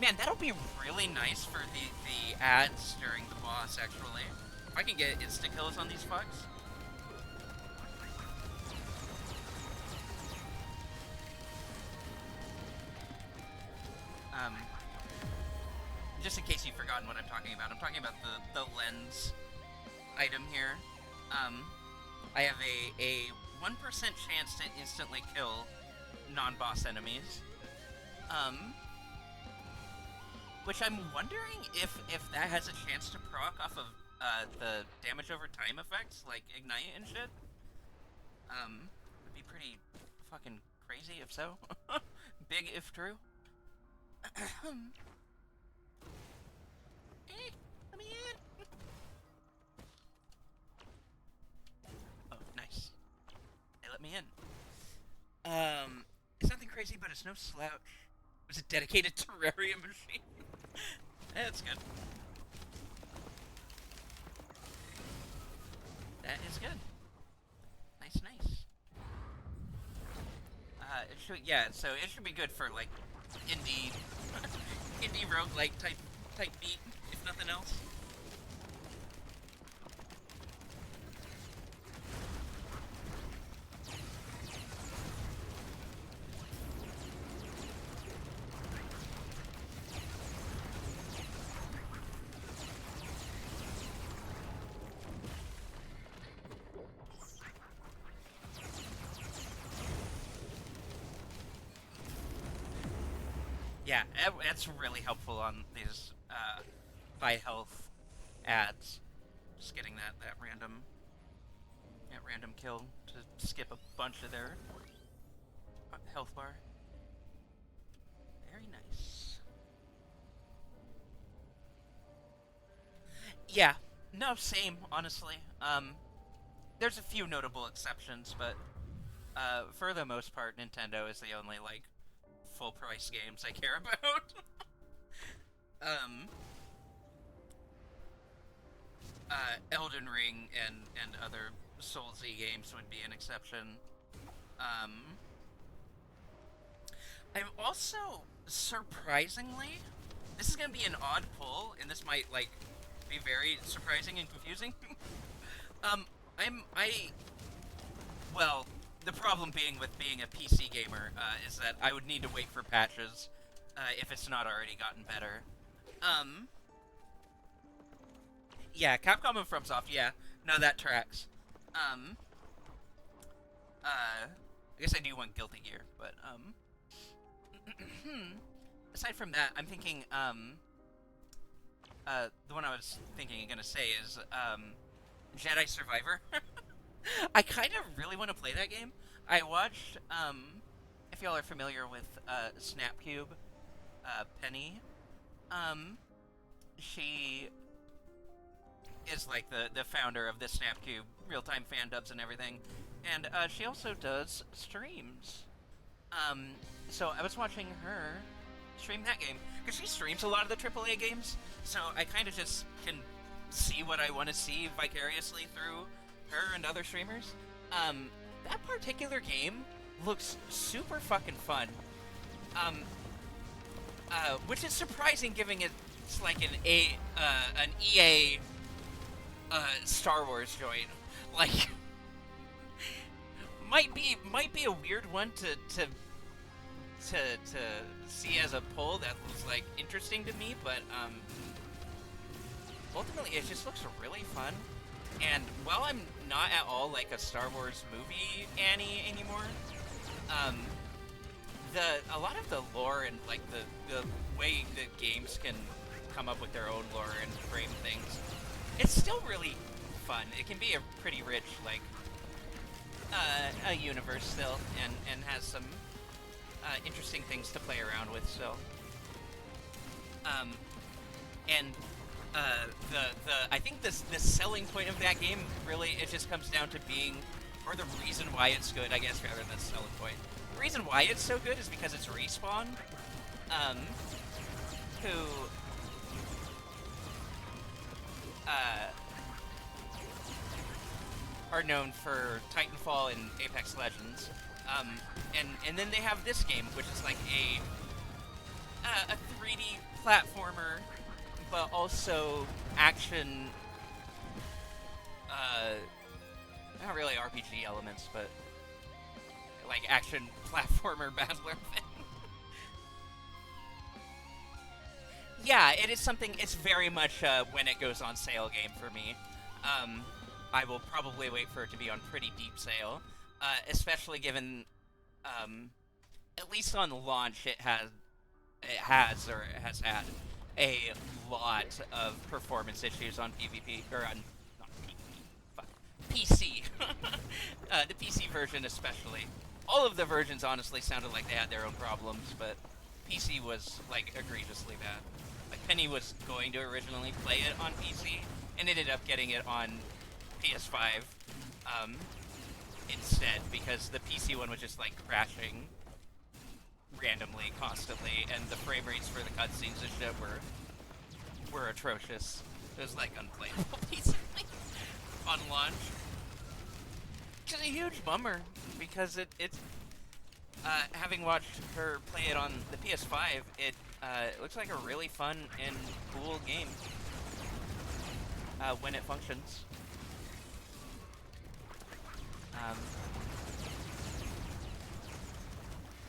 [SPEAKER 1] Man, that'll be really nice for the ads during the boss, actually. If I can get insta-kills on these fucks. Um, just in case you've forgotten what I'm talking about, I'm talking about the lens item here. I have a 1% chance to instantly kill non-boss enemies. Which I'm wondering if that has a chance to proc off of the damage over time effects, like Ignite and shit. Would be pretty fucking crazy if so. Big if true. Let me in! Oh, nice. They let me in. It's nothing crazy, but it's no slouch. It was a dedicated terrarium machine. That's good. That is good. Nice, nice. It should, yeah, so it should be good for, like, indie roguelike type beat, if nothing else. Yeah, that's really helpful on these high health ads. Just getting that random kill to skip a bunch of their health bar. Very nice. Yeah, no, same, honestly. There's a few notable exceptions, but for the most part, Nintendo is the only, like, full price games I care about. um, Elden Ring and other Soulsy games would be an exception. I'm also, surprisingly, this is gonna be an odd pull, and this might, like, be very surprising and confusing. Well, the problem being with being a PC gamer is that I would need to wait for patches if it's not already gotten better. Yeah, Capcom and FromSoft, yeah. No, that tracks. I guess I do want Guilty Gear, but, aside from that, I'm thinking, the one I was thinking gonna say is, Jedi Survivor. I kind of really want to play that game. I watched, if y'all are familiar with, Snapcube, Penny, she is, like, the founder of this Snapcube, real-time fan dubs and everything, and, she also does streams. So I was watching her stream that game, because she streams a lot of the AAA games, so I kind of just can see what I want to see vicariously through her and other streamers. That particular game looks super fucking fun. Which is surprising given it's like an EA Star Wars joint. Like might be a weird one to see as a pull that was like interesting to me, but ultimately it just looks really fun. And while I'm not at all like a Star Wars movie Annie anymore, a lot of the lore and like the way that games can come up with their own lore and frame things, it's still really fun. It can be a pretty rich like a universe still, and has some interesting things to play around with still. And I think the selling point of that game really, it just comes down to being, or the reason why it's good, I guess, rather than the selling point. The reason why it's so good is because it's Respawn, who are known for Titanfall and Apex Legends, and then they have this game, which is like a 3D platformer, but also action, uh, not really RPG elements, but like action platformer battler thing. Yeah, it is something. It's very much when it goes on sale game for me. Um, I will probably wait for it to be on pretty deep sale, especially given, um, at least on launch, it has had a lot of performance issues on PvP or on not PvP, fuck, PC. The PC version especially. All of the versions honestly sounded like they had their own problems, but PC was like egregiously bad. Like Penny was going to originally play it on PC and ended up getting it on PS5 um, instead because the PC one was just like crashing randomly, constantly, and the frame rates for the cutscenes and shit were atrocious. It was like unplayable basically on launch. Which is a huge bummer because it's having watched her play it on the PS5, it looks like a really fun and cool game when it functions. Um,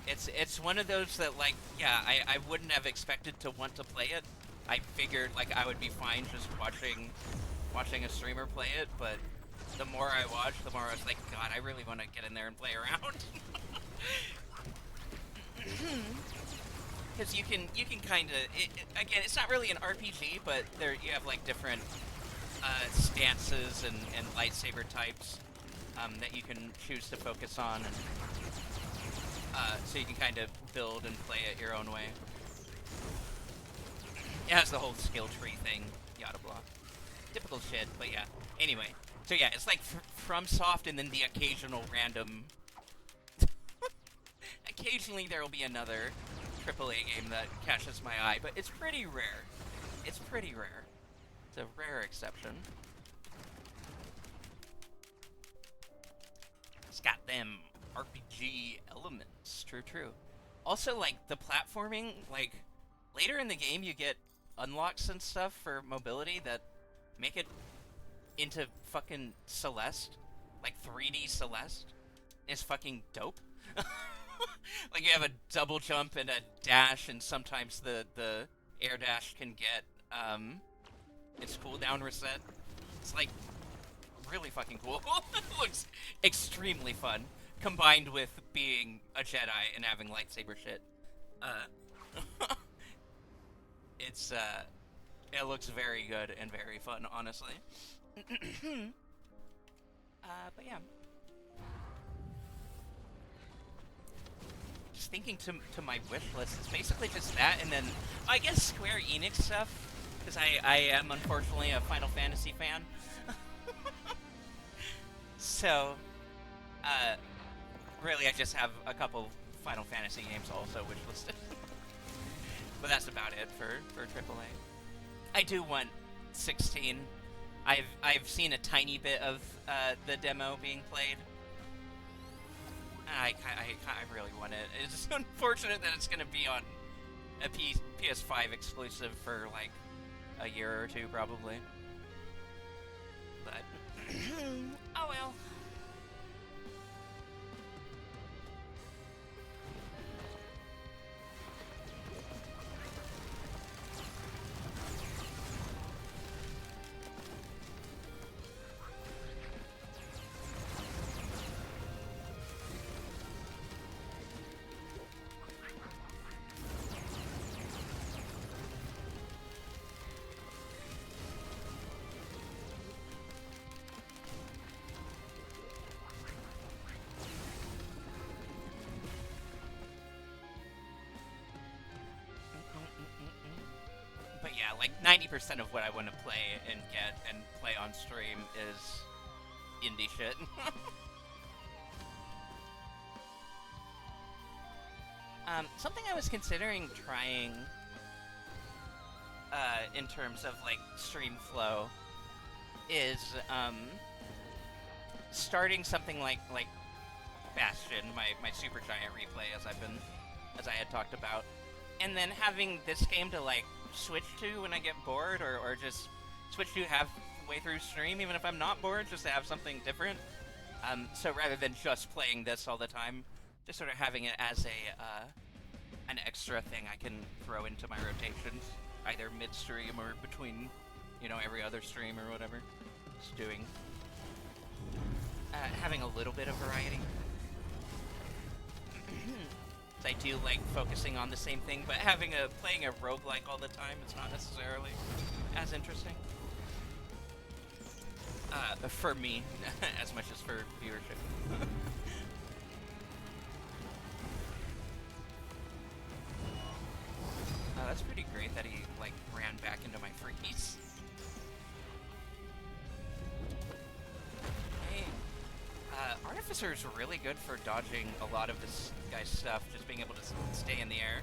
[SPEAKER 1] it's one of those that, like, yeah, I wouldn't have expected to want to play it. I figured, like, I would be fine just watching a streamer play it, but the more I watched, the more I was like, God, I really want to get in there and play around. Because you can kind of, again, it's not really an RPG, but there you have, like, different stances and lightsaber types that you can choose to focus on, and so you can kind of build and play it your own way. It has the whole skill tree thing, yada blah. Typical shit, but yeah. Anyway, so yeah, it's like FromSoft and then the occasional random... Occasionally there will be another AAA game that catches my eye, but it's pretty rare. It's pretty rare. It's a rare exception. It's got them RPG elements. True, true. Also, like, the platforming, like, later in the game you get unlocks and stuff for mobility that make it into fucking Celeste. Like, 3D Celeste. It's fucking dope. Like, you have a double jump and a dash, and sometimes the air dash can get, its cooldown reset. It's, like, really fucking cool. It looks extremely fun, combined with being a Jedi and having lightsaber shit. It's, it looks very good and very fun, honestly. But yeah. Just thinking to my wish list, it's basically just that, and then, I guess Square Enix stuff, because I am, unfortunately, a Final Fantasy fan. So, really, I just have a couple Final Fantasy games also wish listed. But that's about it for AAA. I do want 16. I've seen a tiny bit of the demo being played. I really want it. It's unfortunate that it's going to be on a PS5 exclusive for like a year or two, probably. But oh well. But yeah, like 90% of what I want to play and get and play on stream is indie shit. Something I was considering trying in terms of like stream flow is starting something like Bastion, my Supergiant replay, as I had talked about, and then having this game to like switch to when I get bored, or just switch to halfway through stream, even if I'm not bored, just to have something different. So rather than just playing this all the time, just sort of having it as an extra thing I can throw into my rotations, either mid-stream or between, every other stream or whatever. Just doing, having a little bit of variety. I do like focusing on the same thing, but playing a roguelike all the time is not necessarily as interesting. For me, as much as for viewership. That's pretty great that he, like, ran back into my freeze. Hey, Artificer's really good for dodging a lot of this guy's stuff, just being able to stay in the air.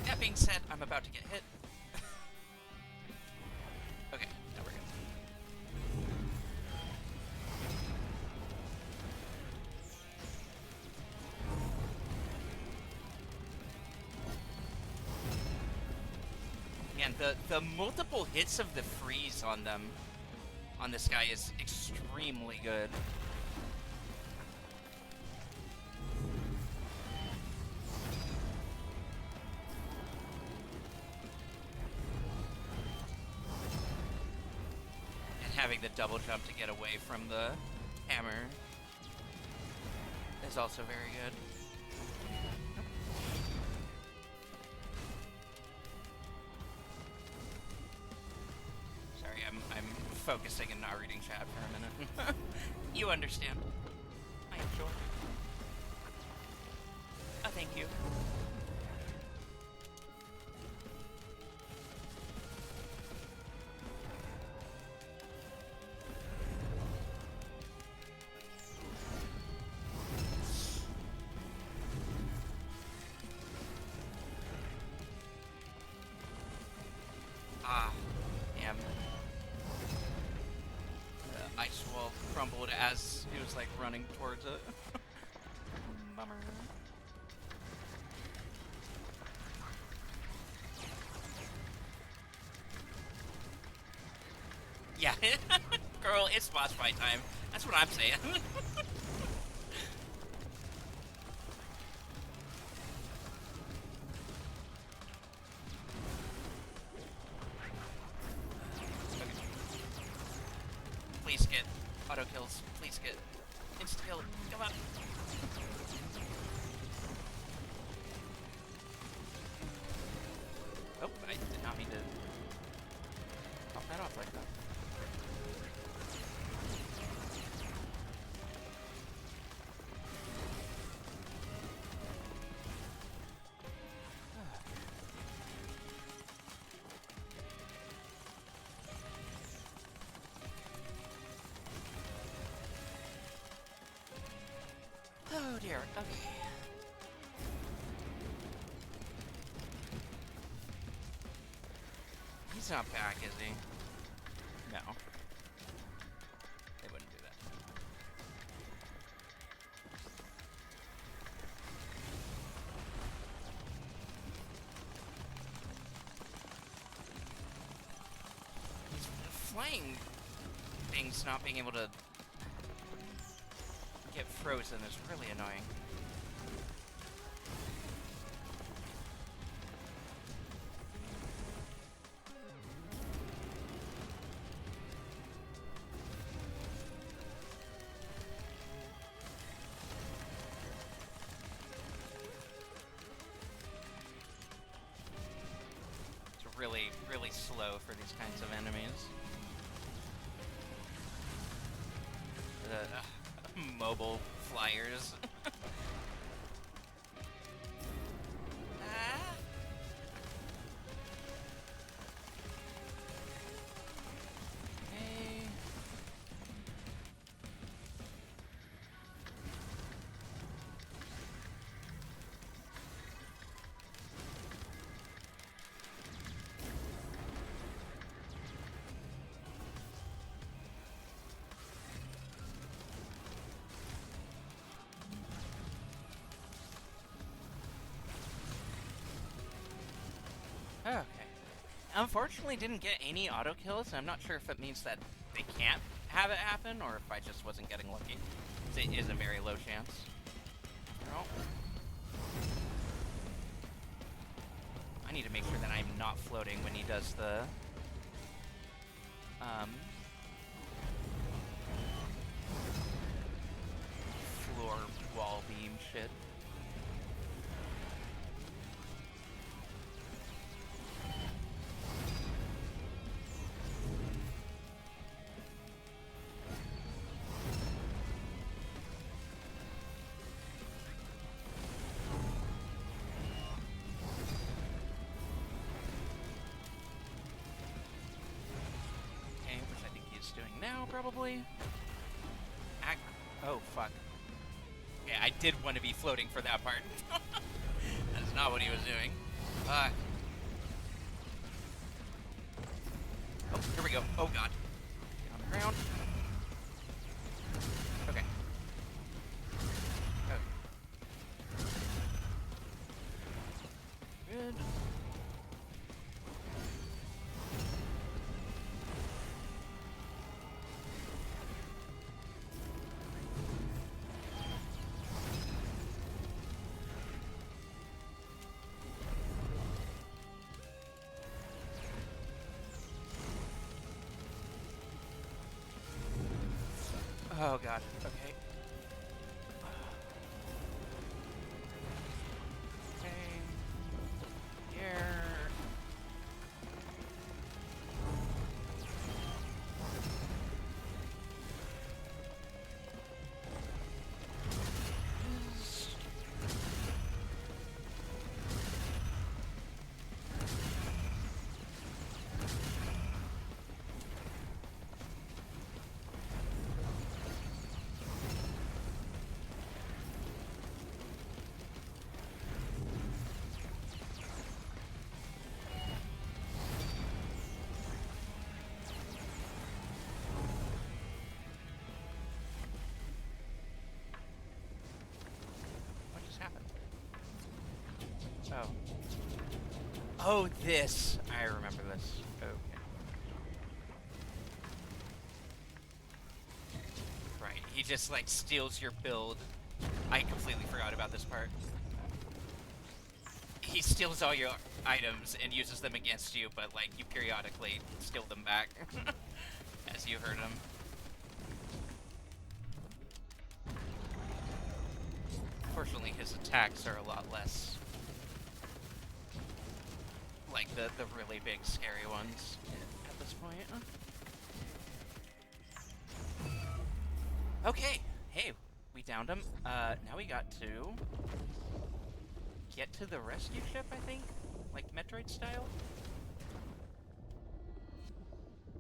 [SPEAKER 1] That being said, I'm about to get hit. Okay, now we're good. Man, the multiple hits of the freeze on this guy is extremely good. And having the double jump to get away from the hammer is also very good. I'm focusing and not reading chat for a minute. You understand. I am sure. Oh, thank you. Damn. The ice wall crumbled as he was, like, running towards it. Bummer. Yeah. Girl, it's boss fight time. That's what I'm saying. Please get auto kills. Please get insta kill. Come on. Oh, I did not mean to pop that off like that. Oh dear, okay. He's not back, is he? No. They wouldn't do that. These flying things not being able to get frozen is really annoying. It's really, really slow for these kinds of enemies. Mobile flyers. Okay. Okay. unfortunately didn't get any auto kills. I'm not sure if it means that they can't have it happen or if I just wasn't getting lucky. It is a very low chance. No. I need to make sure that I'm not floating when he does the floor wall beam shit. Doing now, probably. Oh, fuck. Okay, I did want to be floating for that part. That's not what he was doing. Oh, here we go. Oh, God. Get on the ground. Okay. Good. Oh, God. Okay. Okay. Here. Oh. Oh, this. I remember this. Okay. Right. He just, like, steals your build. I completely forgot about this part. He steals all your items and uses them against you, but, like, you periodically steal them back. As you hurt him. Fortunately, his attacks are a lot less like the really big scary ones at this point. Okay, hey, we downed him. Now we got to get to the rescue ship, I think? Like Metroid style?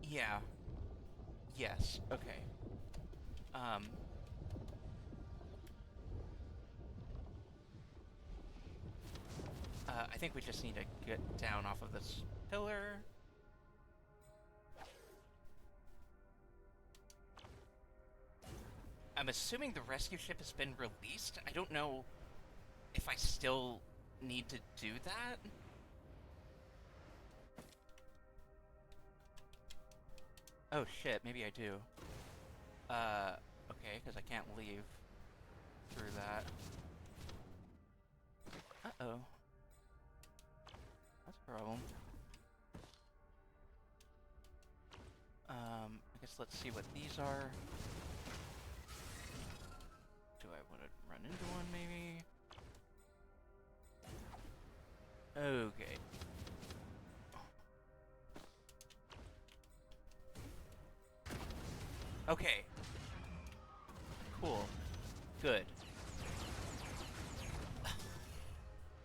[SPEAKER 1] Yeah. Yes, okay. I think we just need to get down off of this pillar. I'm assuming the rescue ship has been released. I don't know if I still need to do that. Oh shit, maybe I do. Okay, because I can't leave through that. Uh-oh. That's a problem. I guess let's see what these are. Do I want to run into one, maybe? Okay. Okay. Cool. Good.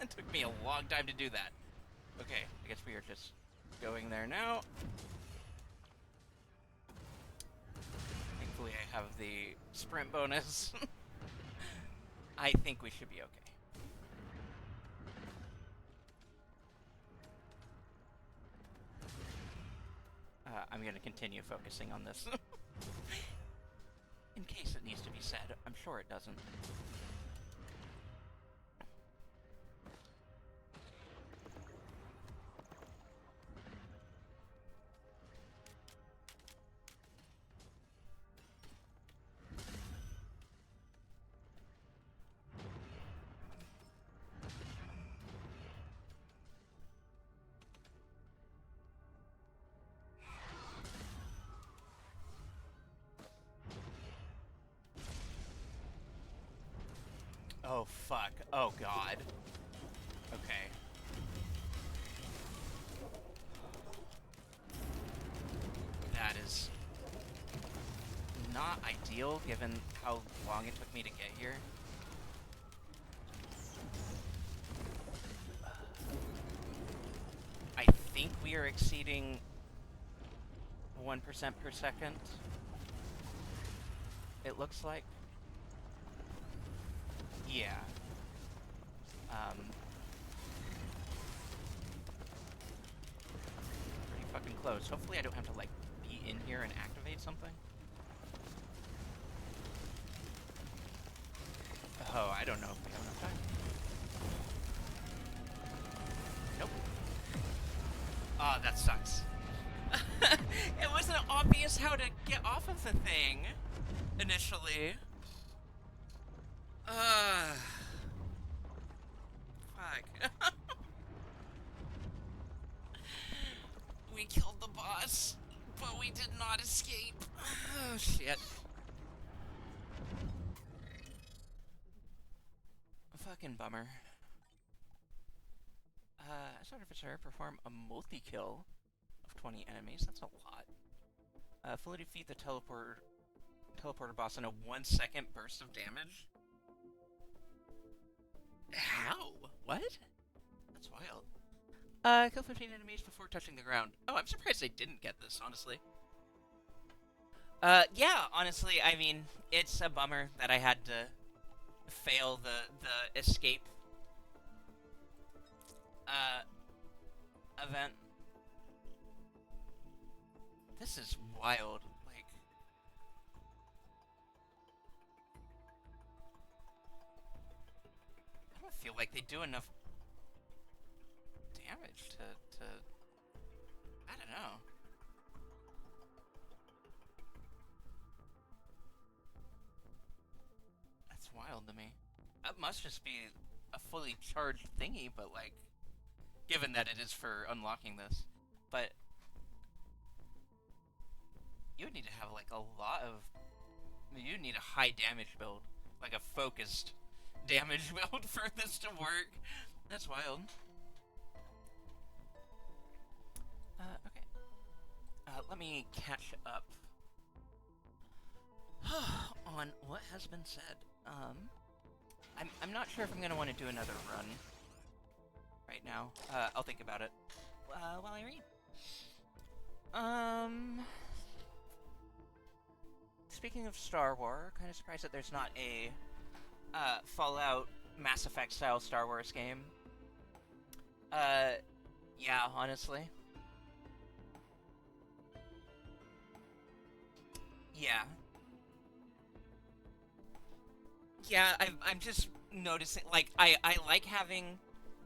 [SPEAKER 1] It took me a long time to do that. Okay, I guess we are just going there now. Thankfully I have the sprint bonus. I think we should be okay. I'm going to continue focusing on this. In case it needs to be said. I'm sure it doesn't. Oh, fuck. Oh, God. Okay. That is not ideal, given how long it took me to get here. I think we are exceeding 1% per second. It looks like. Yeah. Pretty fucking close. Hopefully I don't have to, like, be in here and activate something. Oh, I don't know if we have enough time. Nope. Oh, that sucks. It wasn't obvious how to get off of the thing initially. Fuck. We killed the boss, but we did not escape. Oh, shit. Fucking bummer. Assault Officer, perform a multi-kill of 20 enemies. That's a lot. Fully defeat the teleporter boss in a 1-second burst of damage. How? What? That's wild. Kill 15 enemies before touching the ground. Oh, I'm surprised I didn't get this, honestly. Yeah, honestly, I mean, it's a bummer that I had to fail the escape, event. This is wild. Like, I don't feel like they do enough damage to I don't know. That's wild to me. That must just be a fully charged thingy, but like, given that it is for unlocking this, but you would need to have like a lot of. You need a high damage build, like a focused damage build for this to work. That's wild. Okay. Let me catch up on what has been said. I'm not sure if I'm gonna want to do another run right now. I'll think about it while I read. Speaking of Star Wars, kind of surprised that there's not a Fallout Mass Effect style Star Wars game. Yeah, honestly. Yeah. Yeah, I'm just noticing, like, I like having,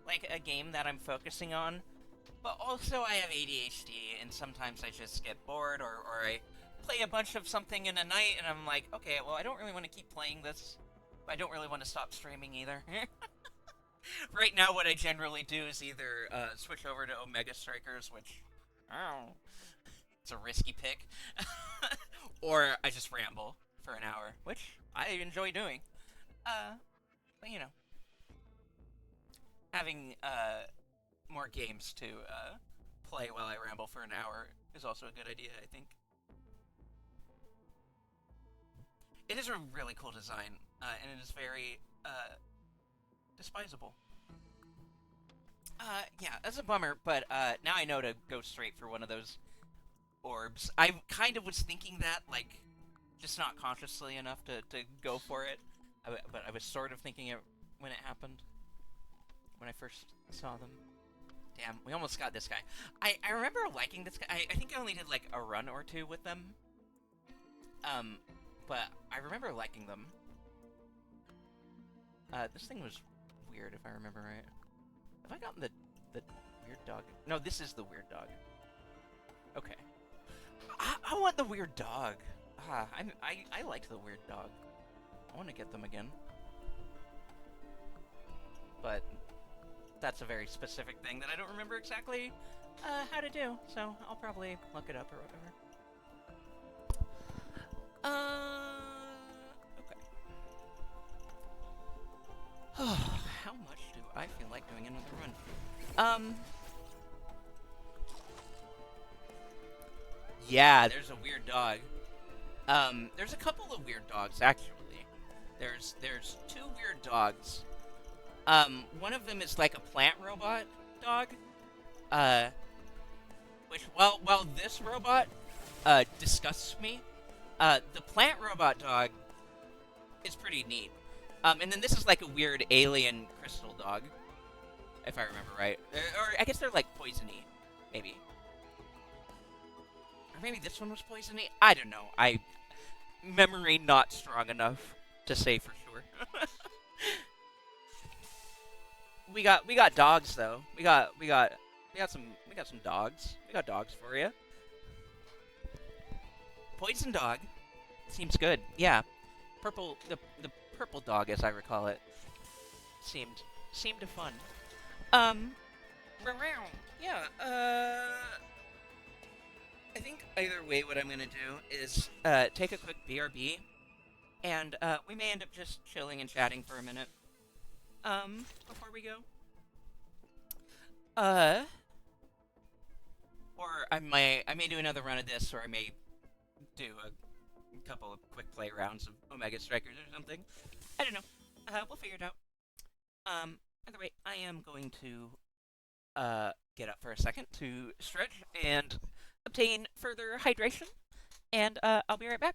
[SPEAKER 1] like, a game that I'm focusing on, but also I have ADHD, and sometimes I just get bored, or I play a bunch of something in a night, and I'm like, okay, well, I don't really want to keep playing this, but I don't really want to stop streaming either. Right now, what I generally do is either switch over to Omega Strikers, which, oh, it's a risky pick, or I just ramble for an hour, which I enjoy doing. But you know, having more games to play while I ramble for an hour is also a good idea, I think. It is a really cool design, and it is very despisable. Yeah, that's a bummer, but now I know to go straight for one of those orbs. I kind of was thinking that, like, just not consciously enough to go for it, but I was sort of thinking it when it happened, when I first saw them. Damn, we almost got this guy. I remember liking this guy. I think I only did, like, a run or two with them. But I remember liking them. This thing was weird, if I remember right. Have I gotten the weird dog? No, this is the weird dog. Okay. I want the weird dog. I liked the weird dog. I want to get them again. But that's a very specific thing that I don't remember exactly how to do, so I'll probably look it up or whatever. Okay. I feel like doing another run. Um, yeah, there's a weird dog. There's a couple of weird dogs actually. There's two weird dogs. One of them is like a plant robot dog. Uh, which while this robot disgusts me, the plant robot dog is pretty neat. And then this is like a weird alien crystal dog, if I remember right. Or I guess they're like poisony, maybe. Or maybe this one was poisony. I don't know. I memory not strong enough to say for sure. we got dogs though. We got some dogs. We got dogs for you. Poison dog seems good. Yeah, the purple dog, as I recall it, seemed seemed fun. Um, yeah. I think either way, what I'm gonna do is take a quick BRB, and we may end up just chilling and chatting for a minute. Before we go. Uh, or I may do another run of this, or I may do a couple of quick play rounds of Omega Strikers or something. I don't know. We'll figure it out. Either way, I am going to get up for a second to stretch and obtain further hydration, and I'll be right back.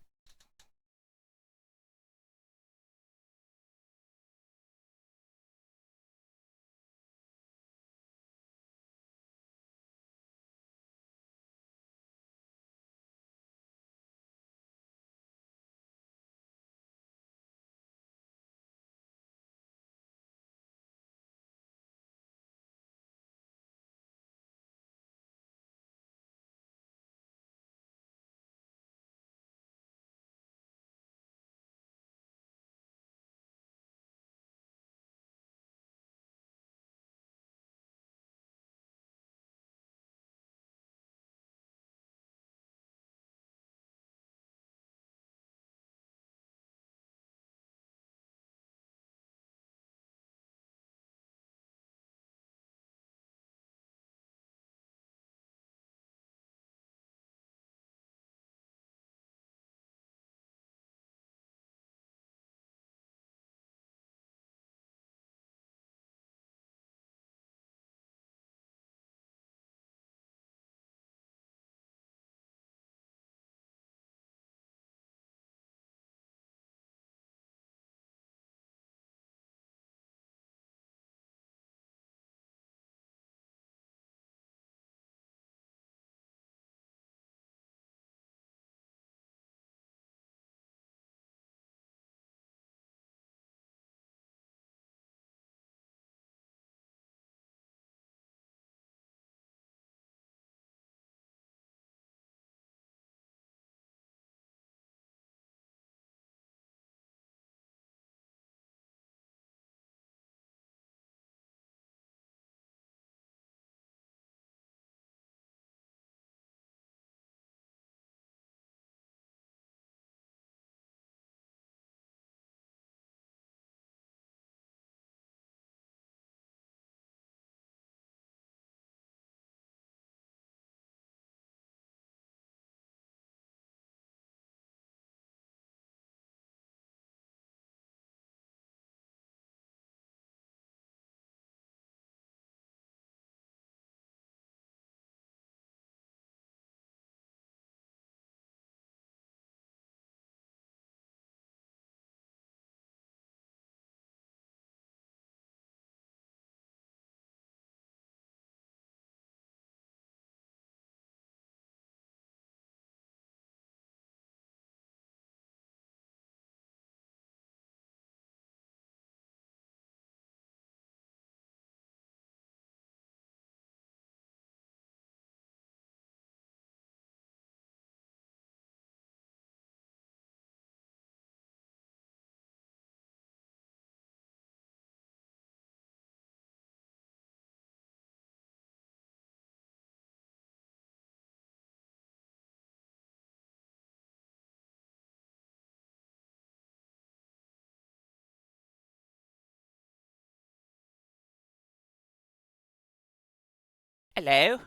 [SPEAKER 1] Hello,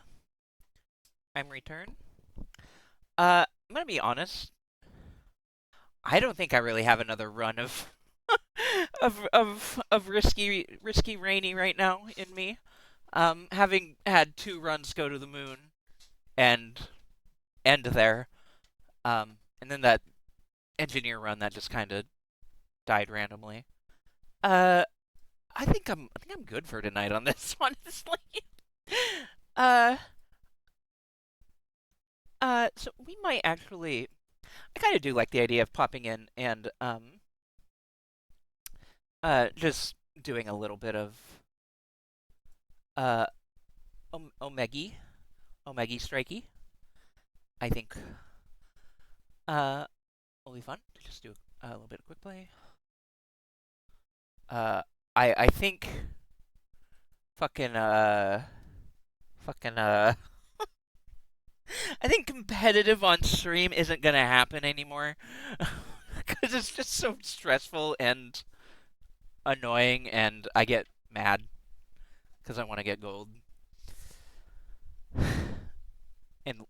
[SPEAKER 1] I'm Return. I'm gonna be honest. I don't think I really have another run of of risky rainy right now in me. Having had 2 runs go to the moon and end there, and then that engineer run that just kind of died randomly. Uh, I think I'm good for tonight on this, honestly. uh, so we might actually. I kind of do like the idea of popping in and just doing a little bit of uh Omegi strikey. I think will be fun to just do a little bit of quick play. Uh, I think fucking fucking I think competitive on stream isn't gonna happen anymore because it's just so stressful and annoying, and I get mad because I want to get gold, and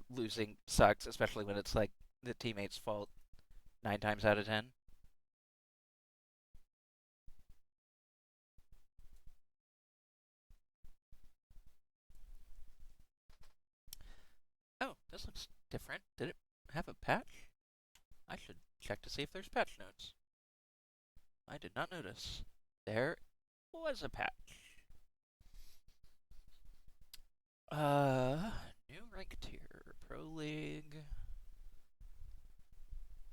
[SPEAKER 1] losing sucks, especially when it's like the teammate's fault 9 times out of 10. Oh, this looks different. Did it have a patch? I should check to see if there's patch notes. I did not notice. There was a patch. New rank tier, Pro League.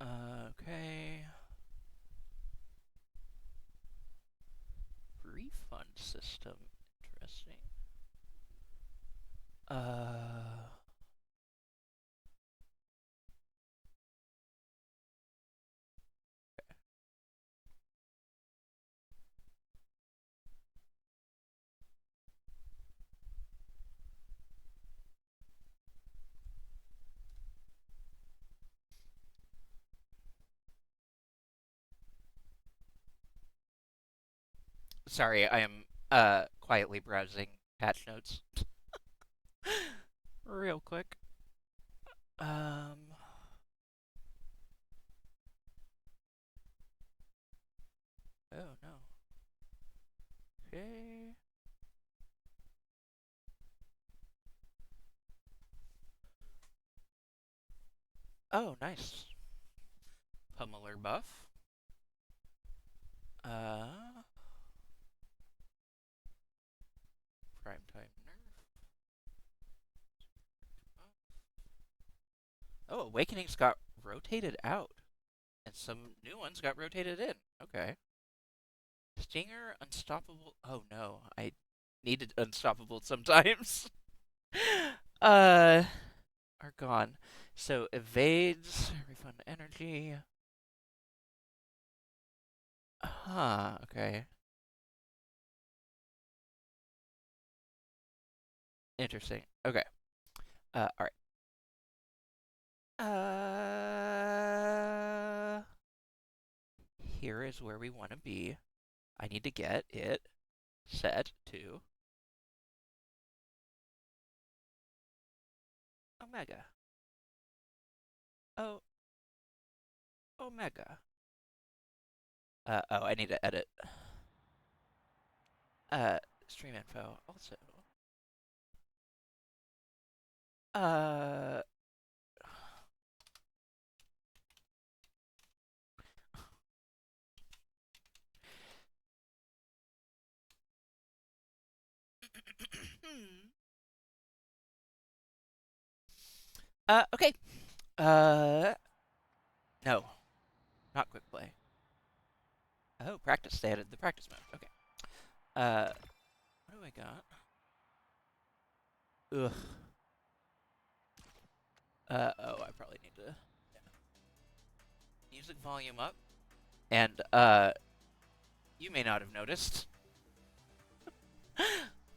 [SPEAKER 1] Okay. Refund system, interesting. Uh, sorry, I am quietly browsing patch notes real quick. Um, oh no. Okay. Oh, nice. Pummeler buff. Uh, Prime time nerf. Oh, Awakenings got rotated out, and some new ones got rotated in. Okay. Stinger, Unstoppable. Oh no, I needed Unstoppable sometimes. uh, are gone. So evades, refund energy. Huh. Okay. Interesting. Okay. All right. Here is where we want to be. I need to get it set to Omega. Oh, Omega. Oh, I need to edit. Uh, Stream info also. Uh, okay. Uh, no, not quick play. Oh, practice. They added the practice mode. Okay. What do I got? Ugh. Oh, I probably need to music volume up. And, you may not have noticed,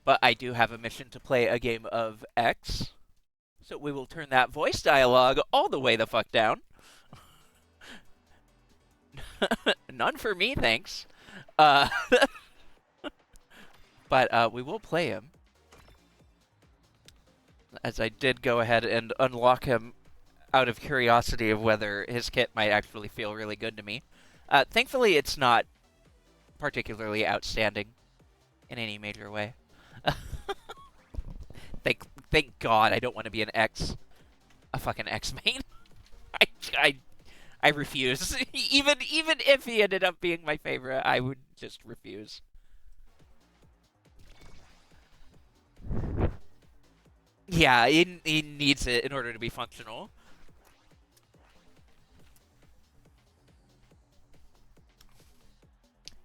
[SPEAKER 1] but I do have a mission to play a game of X. So we will turn that voice dialogue all the way the fuck down. None for me, thanks. Uh, but we will play him. as I did go ahead and unlock him out of curiosity of whether his kit might actually feel really good to me. Thankfully, it's not particularly outstanding in any major way. thank thank God I don't want to be a fucking X main. I, I I refuse. Even if he ended up being my favorite, I would just refuse. Yeah, he needs it in order to be functional.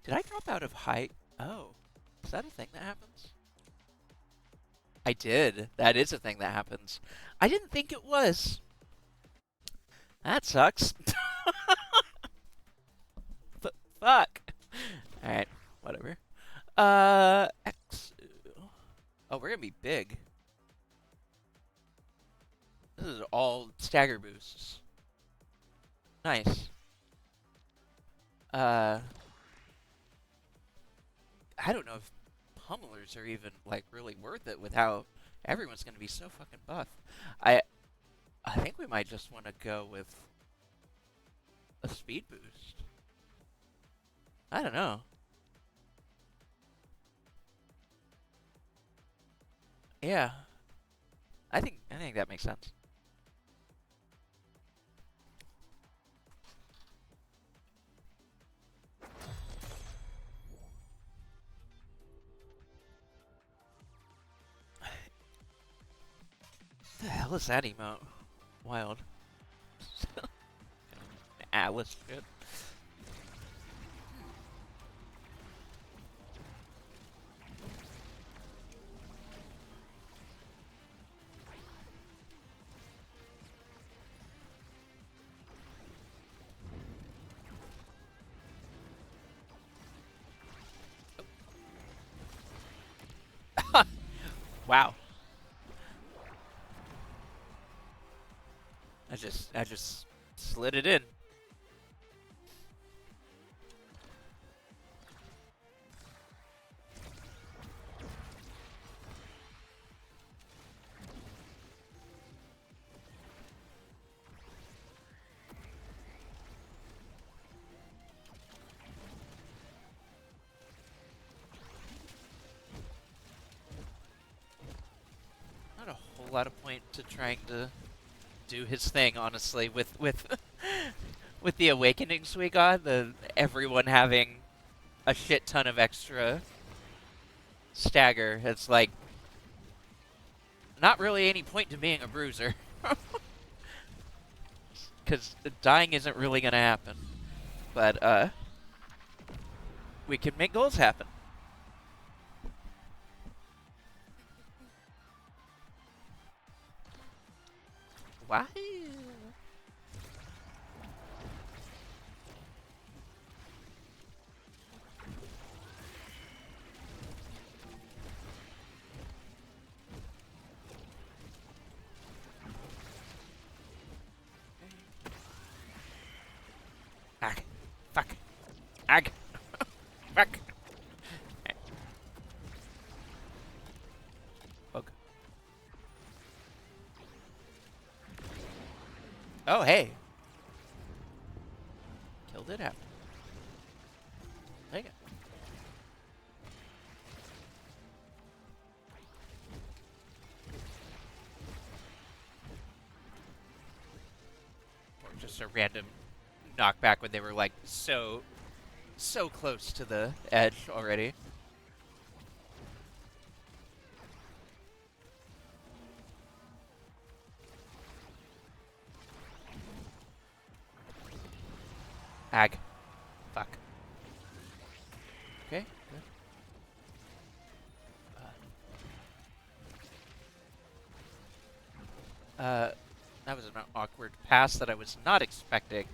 [SPEAKER 1] Did I drop out of height? Oh, is that a thing that happens? I did. That is a thing that happens. I didn't think it was. That sucks. Fuck. Alright, whatever. X. Oh, we're gonna be big. This is all stagger boosts. Nice. Uh, I don't know if pummelers are even, like, really worth it with how everyone's gonna be so fucking buff. I I think we might just want to go with a speed boost. I don't know. Yeah, I think that makes sense. The hell is that emote? Wild. Atlas shit. Wow. I just slid it in. Not a whole lot of point to trying to do his thing, honestly, with with the awakenings we got, the everyone having a shit ton of extra stagger. It's like not really any point to being a bruiser, because dying isn't really gonna happen. But we can make goals happen. Why? Ag. Fuck. Ag. Fuck. Bug. Oh, hey. Killed it out. Take it. Or just a random knockback when they were like so close to the edge already. Ag. Fuck. Okay. Good. That was an awkward pass that I was not expecting.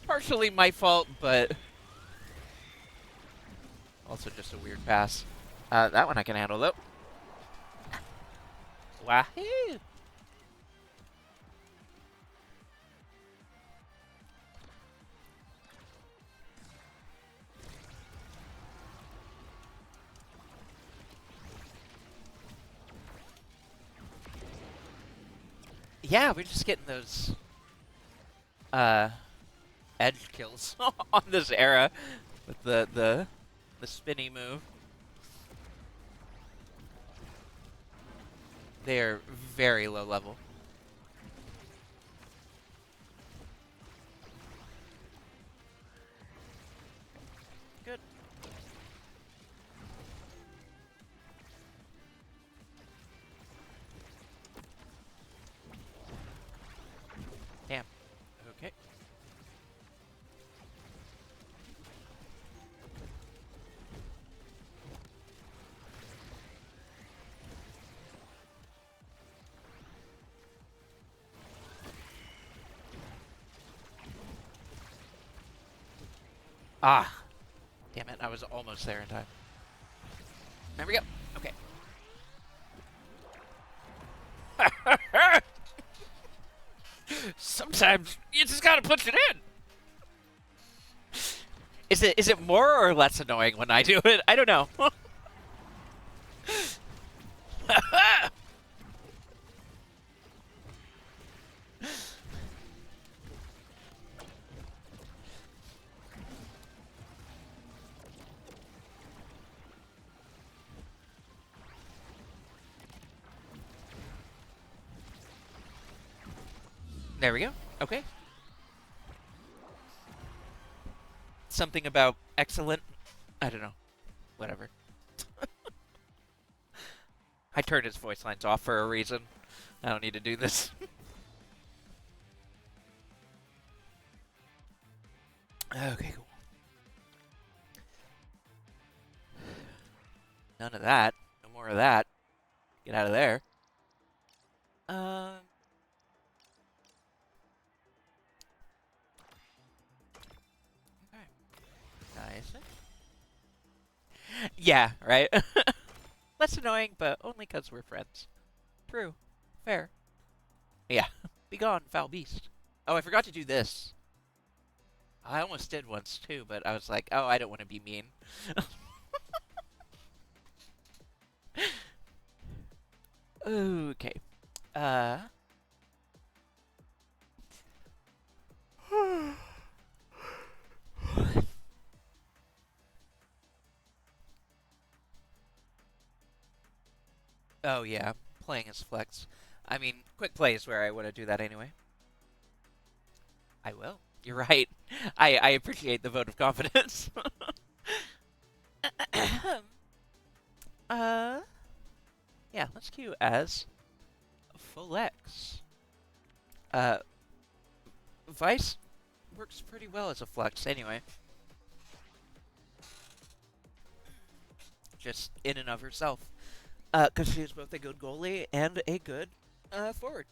[SPEAKER 1] Partially my fault, but also just a weird pass. That one I can handle though. Wahoo! Yeah, we're just getting those uh edge kills on this era with the spinny move. They're very low level. Good. Damn. Okay. Ah. Damn it, I was almost there in time. There we go. Okay. Sometimes you just gotta push it in. Is it more or less annoying when I do it? I don't know. There we go. Okay. Something about excellent. I don't know. Whatever. I turned his voice lines off for a reason. I don't need to do this. Okay, cool. None of that. No more of that. Get out of there. Um. Okay. Nice. Yeah, right? Less annoying, but only because we're friends. True. Fair. Yeah. Be gone, foul beast. Oh, I forgot to do this. I almost did once, too, but I was like, oh, I don't want to be mean. Okay. Uh... Oh, yeah. Playing as Flex. I mean, quick play is where I want to do that anyway. I will. You're right. I appreciate the vote of confidence. uh, yeah, let's queue as Flex. Vice works pretty well as a Flex anyway. Just in and of herself. Because she's both a good goalie and a good forward.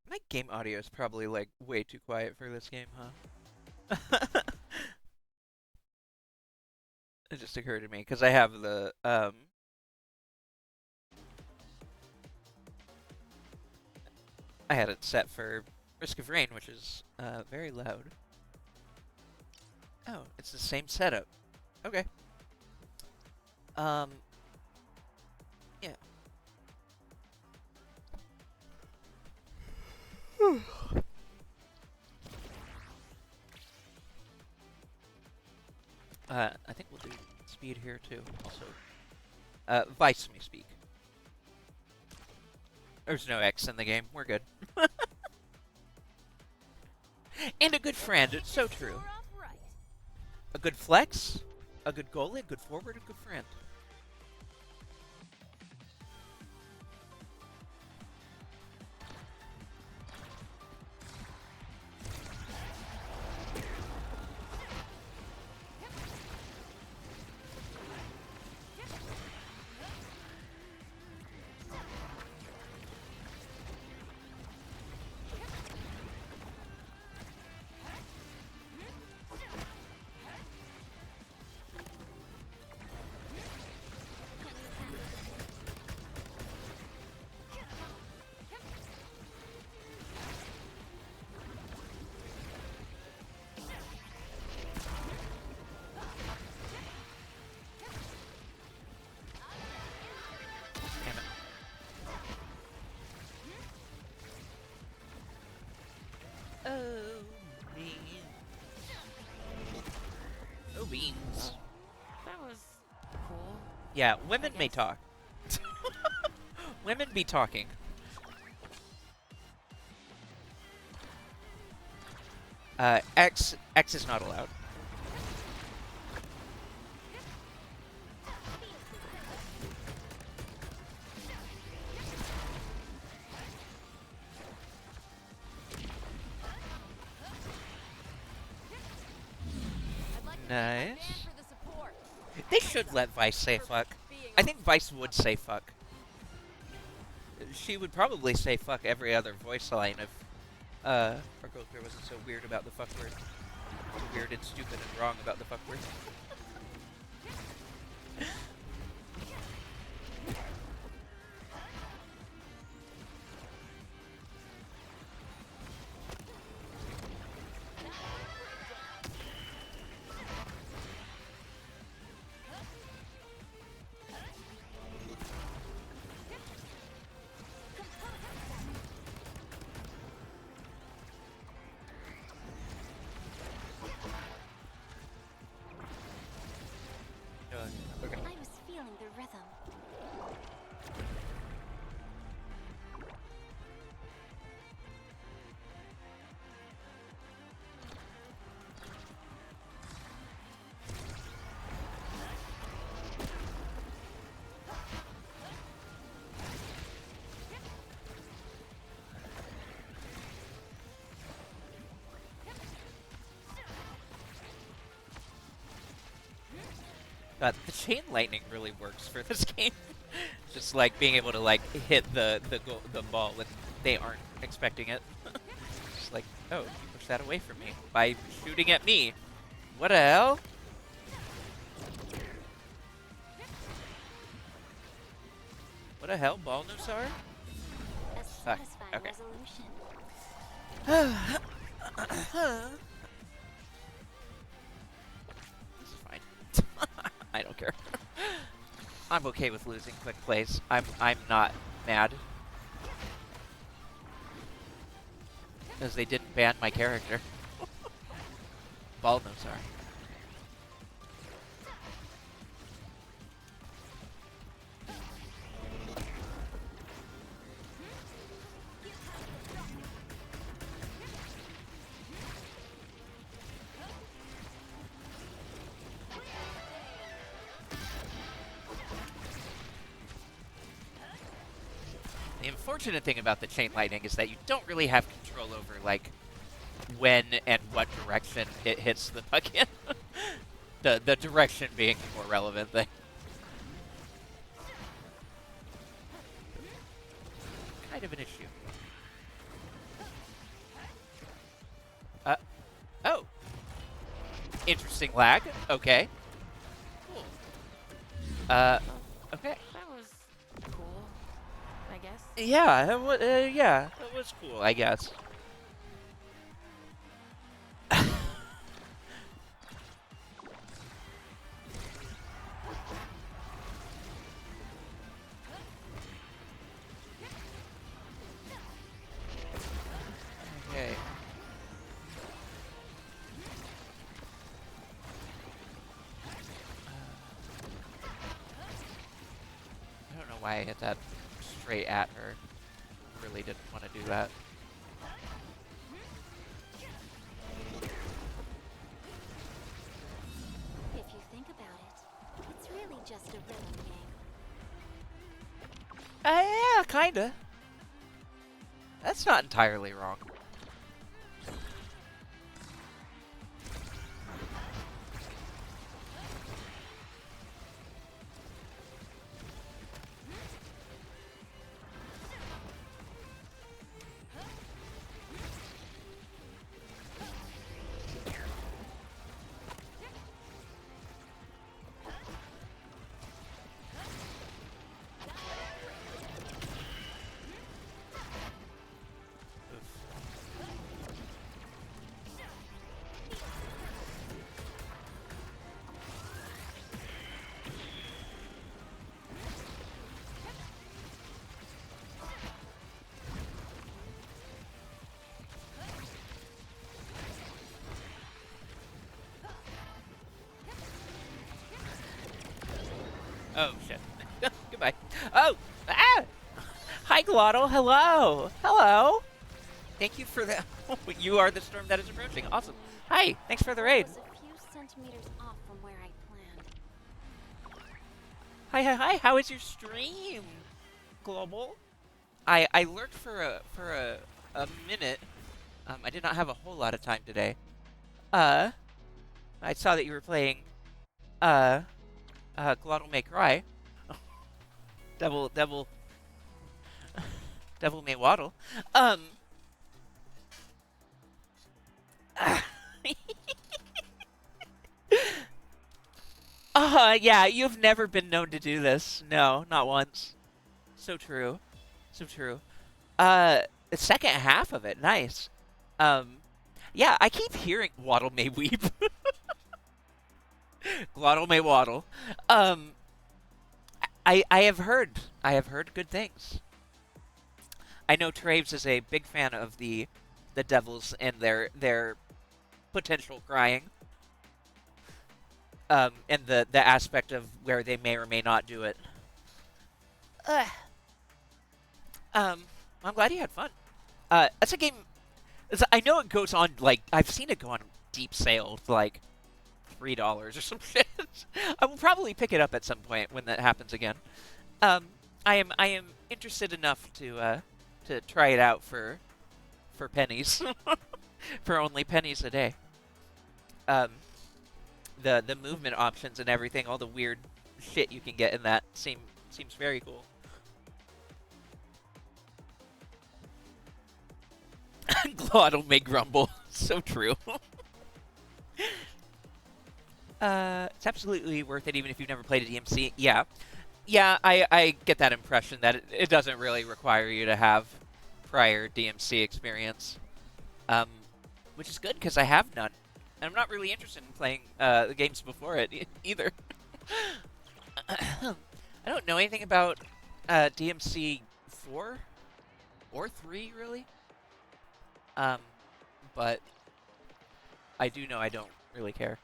[SPEAKER 1] My game audio is probably like way too quiet for this game, huh? It just occurred to me because I have the I had it set for Risk of Rain, which is very loud. Oh, it's the same setup. Okay. Yeah. I think we'll do speed here too. Also, Vice me speak. There's no X in the game. We're good. And a good friend. It's so true. A good flex, a good goalie, a good forward, a good friend.
[SPEAKER 2] cool,
[SPEAKER 1] Yeah,
[SPEAKER 2] I
[SPEAKER 1] women may
[SPEAKER 2] guess.
[SPEAKER 1] talk. Women be talking. X is not allowed.
[SPEAKER 2] I'd like to thank my band
[SPEAKER 1] Nice.
[SPEAKER 2] for the support.
[SPEAKER 1] They
[SPEAKER 2] Thanks,
[SPEAKER 1] should let Vice say
[SPEAKER 2] for
[SPEAKER 1] fuck.
[SPEAKER 2] being
[SPEAKER 1] I
[SPEAKER 2] all
[SPEAKER 1] think Vice would
[SPEAKER 2] fucking
[SPEAKER 1] say fuck. She would probably say fuck every other voice line if our girl here wasn't so weird about the fuck word. So weird and stupid and wrong about the fuck word. Okay.
[SPEAKER 2] I was feeling the rhythm.
[SPEAKER 1] The chain lightning really works for this game. Just like being able to like hit the ball when they aren't expecting it. Just like, oh, you push that away from me by shooting at me. What the hell? What the hell, Balnusar?
[SPEAKER 2] A
[SPEAKER 1] Fuck.
[SPEAKER 2] satisfying
[SPEAKER 1] Okay.
[SPEAKER 2] resolution.
[SPEAKER 1] This is fine. I don't care. I'm okay with losing quick plays. I'm not mad. Because they didn't ban my character. Balnusar. The unfortunate thing about the chain lightning is that you don't really have control over, like, when and what direction it hits the puck in. The direction being the more relevant thing. Kind of an issue. Oh. Interesting lag. Okay. Cool. Okay.
[SPEAKER 2] That was cool, I guess.
[SPEAKER 1] Yeah, yeah, that was cool, I guess. Okay. I don't know why I hit that straight at her. Really didn't want to do that.
[SPEAKER 2] If you think about it, it's really just a rhythm game.
[SPEAKER 1] Yeah, kinda. That's not entirely wrong. Oof. Oh shit. Goodbye. Oh! Ah! Hi, Glottal. Hello. Hello. Thank you for the. You are the storm that is approaching. Awesome. Hi. Thanks for the
[SPEAKER 2] I
[SPEAKER 1] raid.
[SPEAKER 2] was a few centimeters off from where I planned.
[SPEAKER 1] Hi, hi, hi. How is your stream, Global? I lurked for a minute. I did not have a whole lot of time today. Uh, I saw that you were playing uh Glottal May Cry. Devil Devil Devil May Waddle. Um yeah, you've never been known to do this. No, not once. So true. So true. The second half of it, nice. Um, yeah, I keep hearing Waddle may weep. Glottal may waddle. Um, I have heard good things. I know Traves is a big fan of the Devils and their potential crying. And the aspect of where they may or may not do it. Ugh. Um, I'm glad you had fun. That's a game. I know it goes on like I've seen it go on deep sale like $3 or some shit. I will probably pick it up at some point when that happens again. Um, I am interested enough to try it out for pennies, for only pennies a day. Um, the movement options and everything, all the weird shit you can get in that seems very cool. Glottal may grumble. So true. It's absolutely worth it, even if you've never played a DMC. Yeah, yeah, I get that impression that it doesn't really require you to have prior DMC experience, um, which is good because I have none, and I'm not really interested in playing the games before it either. I don't know anything about DMC 4 or 3 really, um, but I do know I don't really care.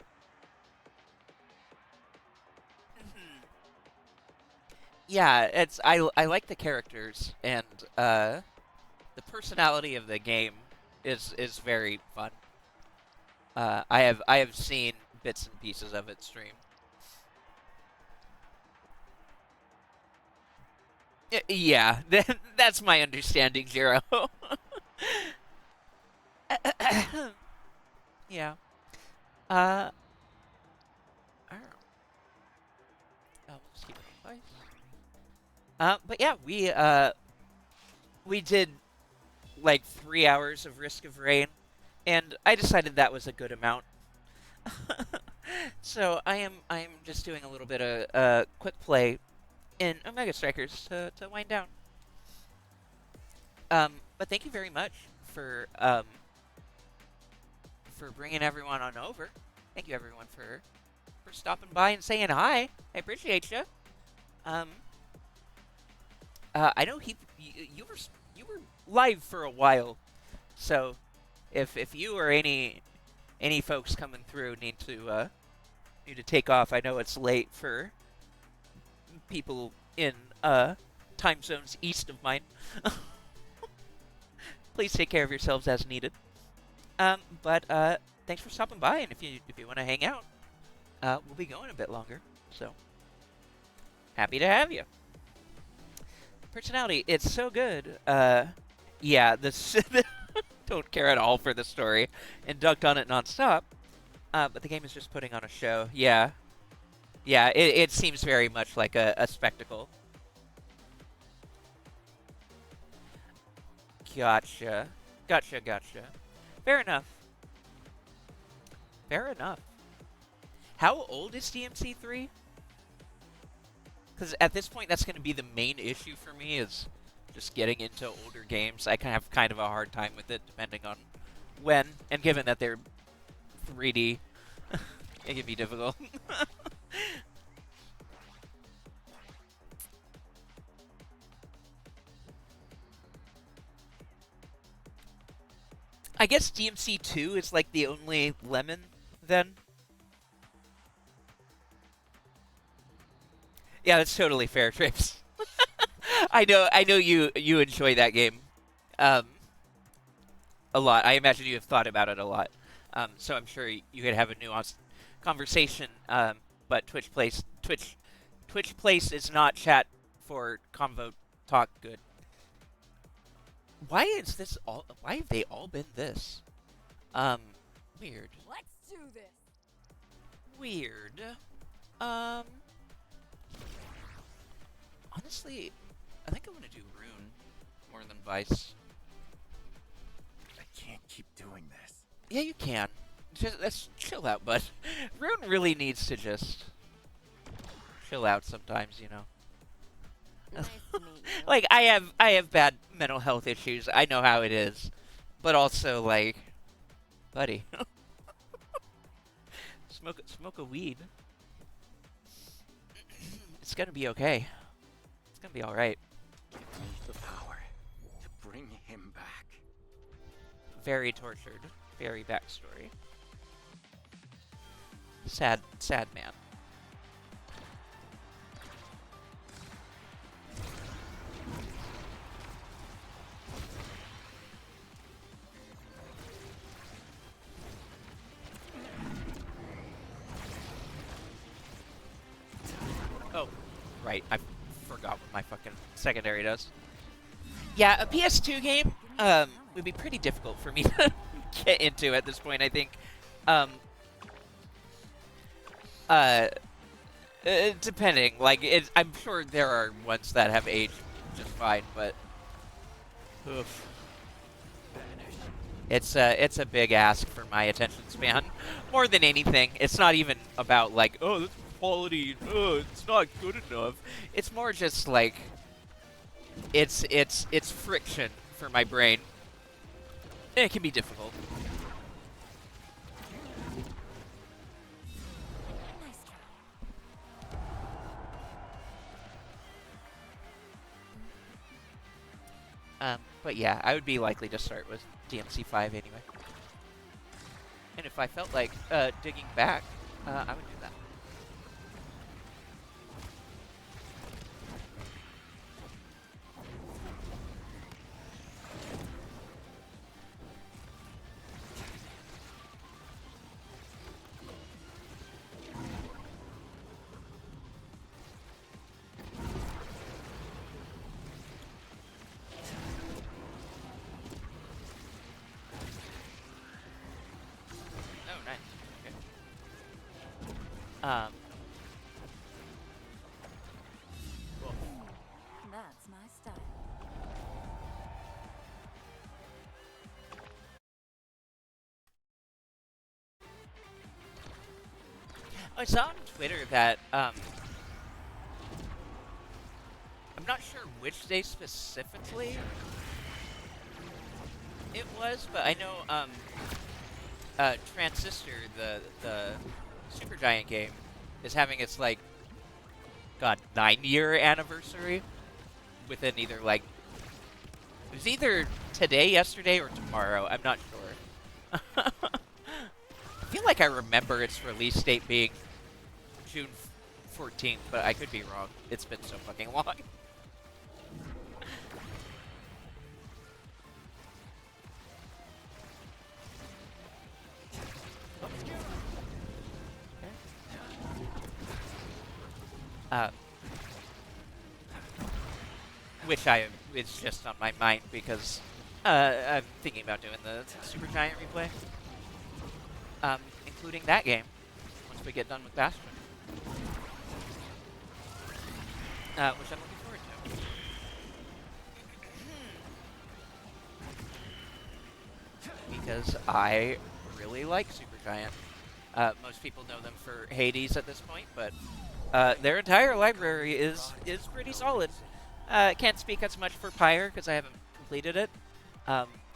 [SPEAKER 1] Mhm. Yeah, I like the characters and the personality of the game is very fun. I have seen bits and pieces of it stream. Yeah, that's my understanding, Zero. Yeah. Uh, I don't know. We'll just keep it in place. But yeah, we did like 3 hours of Risk of Rain, and I decided that was a good amount. So I am just doing a little bit of quick play in Omega Strikers to wind down. But thank you very much for for bringing everyone on over. Thank you everyone for stopping by and saying hi. I appreciate you. Um, I know you were live for a while, so if you or any folks coming through need to take off, I know it's late for people in time zones east of mine. Please take care of yourselves as needed. But thanks for stopping by, and if you want to hang out, we'll be going a bit longer. So happy to have you. Personality, it's so good. Yeah, this don't care at all for the story, and dunked on it nonstop. But the game is just putting on a show. Yeah, yeah, it seems very much like a spectacle. Gotcha, gotcha. Fair enough. Fair enough. How old is DMC3? Because at this point, that's going to be the main issue for me is just getting into older games. I can have kind of a hard time with it, depending on when, and given that they're 3D, it can be difficult. I guess DMC2 is like the only lemon then. Yeah, that's totally fair, Trips. I know you enjoy that game, um, a lot. I imagine you have thought about it a lot. So I'm sure you could have a nuanced conversation. But Twitch Place is not chat for convo talk good. Why is this all? Why have they all been this? Um, weird.
[SPEAKER 2] Let's do this.
[SPEAKER 1] Weird. Um, honestly, I think I want to do Rune more than Vice.
[SPEAKER 3] I can't keep doing this.
[SPEAKER 1] Yeah, you can. Just let's chill out, bud. Rune really needs to just chill out sometimes, you know.
[SPEAKER 2] Nice to meet you.
[SPEAKER 1] Like I have bad mental health issues. I know how it is, but also like, buddy, smoke a weed. It's gonna be okay. It's gonna be all right.
[SPEAKER 3] Give me the power to bring him back.
[SPEAKER 1] Very tortured, very backstory. Sad man. Oh, right. I forgot what my fucking secondary does. Yeah, a PS2 game would be pretty difficult for me to get into at this point, I think. Um, uh, depending. Like, I'm sure there are ones that have aged just fine, but oof. It's a big ask for my attention span. More than anything, it's not even about like, oh, this quality, oh, it's not good enough. It's more just like, it's friction for my brain. It can be difficult.
[SPEAKER 2] Nice try.
[SPEAKER 1] But yeah, I would be likely to start with DMC5 anyway. And if I felt like digging back, I would do that. Oh, nice. Okay. Well,
[SPEAKER 2] That's my style.
[SPEAKER 1] I saw on Twitter that I'm not sure which day specifically it was, but I know Transistor, the Supergiant game, is having its like 9-year anniversary within either like it was either today, yesterday, or tomorrow. I'm not sure. I feel like I remember its release date being June 14th, but I could be wrong. It's been so fucking long. Uh, which it's just on my mind because I'm thinking about doing the Super Giant replay, including that game once we get done with Bastion, which I'm looking forward to because I really like Supergiant. Most people know them for Hades at this point, but their entire library is pretty solid. Can't speak as much for Pyre because I haven't completed it.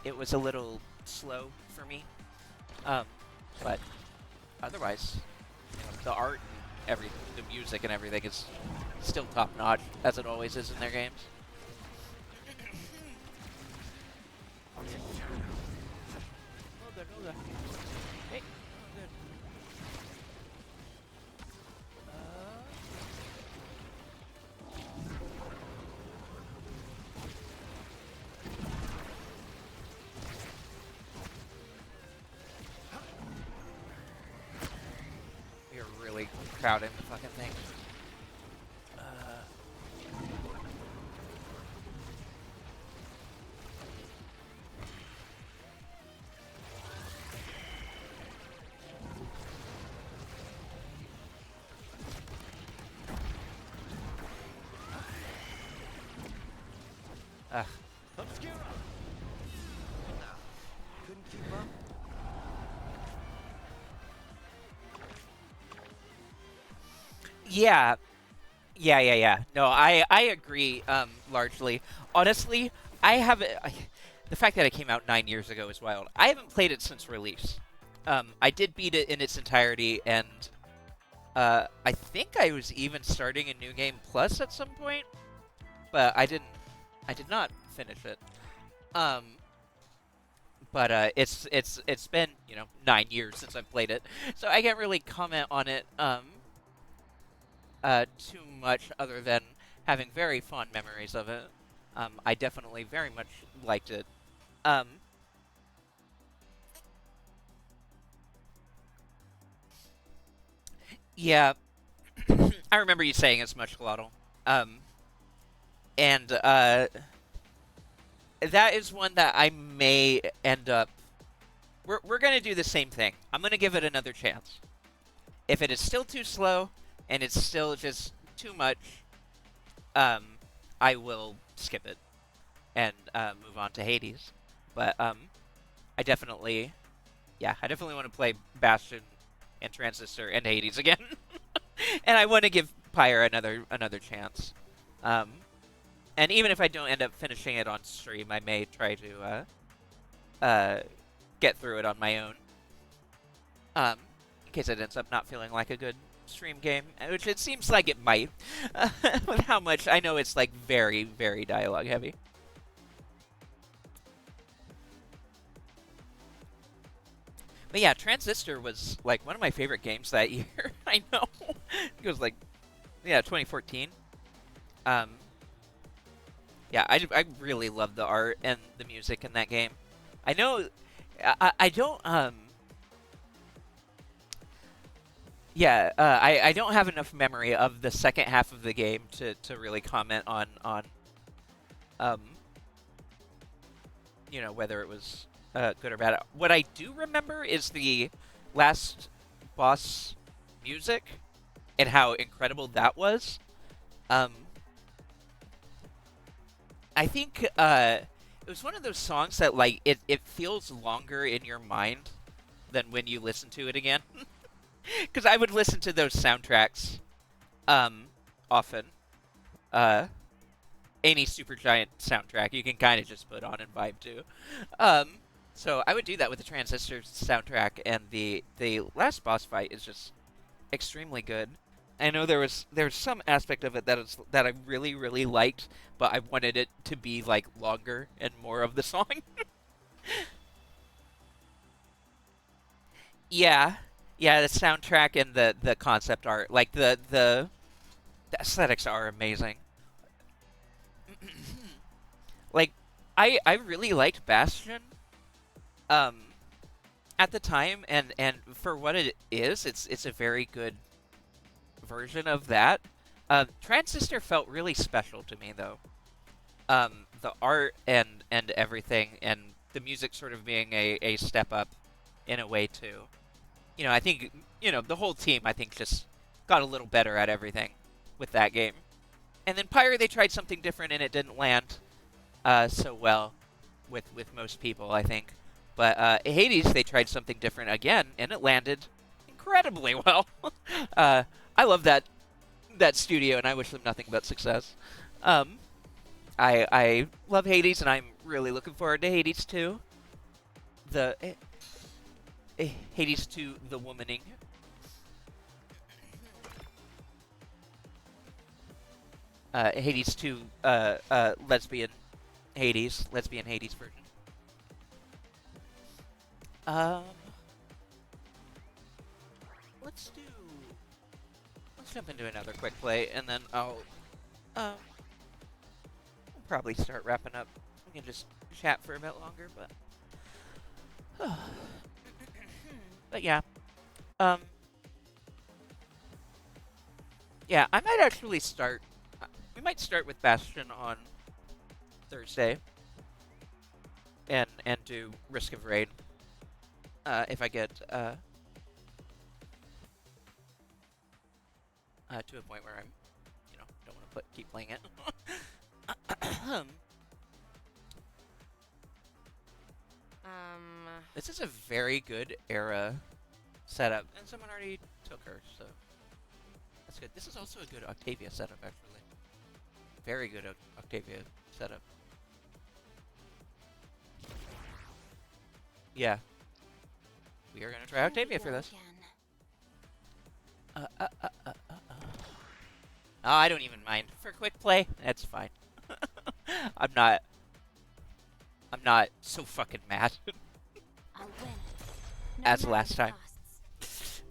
[SPEAKER 1] It was a little slow for me, but otherwise, you know, the art and the music and everything is still top notch as it always is in their games. Oh, good, oh, good. Hey, oh, good. crowding the fucking thing. Ugh.
[SPEAKER 3] Obscura! Couldn't keep up.
[SPEAKER 1] Yeah, yeah. No, I agree. Largely, honestly, I haven't. The fact that it came out 9 years ago is wild. I haven't played it since release. I did beat it in its entirety, and I think I was even starting a new game plus at some point, but I didn't. I did not finish it. Um, but it's been 9 years since I've played it, so I can't really comment on it too much other than having very fond memories of it. I definitely very much liked it. Um, yeah, I remember you saying as much, Glottal. Um, and that is one that I may end up. We're gonna do the same thing. I'm gonna give it another chance. If it is still too slow and it's still just too much, um, I will skip it and move on to Hades. But I definitely, yeah, I definitely want to play Bastion and Transistor and Hades again, and I want to give Pyre another chance. Um, and even if I don't end up finishing it on stream, I may try to get through it on my own. In case it ends up not feeling like a good stream game, which it seems like it might, with how much I know it's like very, very dialogue heavy. But yeah, Transistor was like one of my favorite games that year. I know. It was like, yeah, 2014. Um, yeah, I really love the art and the music in that game. I know, I don't, yeah, I don't have enough memory of the second half of the game to really comment on um, whether it was good or bad. What I do remember is the last boss music and how incredible that was. Um, I think it was one of those songs that like it feels longer in your mind than when you listen to it again. Because I would listen to those soundtracks often. Uh, any Supergiant soundtrack you can kind of just put on and vibe to. Um, so I would do that with the Transistor soundtrack, and the last boss fight is just extremely good. I know there was some aspect of it that I really liked, but I wanted it to be like longer and more of the song. Yeah, yeah, the soundtrack and the concept art, like the aesthetics are amazing. Like, I really liked Bastion um at the time, and for what it is, it's a very good version of that. Transistor felt really special to me though. The art and everything, and the music sort of being a step up in a way too. I think the whole team I think just got a little better at everything with that game. And then Pyre, they tried something different and it didn't land so well with most people, I think. But Hades, they tried something different again, and it landed incredibly well. I love that studio, and I wish them nothing but success. Um, I love Hades, and I'm really looking forward to Hades 2. The Hades 2, the womaning. Hades 2, lesbian Hades version. Um, let's do. Let's jump into another quick play, and then we'll probably start wrapping up. We can just chat for a bit longer, but yeah. Um, Yeah, I might actually start. We might start with Bastion on Thursday, and do Risk of Raid. If I get to a point where I'm, don't want to keep playing it. This is a very good era setup, and someone already took her, so that's good. This is also a good Octavia setup, actually. Very good Octavia setup. Yeah, we are gonna try
[SPEAKER 2] Here we
[SPEAKER 1] Octavia for
[SPEAKER 2] go
[SPEAKER 1] this.
[SPEAKER 2] again.
[SPEAKER 1] Oh, I don't even mind for quick play. That's fine. I'm not. I'm not so fucking mad
[SPEAKER 2] I'll win. No
[SPEAKER 1] as
[SPEAKER 2] matter
[SPEAKER 1] last
[SPEAKER 2] the
[SPEAKER 1] time.
[SPEAKER 2] costs.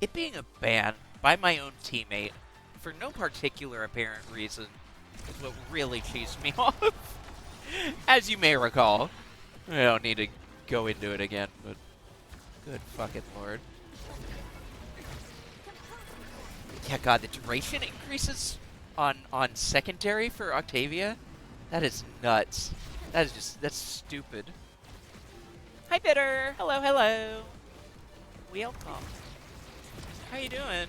[SPEAKER 1] It being a ban by my own teammate for no particular apparent reason is what really cheesed me off. As you may recall. I don't need to go into it again, but good fucking lord. Yeah, God, the duration increases on secondary for Octavia? That is nuts. That's stupid. Hi, Bitter. Hello, hello. Welcome. How you doing?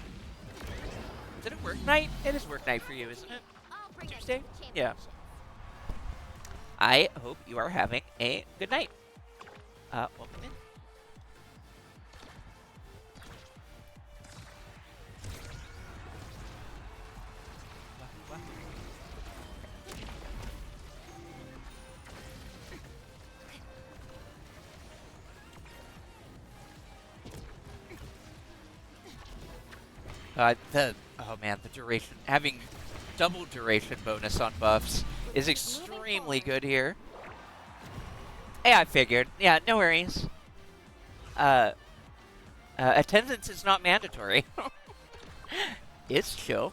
[SPEAKER 1] Is it a work night? It is work night for you, isn't it?
[SPEAKER 2] I'll bring us
[SPEAKER 1] Tuesday?
[SPEAKER 2] to the
[SPEAKER 1] Yeah.
[SPEAKER 2] championships.
[SPEAKER 1] I hope you are having a good night. Welcome in. Oh man, the duration, having double duration bonus on buffs is extremely good here. Yeah, I figured. Yeah, no worries. Attendance is not mandatory. It's chill.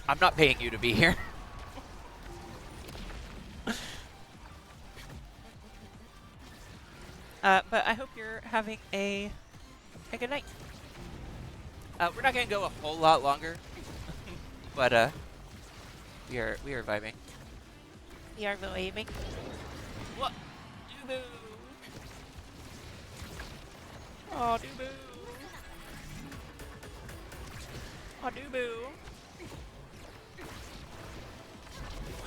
[SPEAKER 1] I'm not paying you to be here. But I hope you're having a good night. We're not gonna go a whole lot longer, but we are vibing. We are vibing. What? Doo-boo. Oh, doo-boo. Oh, doo-boo.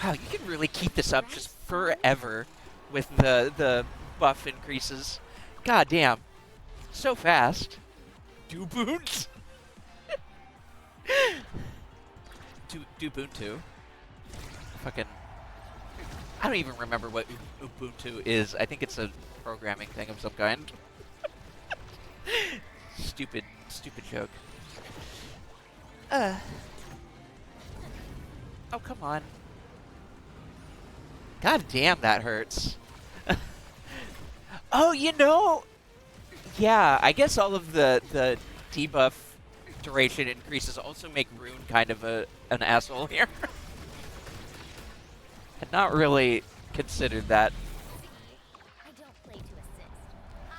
[SPEAKER 1] Wow, you can really keep this up just forever with the buff increases. God damn. So fast. Doo-boons. Ubuntu. Fucking. I don't even remember what Ubuntu is. I think it's a programming thing of some kind. Stupid joke. Oh, come on. God damn, that hurts. Oh, yeah, I guess all of the debuff duration increases also make Rune kind of an asshole here. Had not really considered that.
[SPEAKER 2] I don't play to assist.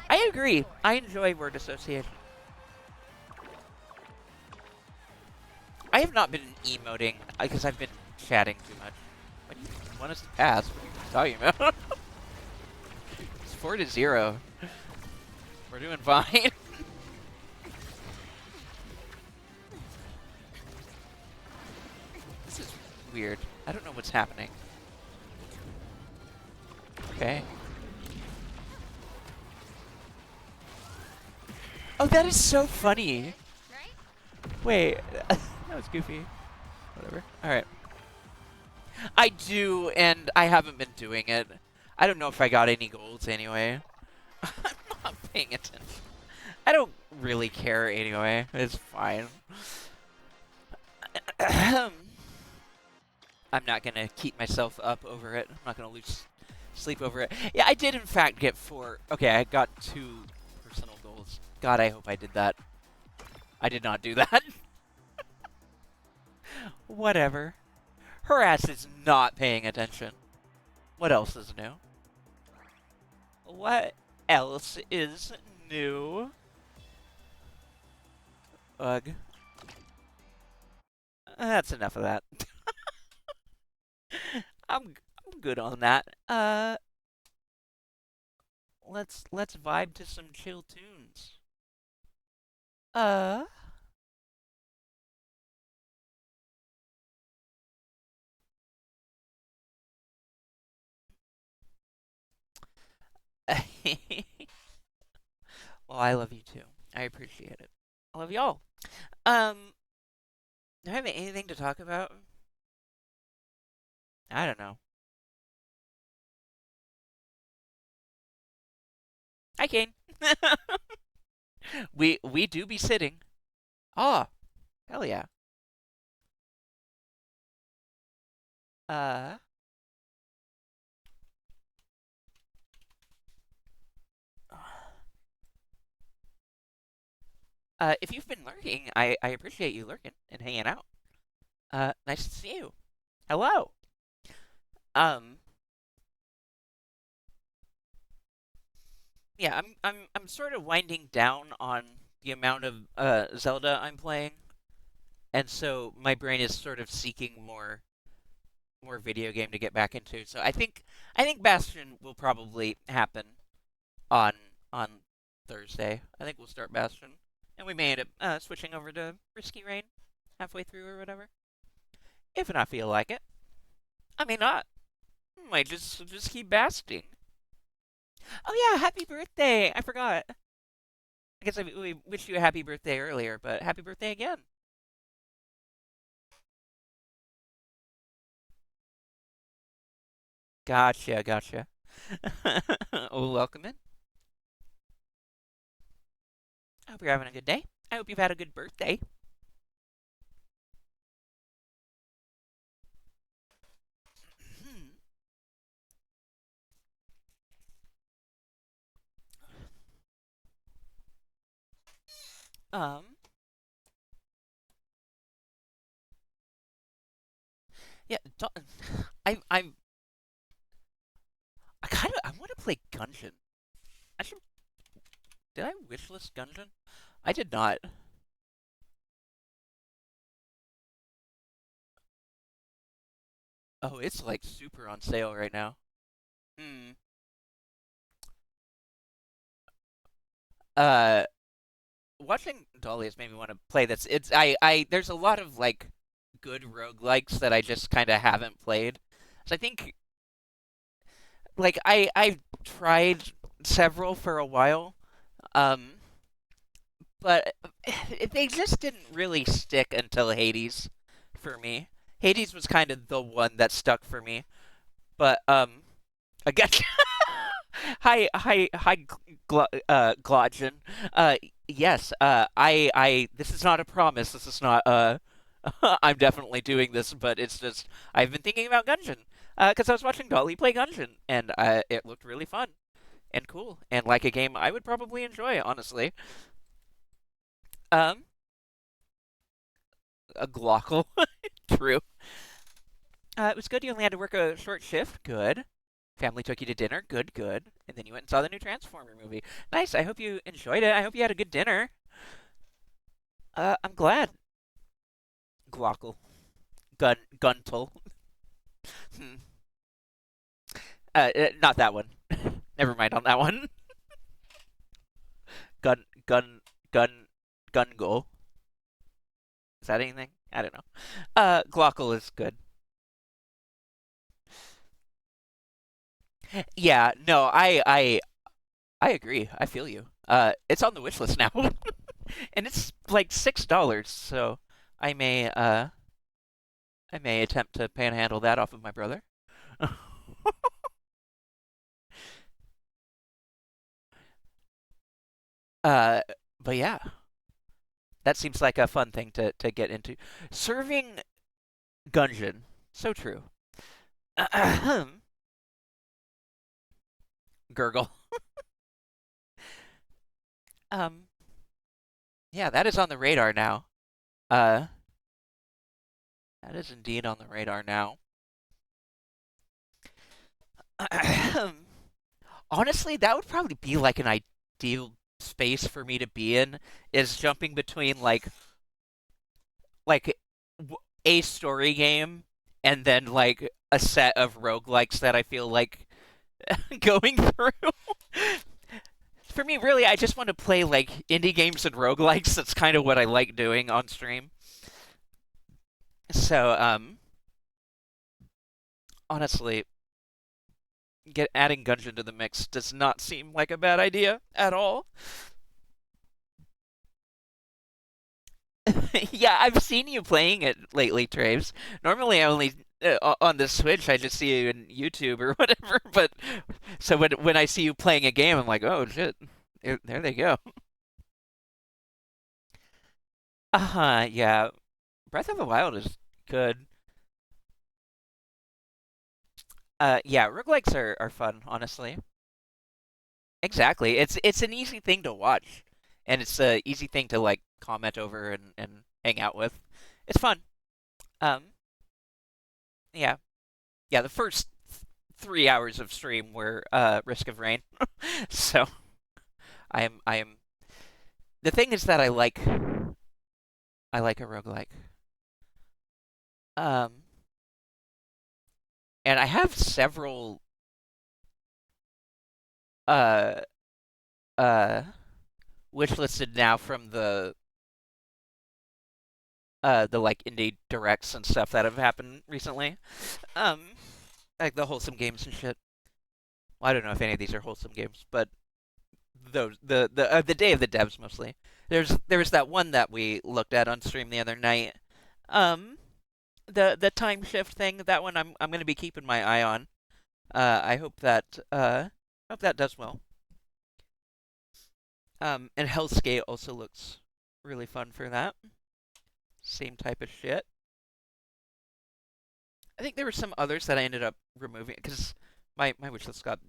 [SPEAKER 1] I agree. I enjoy word association. I have not been emoting because I've been chatting too much. What do you want us to pass? What are you talking about? It's 4-0. We're doing fine. This is weird. I don't know what's happening. Okay. Oh, that is so funny.
[SPEAKER 2] Right?
[SPEAKER 1] Wait, that was goofy. Whatever. Alright. I do, and I haven't been doing it. I don't know if I got any golds anyway. I'm not paying attention. I don't really care anyway. It's fine. I'm not gonna keep myself up over it. I'm not gonna lose sleep over it. Yeah, I did in fact get 4. Okay, I got 2 personal goals. God, I hope I did that. I did not do that. Whatever. Her ass is not paying attention. What else is new? What? else is new? Ugh. That's enough of that. I'm good on that. Let's vibe to some chill tunes. Uh. Well, I love you too. I appreciate it. I love y'all. Do I have anything to talk about? I don't know. Hi, Kane. We do be sitting. Ah, hell yeah. Uh, if you've been lurking, I appreciate you lurking and hanging out. Nice to see you. Hello. Um, yeah, I'm sort of winding down on the amount of Zelda I'm playing, and so my brain is sort of seeking more video game to get back into. So I think Bastion will probably happen on on Thursday. I think we'll start Bastion, and we may end up switching over to Risky Rain halfway through or whatever, if I feel like it. I may not. Might just keep basting. Oh yeah, happy birthday! I forgot. I guess we wished you a happy birthday earlier, but happy birthday again. Gotcha, gotcha. Well, welcome in. I hope you're having a good day. I hope you've had a good birthday. um, yeah, I I want to play Gungeon. I should. Did I wishlist Gungeon? I did not. Oh, it's like super on sale right now. Hmm. Uh, Watching Dolly has made me want to play this. There's a lot of like good roguelikes that I just kind of haven't played. So I think like I've tried several for a while. Um, but they just didn't really stick until Hades for me. Hades was kind of the one that stuck for me. But again, hi, Glodgen. Uh, yes. This is not a promise. This is not. I'm definitely doing this, but it's just I've been thinking about Gungeon. Because I was watching Dolly play Gungeon, and it looked really fun and cool, and like a game I would probably enjoy, honestly. Um, a Glockle, true. It was good. You only had to work a short shift. Good. Family took you to dinner. Good, good. And then you went and saw the new Transformer movie. Nice. I hope you enjoyed it. I hope you had a good dinner. I'm glad. Glockle. Guntle. Hmm. Not that one. Never mind on that one. Gun, gun, gun, Gungo. Is that anything? I don't know. Glockle is good. Yeah, no, I agree. I feel you. It's on the wish list now, and it's like $6. So I may, uh, I may attempt to panhandle that off of my brother. uh, but yeah, that seems like a fun thing to get into. Serving Gungeon, so true. Gurgle. Um, yeah, that is on the radar now. Uh, that is indeed on the radar now. Honestly, that would probably be like an ideal space for me to be in, is jumping between like a story game and then like a set of roguelikes that I feel like going through. For me, really, I just want to play like indie games and roguelikes. That's kind of what I like doing on stream. So, honestly, get adding Gungeon to the mix does not seem like a bad idea at all. Yeah, I've seen you playing it lately, Traves. Normally, I only on the Switch, I just see you in YouTube or whatever. But so when I see you playing a game, I'm like, oh shit, there they go. Uh-huh, yeah. Breath of the Wild is good. Yeah, roguelikes are fun, honestly. Exactly. It's an easy thing to watch, and it's a easy thing to like comment over and hang out with. It's fun. Um, yeah, yeah. The first 3 hours of stream were Risk of Rain, so I am. The thing is that I like a roguelike. Um, and I have several uh uh wish listed now from the like indie directs and stuff that have happened recently. Um, like the wholesome games and shit. Well, I don't know if any of these are wholesome games, but those the Day of the Devs mostly. There was that one that we looked at on stream the other night. Um, the time shift thing. That one I'm gonna be keeping my eye on. I hope that does well. And Hell's Gate also looks really fun for that. Same type of shit. I think there were some others that I ended up removing because my wish list got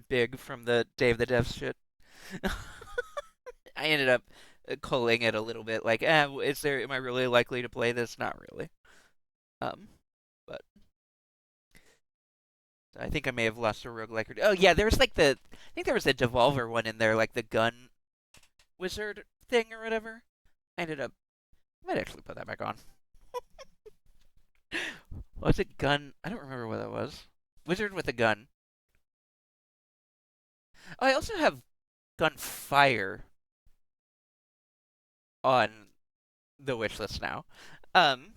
[SPEAKER 1] big from the Day of the Devs shit. I ended up culling it a little bit. Like, is there? Am I really likely to play this? Not really. Um, but I think I may have lost a roguelike. Oh yeah, there was like I think there was a Devolver one in there, like the gun wizard thing or whatever. I ended up. I might actually put that back on. Was it gun? I don't remember what that was. Wizard with a gun. Oh, I also have gunfire on the wish list now. Um,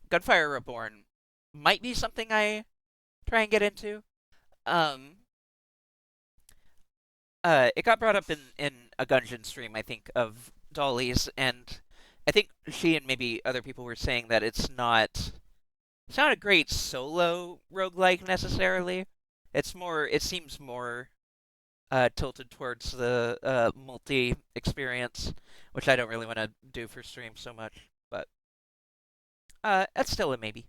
[SPEAKER 1] Gunfire Reborn might be something I try and get into. Um, it got brought up in a Gungeon stream, I think, of Dolly's, and I think she and maybe other people were saying that it's not a great solo roguelike necessarily. It seems more tilted towards the multi experience, which I don't really want to do for stream so much. But that's still a maybe.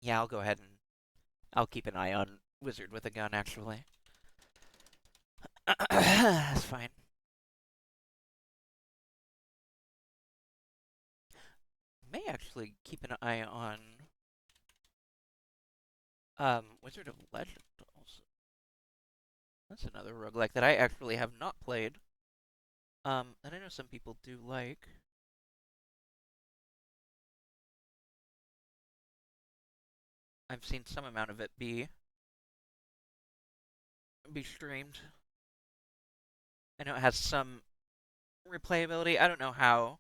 [SPEAKER 1] Yeah, I'll go ahead and I'll keep an eye on Wizard with a Gun. Actually, that's fine. May actually keep an eye on Wizard of Legend also. That's another roguelike that I actually have not played. And I know some people do like. I've seen some amount of it be streamed. I know it has some replayability. I don't know how.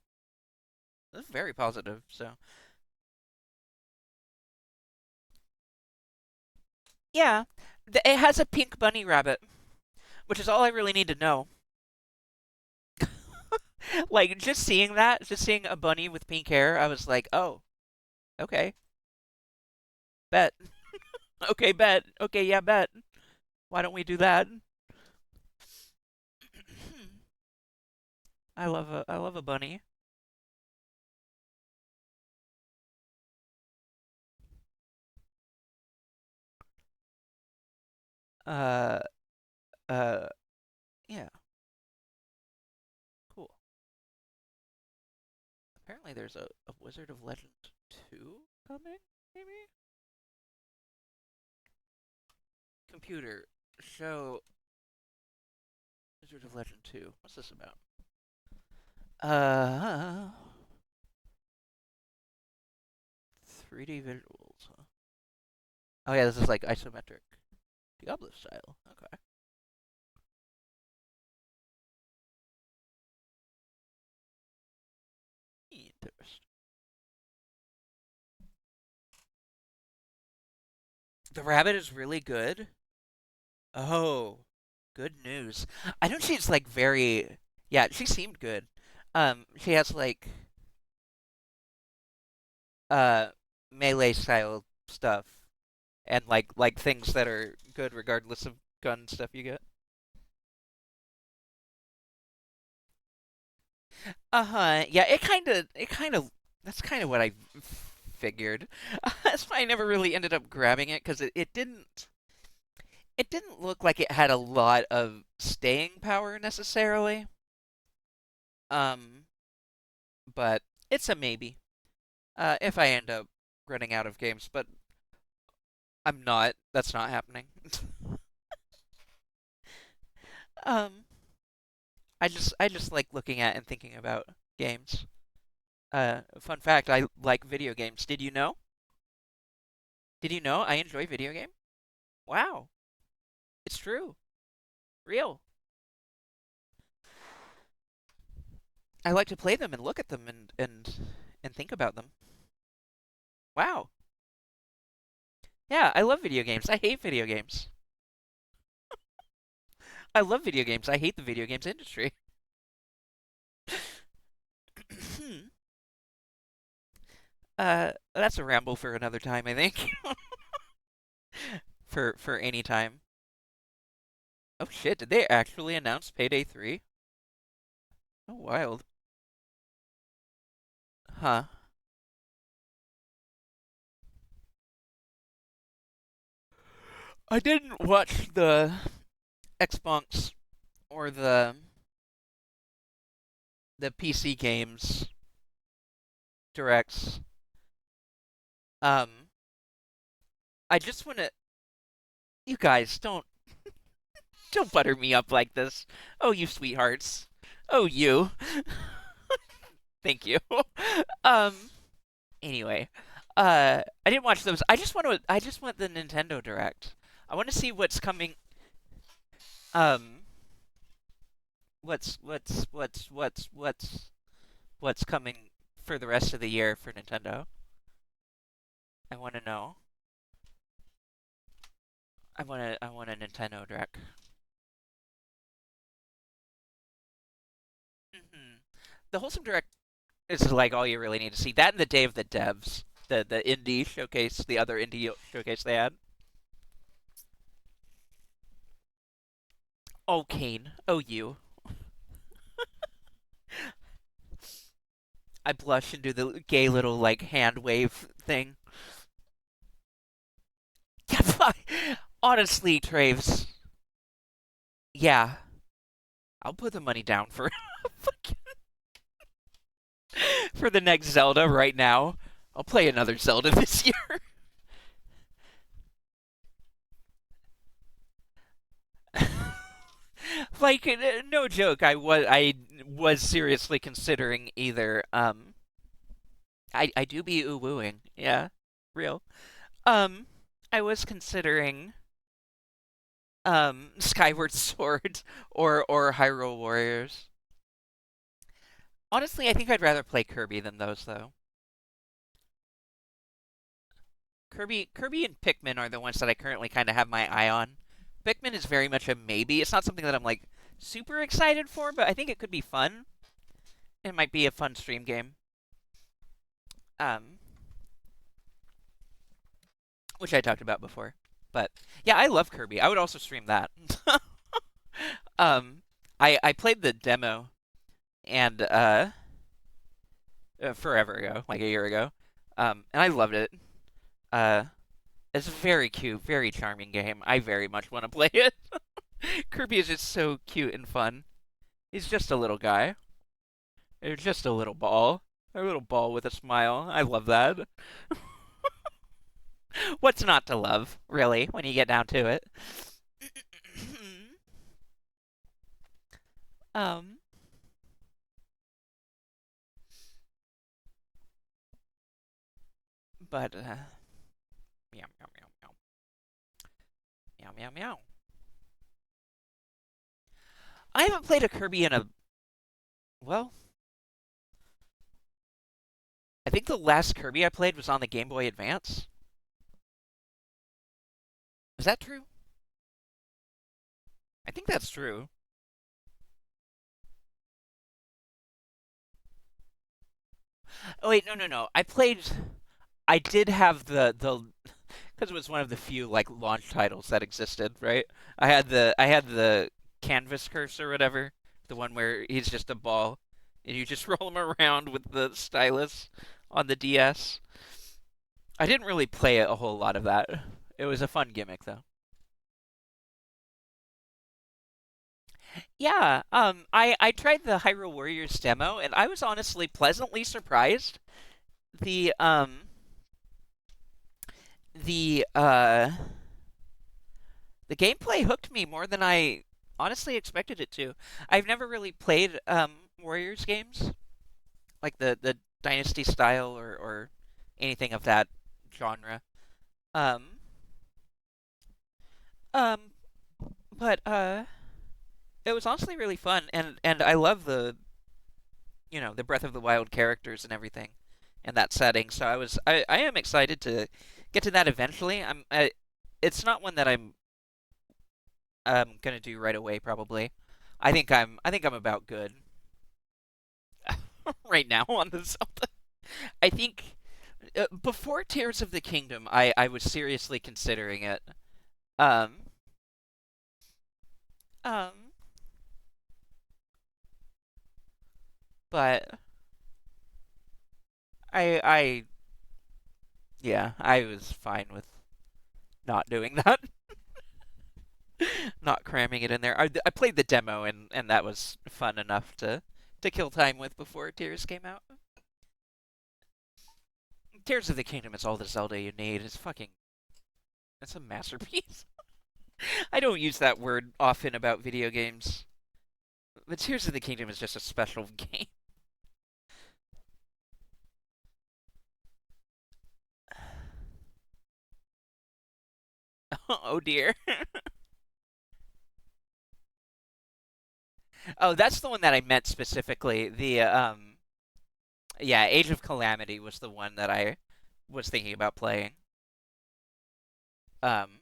[SPEAKER 1] It's very positive. So yeah, it has a pink bunny rabbit, which is all I really need to know. Like just seeing that, just seeing a bunny with pink hair, I was like, oh, okay, bet. Okay, bet. Okay, yeah, bet. Why don't we do that? I love a bunny. Uh uh yeah, cool. Apparently there's a Wizard of Legend 2 coming, maybe? Computer, show Wizard of Legend 2. What's this about? Uh, 3D visuals. Huh? Oh yeah, this is like isometric Diablo style. Okay. Interesting. The rabbit is really good. Oh, good news. I know she's like very. Yeah, she seemed good. She has like uh melee style stuff and like things that are good regardless of gun stuff you get. Uh-huh. Yeah, it kind of that's kind of what I figured. That's why I never really ended up grabbing it because it didn't look like it had a lot of staying power necessarily. Um, but it's a maybe. If I end up running out of games, but I'm not. That's not happening. um, I just like looking at and thinking about games. Fun fact, I like video games. Did you know? Did you know I enjoy video game? Wow. It's true. Real. I like to play them and look at them and think about them. Wow. Yeah, I love video games. I hate video games. I love video games. I hate the video games industry. That's a ramble for another time, I think. For any time. Oh shit, did they actually announce Payday 3? Oh, wild. Huh. I didn't watch the Xbox or the PC games directs. Um, I just want to. You guys don't butter me up like this. Oh, you sweethearts. Oh, you. Thank you. um. Anyway, I didn't watch those. I just want to. I just want the Nintendo Direct. I want to see what's coming. Um. What's coming for the rest of the year for Nintendo. I want to know. I want a Nintendo Direct. hmm The Wholesome Direct is like all you really need to see. That and the Day of the Devs, the indie showcase, the other indie showcase they had. Oh, Kane. Oh, you. I blush and do the gay little like hand wave thing. Yeah, honestly, Traves. Yeah, I'll put the money down for for the next Zelda right now. I'll play another Zelda this year. Like no joke, I was seriously considering either I do be ooh wooing. Yeah. Real. Um I was considering Skyward Sword or Hyrule Warriors. Honestly, I think I'd rather play Kirby than those though. Kirby and Pikmin are the ones that I currently kind of have my eye on. Pikmin is very much a maybe. It's not something that I'm like super excited for, but I think it could be fun. It might be a fun stream game. Um, which I talked about before. But yeah, I love Kirby. I would also stream that. um, I played the demo and forever ago, like a year ago. And I loved it. Uh, it's a very cute, very charming game. I very much want to play it. Kirby is just so cute and fun. He's just a little guy. He's just a little ball. A little ball with a smile. I love that. What's not to love, really, when you get down to it? um, but meow meow meow meow meow meow meow. I haven't played a Kirby in a well. I think the last Kirby I played was on the Game Boy Advance. Is that true? I think that's true. Oh wait, no, no, no. I did have the because it was one of the few like launch titles that existed, right? I had the canvas curse or whatever, the one where he's just a ball and you just roll him around with the stylus on the DS. I didn't really play a whole lot of that. It was a fun gimmick though. Yeah, I tried the Hyrule Warriors demo and I was honestly pleasantly surprised. The um the the gameplay hooked me more than I honestly expected it to. I've never really played Warriors games, like the Dynasty style or anything of that genre. Um um but it was honestly really fun and I love the Breath of the Wild characters and everything in that setting. So I am excited to get to that eventually. It's not one that I'm gonna do right away probably. I think I'm about good right now on the Zelda. I think before Tears of the Kingdom, I was seriously considering it. Um um but I yeah, I was fine with not doing that. Not cramming it in there. I played the demo and that was fun enough to kill time with before Tears came out. Tears of the Kingdom is all the Zelda you need. It's a masterpiece. I don't use that word often about video games, but Tears of the Kingdom is just a special game. Oh dear. Oh, that's the one that I meant specifically. The yeah, Age of Calamity was the one that I was thinking about playing. Um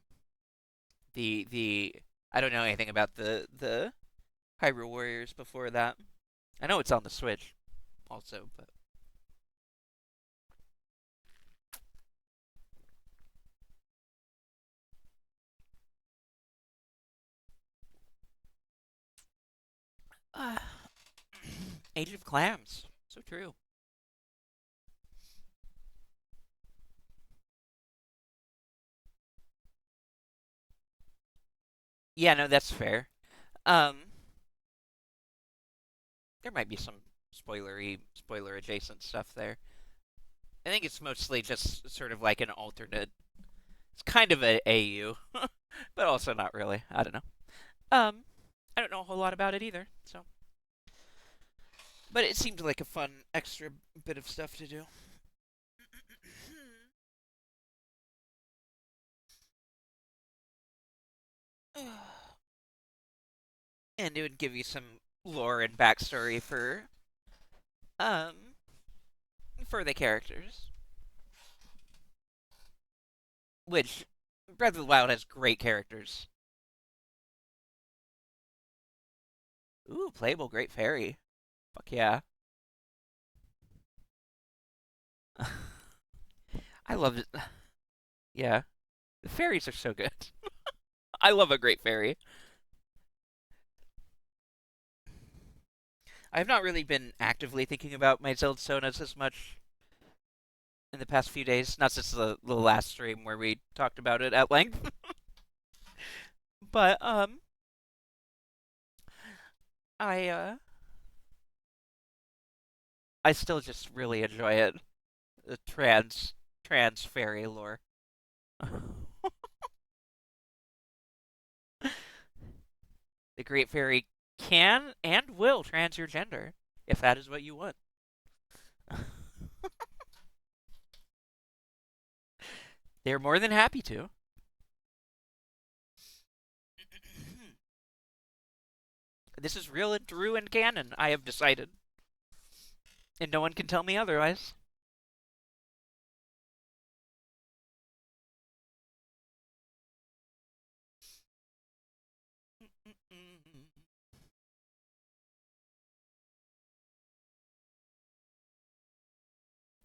[SPEAKER 1] the I don't know anything about the Hyrule Warriors before that. I know it's on the Switch also, but uh, Age of Clams. So true. Yeah, no, that's fair. Um, there might be some spoiler adjacent stuff there. I think it's mostly just sort of like an alternate. It's kind of a AU, but also not really. I don't know. Um, I don't know a whole lot about it either. So, but it seemed like a fun extra bit of stuff to do. And it would give you some lore and backstory um for the characters, which Breath of the Wild has great characters. Ooh, playable Great Fairy. Fuck yeah. I loved it. Yeah, the fairies are so good. I love a Great Fairy. I've not really been actively thinking about my Zelda Sonas as much in the past few days, not since the last stream where we talked about it at length. But I I still just really enjoy it. The trans fairy lore. The Great Fairy can and will trans your gender if that is what you want. They're more than happy to. This is real and true and canon, I have decided. And no one can tell me otherwise.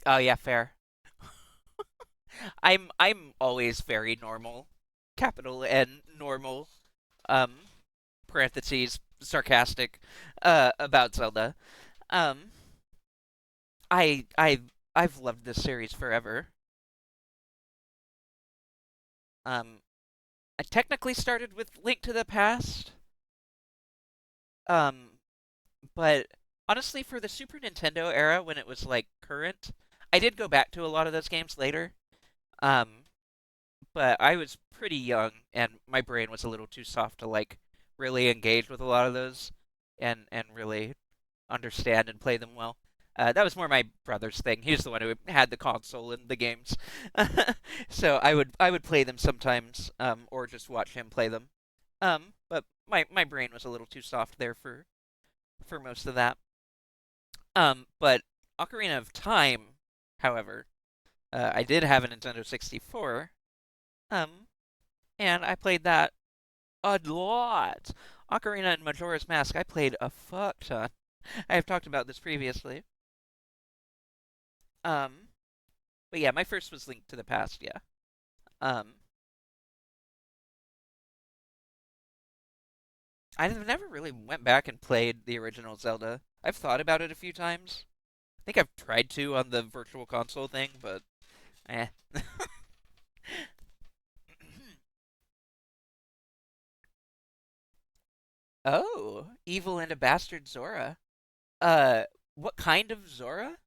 [SPEAKER 1] Oh yeah, fair. I'm always very normal, capital N normal, um, parentheses sarcastic, about Zelda. Um, I've loved this series forever. Um, I technically started with Link to the Past. Um, but honestly, for the Super Nintendo era when it was like current, I did go back to a lot of those games later. Um, but I was pretty young and my brain was a little too soft to like really engage with a lot of those and really understand and play them well. That was more my brother's thing. He was the one who had the console and the games, so I would play them sometimes, or just watch him play them. But my brain was a little too soft there for most of that. But Ocarina of Time, however, I did have a Nintendo 64, um, and I played that a lot. Ocarina and Majora's Mask, I played a fuck ton. I have talked about this previously. Um, but yeah, my first was Link to the Past. Yeah. Um, I've never really went back and played the original Zelda. I've thought about it a few times. I think I've tried to on the Virtual Console thing, but eh. Oh, evil and a bastard Zora. Uh, what kind of Zora?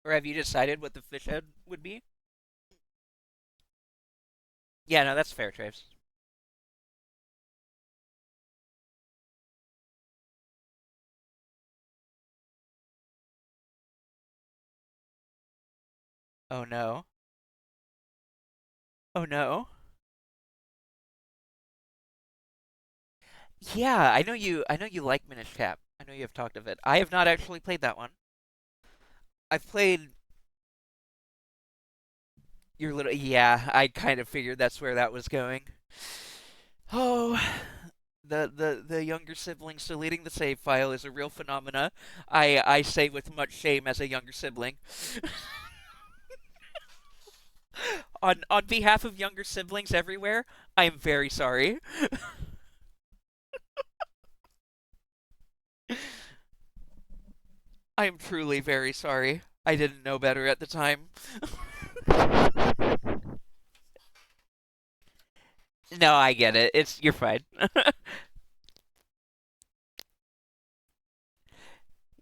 [SPEAKER 1] Or have you decided what the fish head would be? Yeah, no, that's fair, Traves. Oh no. Oh no. Yeah, I know you. I know you like Minish Cap. I know you have talked of it. I have not actually played that one. I've played your little. Yeah, I kind of figured that's where that was going. Oh, the younger siblings deleting the save file is a real phenomena. I say with much shame as a younger sibling. On behalf of younger siblings everywhere, I am very sorry. I am truly very sorry. I didn't know better at the time. No, I get it. It's you're fine.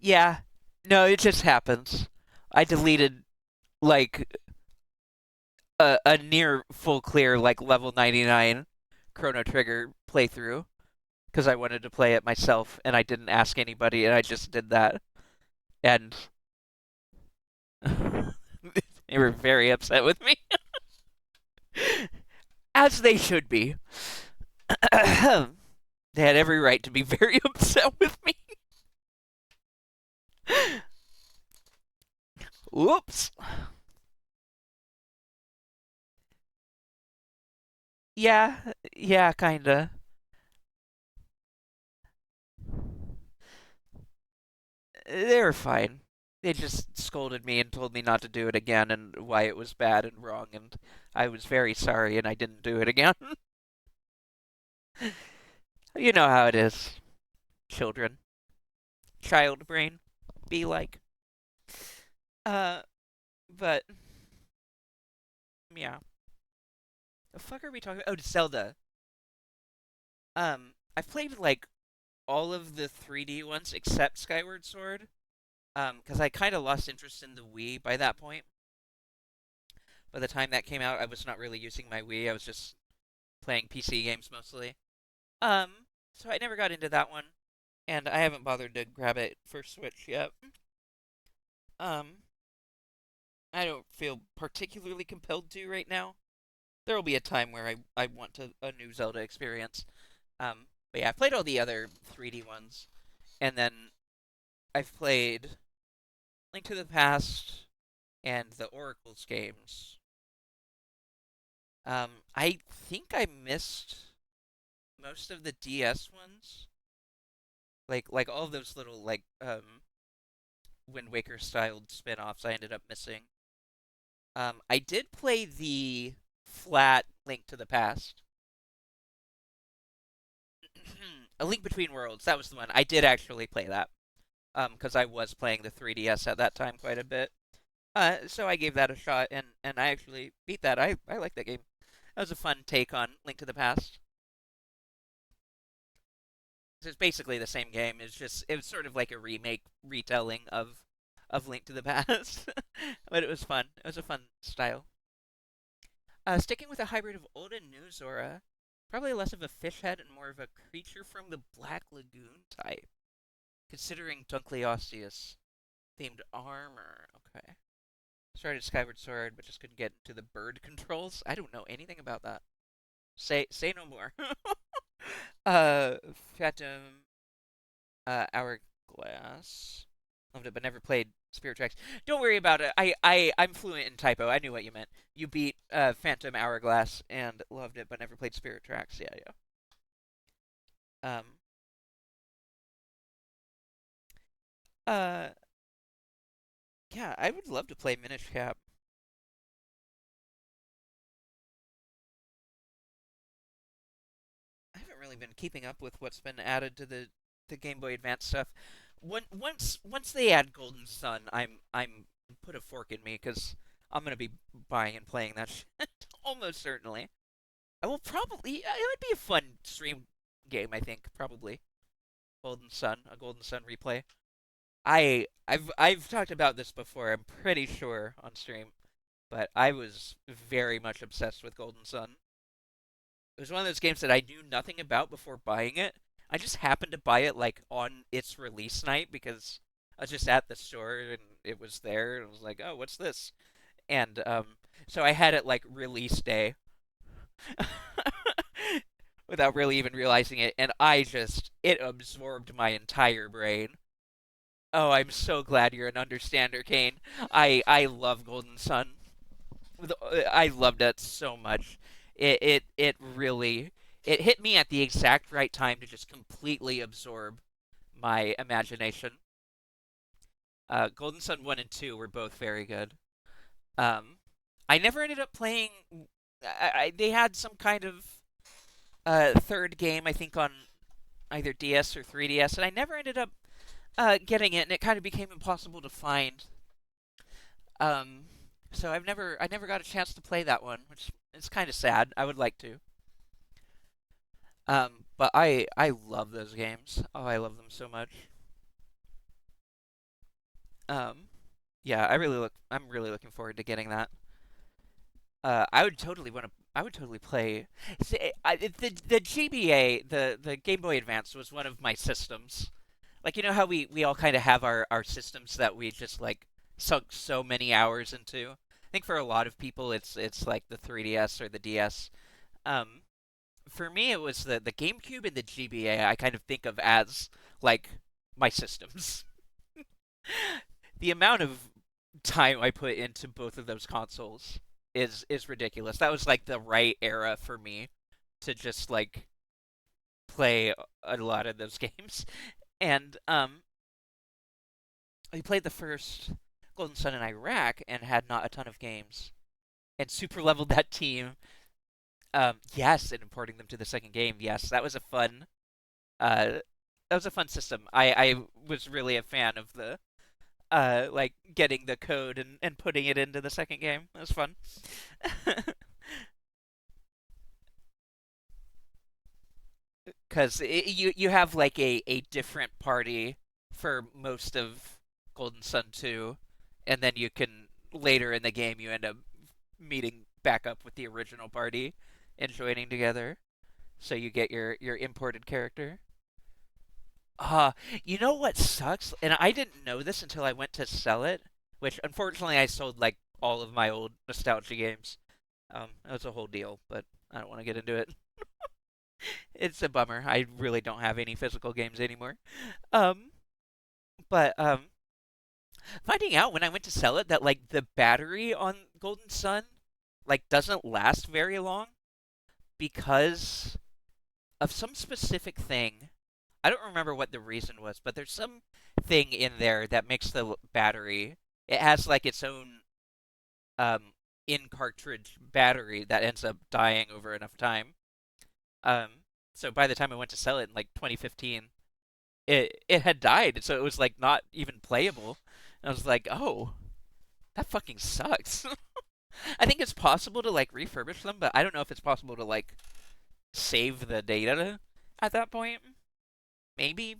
[SPEAKER 1] Yeah. No, it just happens. I deleted like a near full clear like level 99 Chrono Trigger playthrough because I wanted to play it myself and I didn't ask anybody and I just did that. And they were very upset with me. As they should be. They had every right to be very upset with me. Whoops. Yeah, yeah, kinda. They were fine. They just scolded me and told me not to do it again and why it was bad and wrong, and I was very sorry and I didn't do it again. You know how it is. Children. Child brain. Be like. Uh, but, yeah. The fuck are we talking about? Oh, Zelda. I've played, like, all of the 3D ones except Skyward Sword. Because I kind of lost interest in the Wii by that point. By the time that came out, I was not really using my Wii. I was just playing PC games mostly. So I never got into that one, and I haven't bothered to grab it for Switch yet. Um, I don't feel particularly compelled to right now. There will be a time where I want a new Zelda experience. But yeah, I've played all the other 3D ones, and then I've played Link to the Past and the Oracles games. I think I missed most of the DS ones, like all those little Wind Waker styled spin-offs. I ended up missing. I did play the flat Link to the Past. A Link Between Worlds. That was the one. I did actually play that. Because I was playing the 3DS at that time quite a bit. So I gave that a shot, and I actually beat that. I like that game. That was a fun take on Link to the Past. It's basically the same game. It was sort of like a remake, retelling of Link to the Past, but it was fun. It was a fun style. Sticking with a hybrid of old and new Zora, probably less of a fish head and more of a creature from the Black Lagoon type. Considering Dunkleosteus themed armor. Okay. Started Skyward Sword, but just couldn't get into the bird controls. I don't know anything about that. Say no more. uh, Phantom, Hourglass. Loved it, but never played Spirit Tracks. Don't worry about it. I'm fluent in typo. I knew what you meant. You beat Phantom Hourglass and loved it, but never played Spirit Tracks. Yeah, yeah. Uh, yeah, I would love to play Minish Cap. I haven't really been keeping up with what's been added to the Game Boy Advance stuff. Once they add Golden Sun, I'm put a fork in me because I'm gonna be buying and playing that shit almost certainly. I will probably it would be a fun stream game. I think probably a Golden Sun replay. I've talked about this before. I'm pretty sure on stream, but I was very much obsessed with Golden Sun. It was one of those games that I knew nothing about before buying it. I just happened to buy it like on its release night because I was just at the store and it was there and I was like, "Oh, what's this?" And so I had it like release day without really even realizing it and it absorbed my entire brain. Oh, I'm so glad you're an understander, Kane. I love Golden Sun. I loved it so much. It really it hit me at the exact right time to just completely absorb my imagination. Golden Sun 1 and 2 were both very good. Um, I never ended up playing. They had some kind of third game, I think, on either DS or 3DS, and I never ended up getting it, and it kind of became impossible to find. Um, so I never got a chance to play that one, which is kind of sad. I would like to. But I love those games. Oh, I love them so much. Um, yeah, I'm really looking forward to getting that. I would totally want to. I would totally play. See, the GBA, the Game Boy Advance, was one of my systems. Like you know how we all kind of have our systems that we just like sunk so many hours into. I think for a lot of people, it's like the 3DS or the DS. Um, for me, it was the GameCube and the GBA. I kind of think of as like my systems. The amount of time I put into both of those consoles is ridiculous. That was like the right era for me to just like play a lot of those games. And I played the first Golden Sun in Iraq and had not a ton of games. And super leveled that team. Yes, and importing them to the second game. Yes, uh that was a fun system. I was really a fan of the like getting the code and putting it into the second game. It was fun. Because you have like a different party for most of Golden Sun 2, and then you can later in the game you end up meeting back up with the original party and joining together. So you get your imported character. Uh, you know what sucks? And I didn't know this until I went to sell it, which unfortunately I sold like all of my old nostalgia games. That was a whole deal, but I don't want to get into it. It's a bummer. I really don't have any physical games anymore. Um, but finding out when I went to sell it that like the battery on Golden Sun like doesn't last very long because of some specific thing. I don't remember what the reason was, but there's some thing in there that makes the battery. It has like its own um in cartridge battery that ends up dying over enough time. Um, so by the time I went to sell it in like 2015, it had died, so it was like not even playable. And I was like, oh, that fucking sucks. I think it's possible to like refurbish them, but I don't know if it's possible to like save the data at that point. Maybe,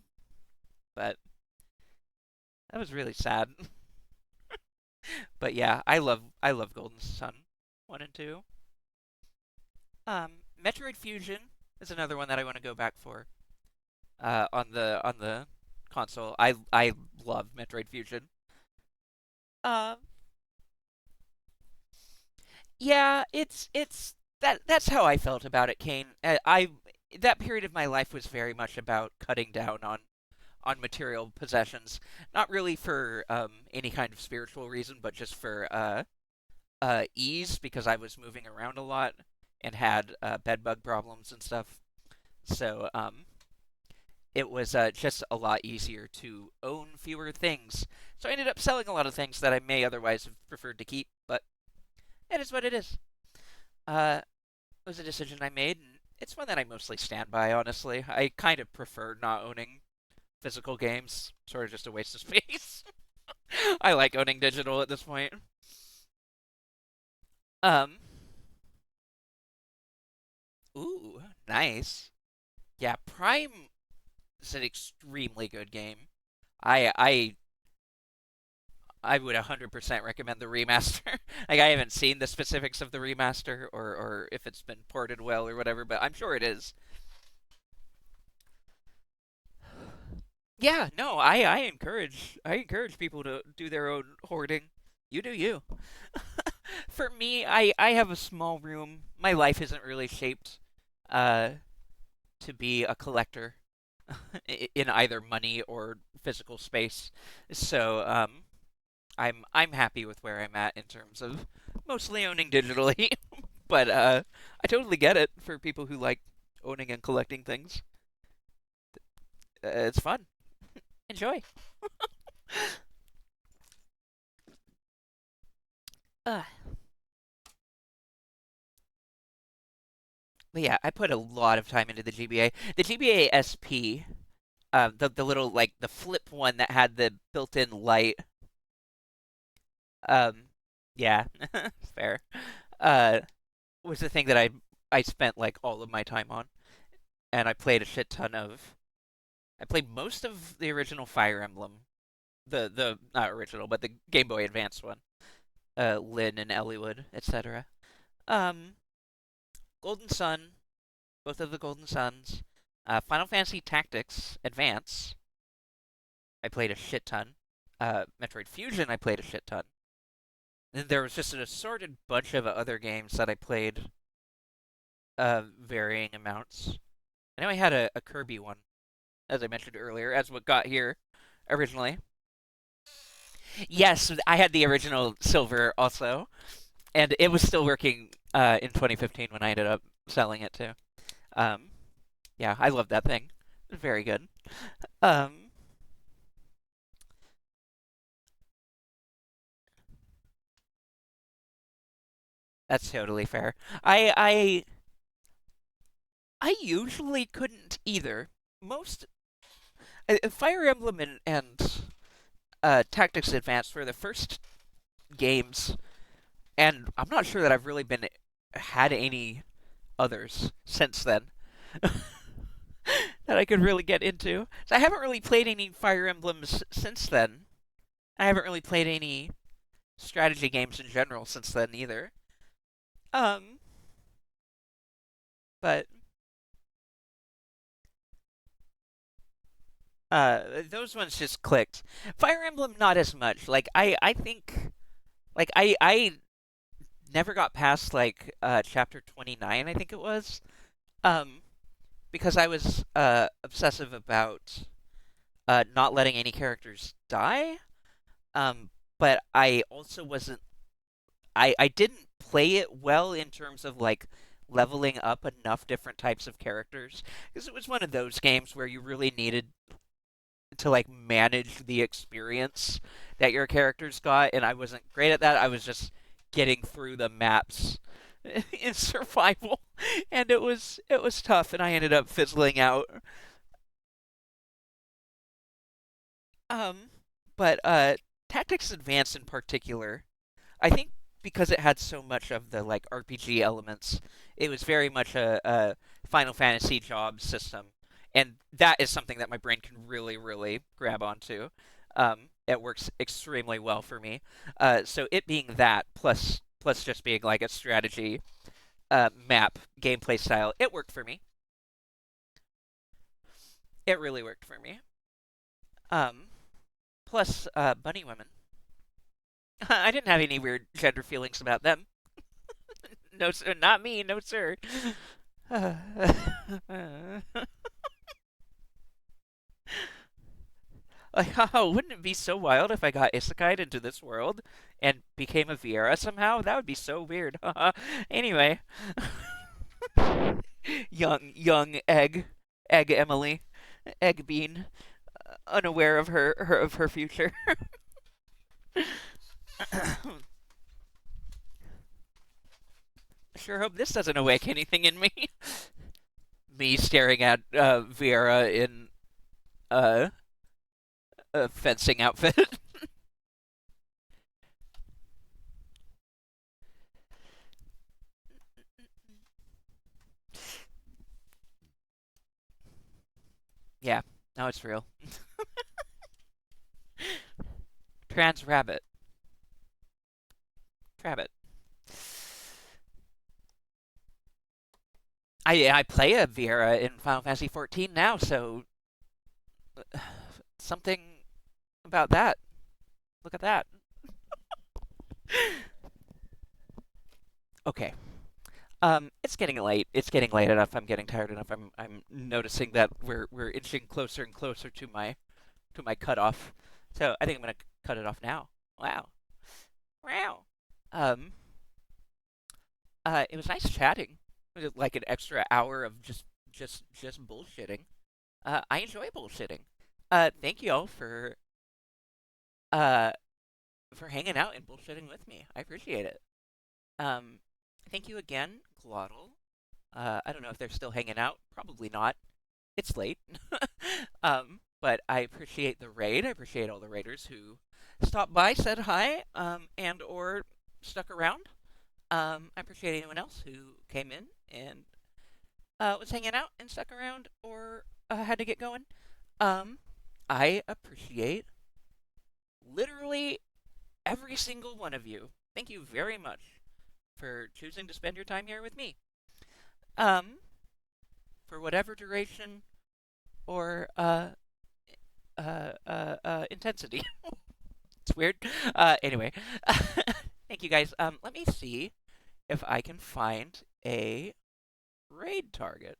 [SPEAKER 1] but that was really sad. But yeah, I love Golden Sun 1 and 2. Metroid Fusion is another one that I want to go back for. On the console. I love Metroid Fusion. Uh, yeah, it's that's how I felt about it, Kane. I that period of my life was very much about cutting down on material possessions, not really for any kind of spiritual reason, but just for ease because I was moving around a lot and had bed bug problems and stuff. So it was just a lot easier to own fewer things. So I ended up selling a lot of things that I may otherwise have preferred to keep, but it is what it is. It was a decision I made, and it's one that I mostly stand by, honestly. I kind of prefer not owning physical games, sort of just a waste of space. I like owning digital at this point. Um, ooh, nice. Yeah, Prime is an extremely good game. I I I would 100% recommend the remaster. Like I haven't seen the specifics of the remaster or if it's been ported well or whatever, but I'm sure it is. Yeah, no, I encourage people to do their own hoarding. You do you. For me, I have a small room. My life isn't really shaped uh to be a collector in either money or physical space. So, I'm happy with where I'm at in terms of mostly owning digitally, but I totally get it for people who like owning and collecting things. It's fun. Enjoy. Uh, but yeah, I put a lot of time into the GBA. The GBA SP, the little like the flip one that had the built-in light. Um, yeah, fair. Uh, was the thing that I spent like all of my time on, and I played a shit ton of. I played most of the original Fire Emblem, the not original, but the Game Boy Advance one. Lynn and Elliewood, etc. Um, Golden Sun, both of the Golden Suns. Final Fantasy Tactics Advance, I played a shit ton. Metroid Fusion, I played a shit ton. And there was just an assorted bunch of other games that I played varying amounts. I know I had a Kirby one, as I mentioned earlier, as what got here originally. Yes, I had the original silver also, and it was still working in 2015 when I ended up selling it too. Um, yeah, I love that thing. Very good. Um, that's totally fair. I usually couldn't either. Most Fire Emblem and Tactics Advance were the first games, and I'm not sure that I've really been had any others since then that I could really get into. So I haven't really played any Fire Emblems since then. I haven't really played any strategy games in general since then either. Um, but those ones just clicked. Fire Emblem, not as much. Like I think, like I never got past like chapter 29, I think it was. Um, because I was obsessive about not letting any characters die. Um, but I also wasn't. I didn't play it well in terms of like leveling up enough different types of characters because it was one of those games where you really needed to like manage the experience that your characters got, and I wasn't great at that. I was just getting through the maps in survival, and it was tough, and I ended up fizzling out. Um, but Tactics Advance in particular, I think because it had so much of the like RPG elements, it was very much a Final Fantasy job system, and that is something that my brain can really, really grab onto. It works extremely well for me. So it being that plus just being like a strategy map gameplay style, it worked for me. It really worked for me. Um, plus bunny women. I didn't have any weird gender feelings about them. No, sir, not me. No, sir. Like, oh, wouldn't it be so wild if I got isekai'd into this world and became a Viera somehow? That would be so weird. Anyway, young egg Emily, egg bean, unaware of her future. Sure hope this doesn't awake anything in me. Me staring at Viera in uh, a fencing outfit. Yeah, now it's real. Trans rabbit. Rabbit. I play a Viera in Final Fantasy 14 now, so something about that. Look at that. Okay. It's getting late. It's getting late enough. I'm getting tired enough. I'm noticing that we're inching closer and closer to my cutoff. So I think I'm gonna cut it off now. Wow. Wow. Um. It was nice chatting. It was like an extra hour of just bullshitting. I enjoy bullshitting. Thank you all uh for hanging out and bullshitting with me. I appreciate it. Um, thank you again, Glottal. I don't know if they're still hanging out. Probably not. It's late. But I appreciate the raid. I appreciate all the raiders who stopped by, said hi, and or stuck around. I appreciate anyone else who came in and was hanging out and stuck around or had to get going. Um, I appreciate literally every single one of you. Thank you very much for choosing to spend your time here with me. Um, for whatever duration or intensity. It's weird. Anyway, thank you guys. Let me see if I can find a raid target.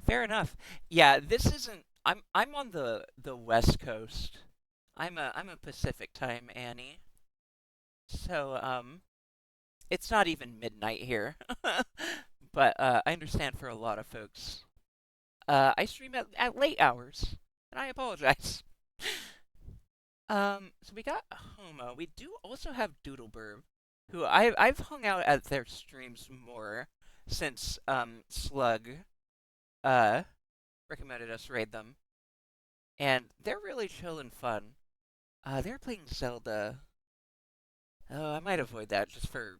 [SPEAKER 1] Fair enough. Yeah, this isn't. I'm on the West Coast. I'm a Pacific time Annie. So it's not even midnight here. But I understand for a lot of folks. I stream at late hours, and I apologize. So we got Homo. We do also have Doodleburb, who I've hung out at their streams more since Slug uh recommended us raid them, and they're really chill and fun. They're playing Zelda. Oh, I might avoid that just for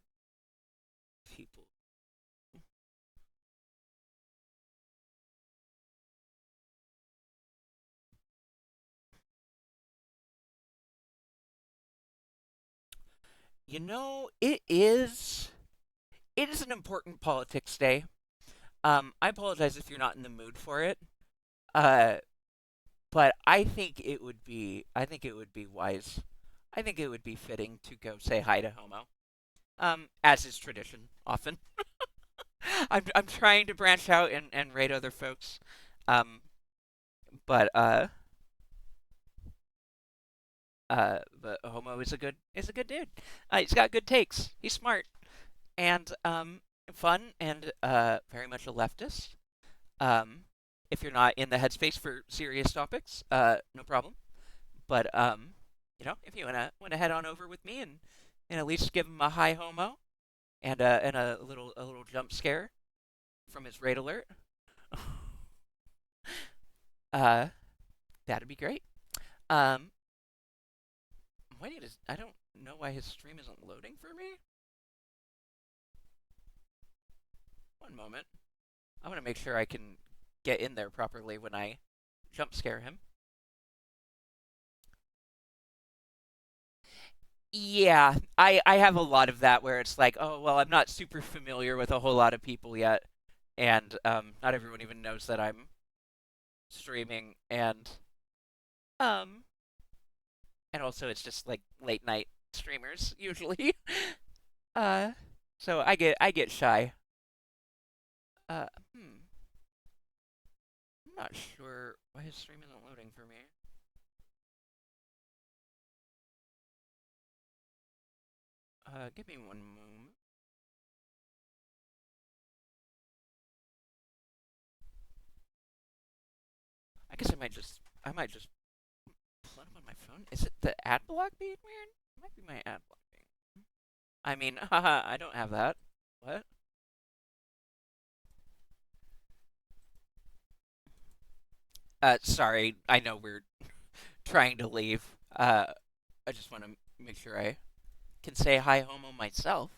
[SPEAKER 1] people. It is. It is an important politics day. I apologize if you're not in the mood for it. Uh, but I think it would be. I think it would be wise. I think it would be fitting to go say hi to Homo. As is tradition, often. I'm trying to branch out and rate other folks. Um, but Homo is a good dude. He's got good takes. He's smart and fun and very much a leftist. Um, if you're not in the headspace for serious topics, no problem. But if you wanna head on over with me and at least give him a hi Homo and a little jump scare from his raid alert, uh, that'd be great. Um, waiting to. I don't know why his stream isn't loading for me. One moment. I want to make sure I can get in there properly when I jump scare him. Yeah, I have a lot of that where it's like, oh well, I'm not super familiar with a whole lot of people yet, and not everyone even knows that I'm streaming, um, and also it's just like late night streamers usually. uh, so I get shy. Uh, hmm, I'm not sure why his stream isn't loading for me. Give me one moment. I guess I might just pull it up on my phone. Is it the ad block being weird? It might be my ad block being. I mean, haha, I don't have that. What? Sorry. I know we're trying to leave. I just want to make sure I can say hi, homo myself.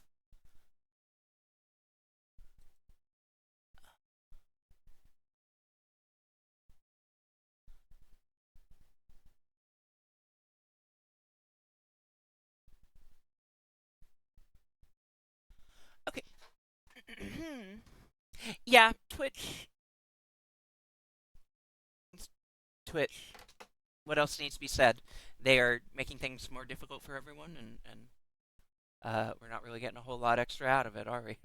[SPEAKER 1] Okay. Yeah, Twitch. What else needs to be said? They are making things more difficult for everyone, and we're not really getting a whole lot extra out of it, are we?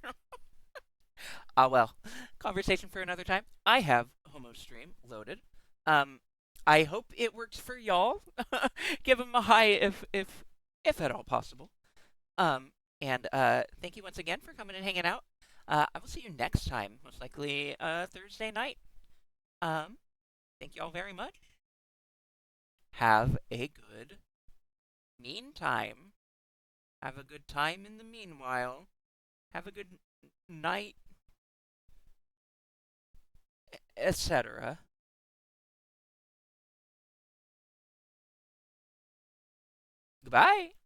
[SPEAKER 1] Ah, well, conversation for another time. I have Homo Stream loaded. Um, I hope it works for y'all. Give him a hi if at all possible. Um, and thank you once again for coming and hanging out. I will see you next time, most likely Thursday night. Um, thank you all very much. Have a good meantime. Have a good time in the meanwhile. Have a good night, etc. Goodbye.